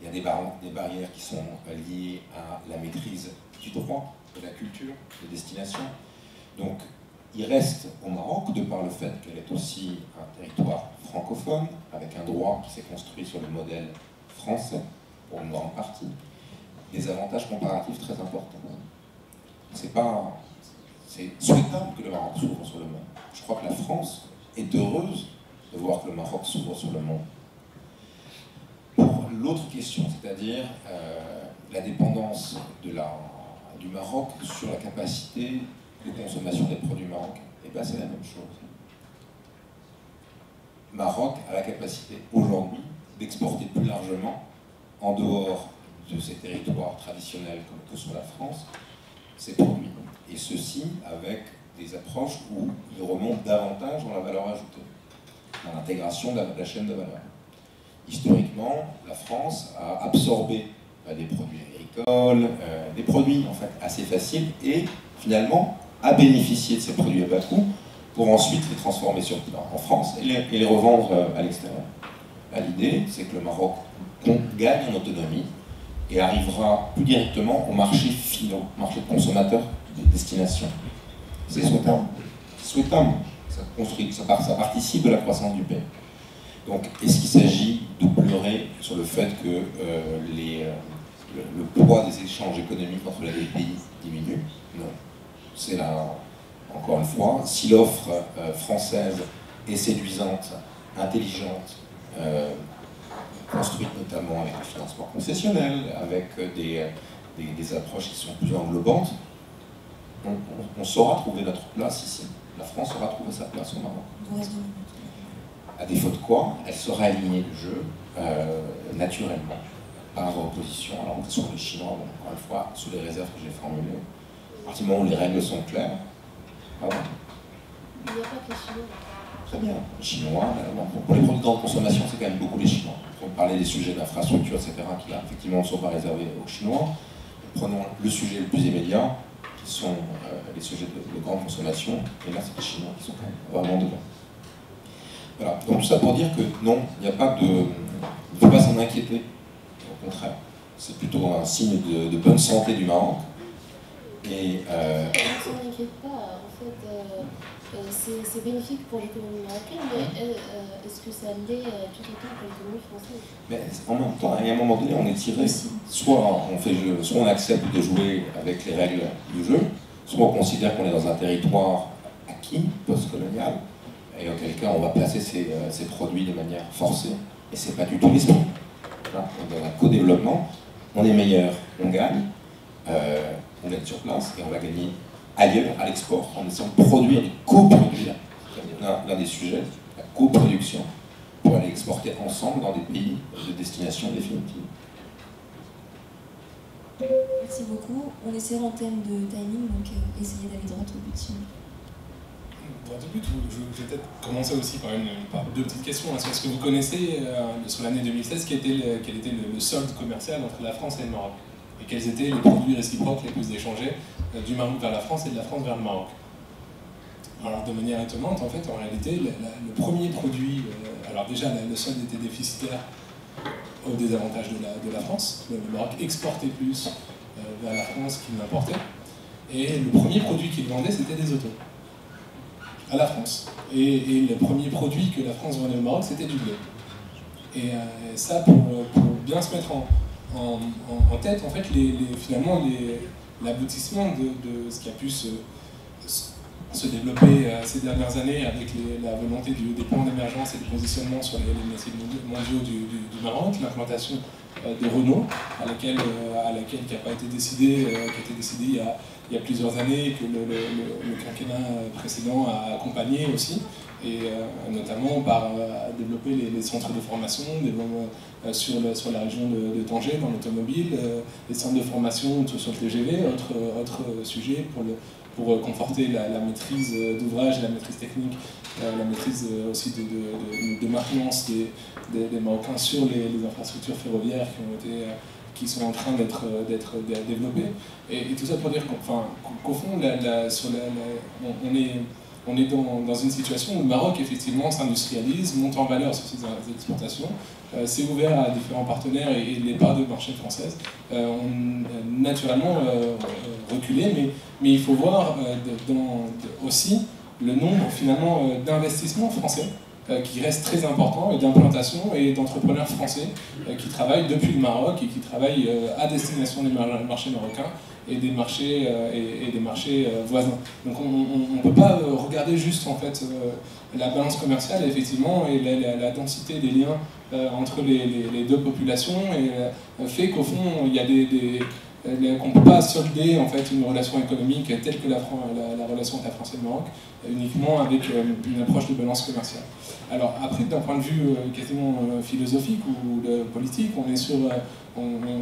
il y a des barrières qui sont liées à la maîtrise du droit, de la culture, des destinations. Donc, il reste au Maroc, de par le fait qu'elle est aussi un territoire francophone, avec un droit qui s'est construit sur le modèle français, pour une grande partie, des avantages comparatifs très importants. C'est souhaitable que le Maroc s'ouvre sur le monde. Je crois que la France est heureuse de voir que le Maroc s'ouvre sur le monde. Pour l'autre question, c'est-à-dire la dépendance du Maroc sur la capacité de consommation des produits marocains, et bien c'est la même chose. Le Maroc a la capacité aujourd'hui d'exporter plus largement en dehors de ses territoires traditionnels comme que soit la France, ses produits. Et ceci avec des approches où il remonte davantage dans la valeur ajoutée, dans l'intégration de la chaîne de valeur. Historiquement, la France a absorbé des produits agricoles, des produits en fait assez faciles, et finalement a bénéficié de ces produits à bas coût pour ensuite les transformer en France et les revendre à l'extérieur. L'idée, c'est que le Maroc gagne en autonomie et arrivera plus directement au marché finaux, marché de consommateurs de destination. C'est souhaitable. Souhaitable. Ça participe de la croissance du pays. Donc, est-ce qu'il s'agit de pleurer sur le fait que le poids des échanges économiques entre les deux pays diminue? Non. C'est là, encore une fois, si l'offre française est séduisante, intelligente, construite notamment avec le financement concessionnel, avec des approches qui sont plus englobantes, on saura trouver notre place ici. La France saura trouver sa place au Maroc. À défaut de quoi, elle sera alignée du jeu naturellement, par opposition, alors que ce soit les Chinois, bon, encore une fois, sous les réserves que j'ai formulées. À partir du moment où les règles sont claires, pardon. Il n'y a pas que les Chinois. Très bien. Les Chinois, pour les produits de grande consommation, c'est quand même beaucoup les Chinois. On parlait des sujets d'infrastructure, etc., qui là, effectivement, ne sont pas réservés aux Chinois. Prenons le sujet le plus immédiat, qui sont les sujets de grande consommation, et là, c'est les Chinois qui sont quand même vraiment dedans. Voilà. Donc tout ça pour dire que non, il n'y a pas de... Il ne faut pas s'en inquiéter. Au contraire, c'est plutôt un signe de bonne santé du Maroc. Et On s'en inquiète pas, en fait, c'est bénéfique pour l'économie marocaine, mais est-ce que ça l'est tout autant pour l'économie française? Mais en même temps, à un moment donné, on est tiré. Soit on accepte de jouer avec les règles du jeu, soit on considère qu'on est dans un territoire acquis, post-colonial, et auquel cas on va placer ces produits de manière forcée Et c'est pas du tout l'esprit. Dans un co-développement, on est meilleur, on gagne sur place et on va gagner ailleurs, à l'export, en essayant de produire, de coproduire. L'un des sujets, la coproduction, pour aller exporter ensemble dans des pays de destination définitive. Merci beaucoup. On essaie en termes de timing, donc essayez d'aller droit au but. Droit au but, je vais peut-être commencer aussi par deux petites questions. Est-ce que vous connaissez, sur l'année 2016, quel était le solde commercial entre la France et le Maroc? Et quels étaient les produits réciproques les plus échangés du Maroc vers la France et de la France vers le Maroc? Alors, de manière étonnante, en fait, en réalité, le premier produit, alors déjà, le solde était déficitaire au désavantage de la France. Le Maroc exportait plus vers la France qu'il n'importait. Et le premier produit qu'il vendait, c'était des autos, à la France. Et le premier produit que la France vendait au Maroc, c'était du blé. Et ça, pour bien se mettre en tête, en fait, finalement, l'aboutissement de ce qui a pu se développer ces dernières années avec la volonté des plans d'émergence et de positionnement sur les marchés mondiaux du Maroc, l'implantation de Renault, à laquelle qui a été décidée il y a plusieurs années, et que le quinquennat précédent a accompagné aussi, et notamment par développer les centres de formation sur la région de Tanger, dans l'automobile, les centres de formation sur le TGV, autre sujet pour conforter la maîtrise d'ouvrage, la maîtrise technique, la maîtrise aussi de maintenance des Marocains sur les infrastructures ferroviaires qui sont en train d'être développées. Et tout ça pour dire qu'au fond, on est dans une situation où le Maroc, effectivement, s'industrialise, monte en valeur sur ses exportations, s'est ouvert à différents partenaires et les parts de marché françaises ont naturellement reculé, mais il faut voir aussi le nombre, finalement, d'investissements français qui reste très important, et d'implantation et d'entrepreneurs français qui travaillent depuis le Maroc et qui travaillent à destination des marchés marocains et des marchés voisins. Donc on ne peut pas regarder juste en fait la balance commerciale effectivement et la densité des liens entre les deux populations et fait qu'au fond il y a qu'on ne peut pas solder en fait une relation économique telle que la relation entre la France et le Maroc uniquement avec une approche de balance commerciale. Alors après, d'un point de vue quasiment philosophique ou politique, on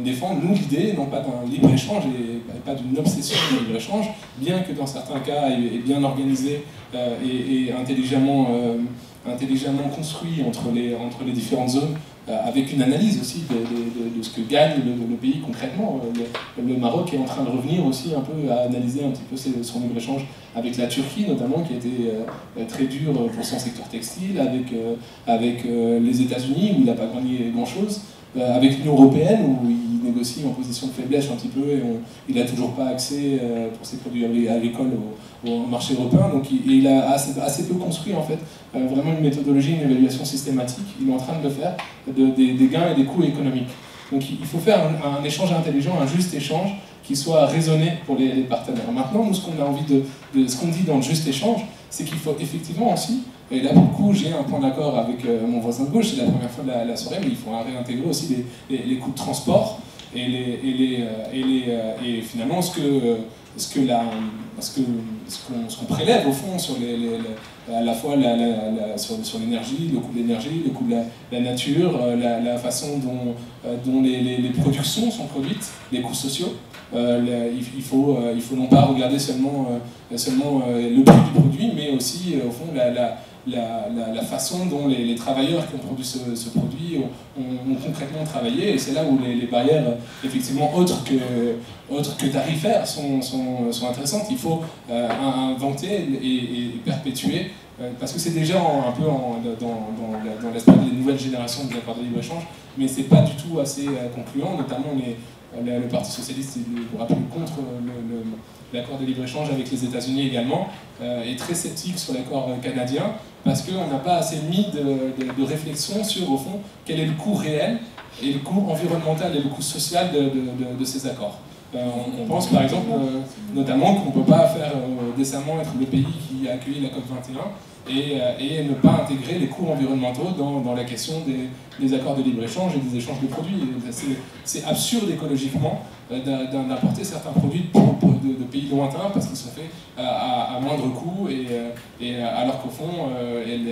défend, nous, l'idée, non pas d'un libre-échange et pas d'une obsession de libre-échange, bien que dans certains cas, est bien organisé et intelligemment construit entre les différentes zones, avec une analyse aussi de ce que gagne le pays concrètement. Le Maroc est en train de revenir aussi un peu à analyser un petit peu son libre-échange avec la Turquie notamment, qui a été très dur pour son secteur textile, avec les États-Unis où il n'a pas gagné grand-chose, avec l'Union européenne où il négocie en position de faiblesse un petit peu et il n'a toujours pas accès pour ses produits agricoles au marché européen. Donc il a assez peu construit en fait vraiment une méthodologie, une évaluation systématique. Il est en train de le faire, des gains et des coûts économiques. Donc il faut faire un échange intelligent, un juste échange qui soit raisonné pour les partenaires. Maintenant, nous, ce qu'on a envie ce qu'on dit dans le juste échange, c'est qu'il faut effectivement aussi, et là pour le coup j'ai un point d'accord avec mon voisin de gauche, c'est la première fois de la soirée, mais il faut réintégrer aussi les coûts de transport et finalement ce qu'on prélève au fond sur à la fois sur l'énergie, le coût de l'énergie, le coût de la nature, la façon dont les productions sont produites, les coûts sociaux. Il faut non pas regarder seulement le prix du produit, mais aussi au fond la façon dont les travailleurs qui ont produit ce produit ont concrètement travaillé, et c'est là où les barrières effectivement autres que tarifaires sont intéressantes. Il faut inventer et perpétuer, parce que c'est déjà un peu dans l'espace des nouvelles générations des accords de libre-échange, mais c'est pas du tout assez concluant, notamment le Parti socialiste, vous rappelez, contre l'accord de libre-échange avec les États-Unis également, est très sceptique sur l'accord canadien, parce qu'on n'a pas assez mis de réflexion sur, au fond, quel est le coût réel, et le coût environnemental et le coût social de ces accords. On pense par exemple notamment qu'on ne peut pas faire décemment être le pays qui a accueilli la COP21 et ne pas intégrer les coûts environnementaux dans la question des accords de libre-échange et des échanges de produits. C'est absurde écologiquement d'importer certains produits de pays lointains parce qu'ils sont faits à moindre coût et alors qu'au fond,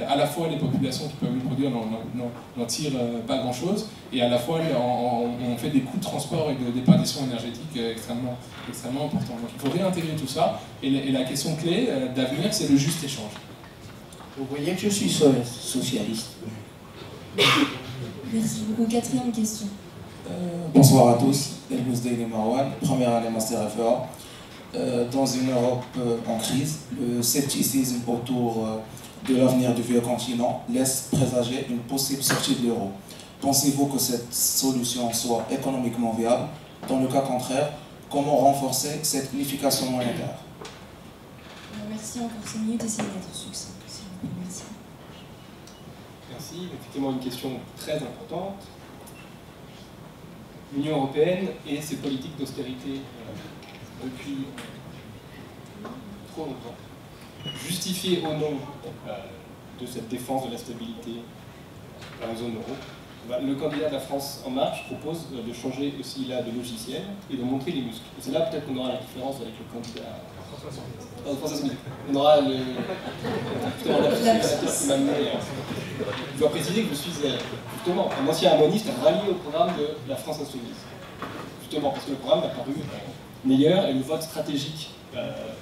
à la fois les populations qui peuvent les produire n'en tirent pas grand-chose et à la fois on fait des coûts de transport et de déperdition énergétique extrêmement importants. Donc il faut réintégrer tout ça et la question clé d'avenir, c'est le juste échange. Vous voyez que je suis socialiste. Merci beaucoup. Quatrième question. Bonsoir à tous, Elbouz Daily Marwan, première année Master FA. Dans une Europe en crise, le scepticisme autour de l'avenir du vieux continent laisse présager une possible sortie de l'euro. Pensez-vous que cette solution soit économiquement viable? Dans le cas contraire, comment renforcer cette unification monétaire? Merci encore 5 minutes, essayez d'être succinct. Merci. Merci. Effectivement, une question très importante. L'Union européenne et ses politiques d'austérité depuis trop longtemps, justifiées au nom de cette défense de la stabilité dans la zone euro, le candidat de la France En Marche propose de changer aussi là de logiciel et de montrer les muscles. C'est là peut-être qu'on aura la différence avec le candidat François Smith. On aura le... Je dois préciser que je suis justement un ancien harmoniste rallié au programme de la France Insoumise. Justement parce que le programme m'a paru meilleur et le vote stratégique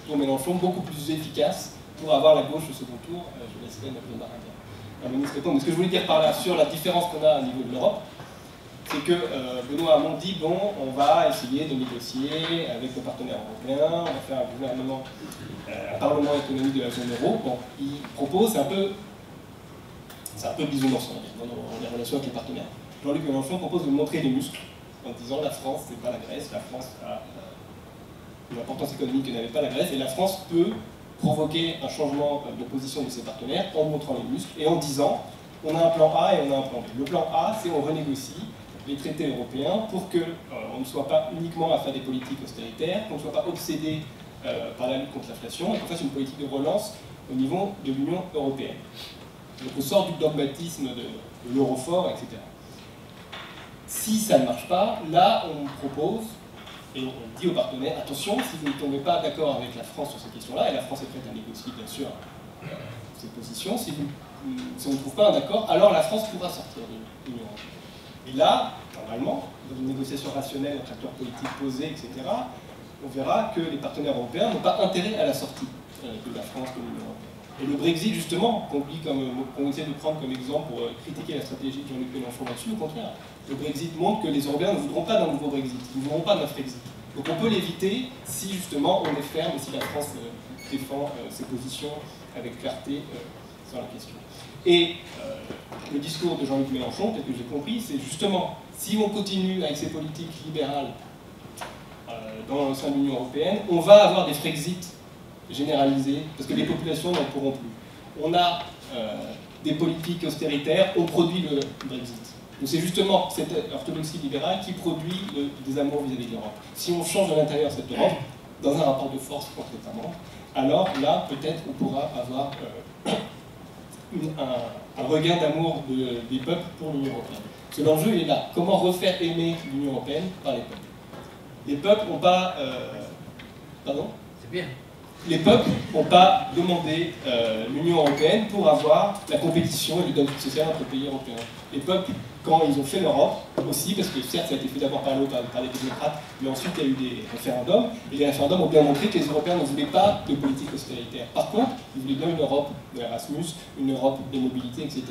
pour Mélenchon beaucoup plus efficace pour avoir la gauche au second tour. Je laisserai notre harmoniste répondre. Mais ce que je voulais dire par là sur la différence qu'on a au niveau de l'Europe, c'est que Benoît Hamon dit bon, on va essayer de négocier avec nos partenaires européens, on va faire un gouvernement, un parlement économique de la zone euro. Bon, il propose, c'est un peu bisounours dans les relations avec les partenaires. Jean-Luc Mélenchon propose de montrer les muscles en disant la France, c'est pas la Grèce, la France a une importance économique que n'avait pas la Grèce, et la France peut provoquer un changement de position de ses partenaires en montrant les muscles et en disant on a un plan A et on a un plan B. Le plan A, c'est on renégocie les traités européens pour qu'on ne soit pas uniquement à faire des politiques austéritaires, qu'on ne soit pas obsédé par la lutte contre l'inflation et qu'on fasse une politique de relance au niveau de l'Union européenne. Donc on sort du dogmatisme de l'euro-fort, etc. Si ça ne marche pas, là on propose, et on dit aux partenaires, attention, si vous ne tombez pas d'accord avec la France sur ces questions-là, et la France est prête à négocier bien sûr ses positions, si on ne trouve pas un accord, alors la France pourra sortir de l'Union européenne. Et là, normalement, dans une négociation rationnelle entre acteurs politiques posés, etc., on verra que les partenaires européens n'ont pas intérêt à la sortie de la France de l'Union européenne. Et le Brexit, justement, qu'on essaie de prendre comme exemple pour critiquer la stratégie de Jean-Luc Mélenchon là-dessus, au contraire. Le Brexit montre que les Européens ne voudront pas d'un nouveau Brexit, ils ne voudront pas d'un Frexit. Donc on peut l'éviter si justement on est ferme et si la France défend ses positions avec clarté sur la question. Et le discours de Jean-Luc Mélenchon, tel que j'ai compris, c'est justement, si on continue avec ces politiques libérales au sein de l'Union européenne, on va avoir des Frexit généralisés, parce que les populations n'en pourront plus. On a des politiques austéritaires, on produit le Brexit. Donc c'est justement cette orthodoxie libérale qui produit le désamour vis-à-vis de l'Europe. Si on change de l'intérieur cette Europe, dans un rapport de force contre États membres, alors là, peut-être, on pourra avoir un regain d'amour des peuples pour l'Union européenne. Parce que l'enjeu, il est là. Comment refaire aimer l'Union européenne par les peuples? Les peuples n'ont pas... Pardon? C'est bien. Les peuples n'ont pas demandé l'Union européenne pour avoir la compétition et le dumping social entre pays européens. Les peuples, quand ils ont fait l'Europe, aussi, parce que certes ça a été fait d'abord par les démocrates, mais ensuite il y a eu des référendums, et les référendums ont bien montré que les Européens ne voulaient pas de politique austéritaire. Par contre, ils voulaient bien une Europe de Erasmus, une Europe des mobilités, etc.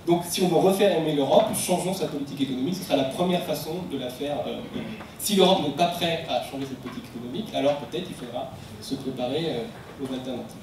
Donc si on veut refaire aimer l'Europe, changeons sa politique économique, ce sera la première façon de la faire aimer. Si l'Europe n'est pas prête à changer cette politique économique, alors peut-être il faudra se préparer aux alternatives.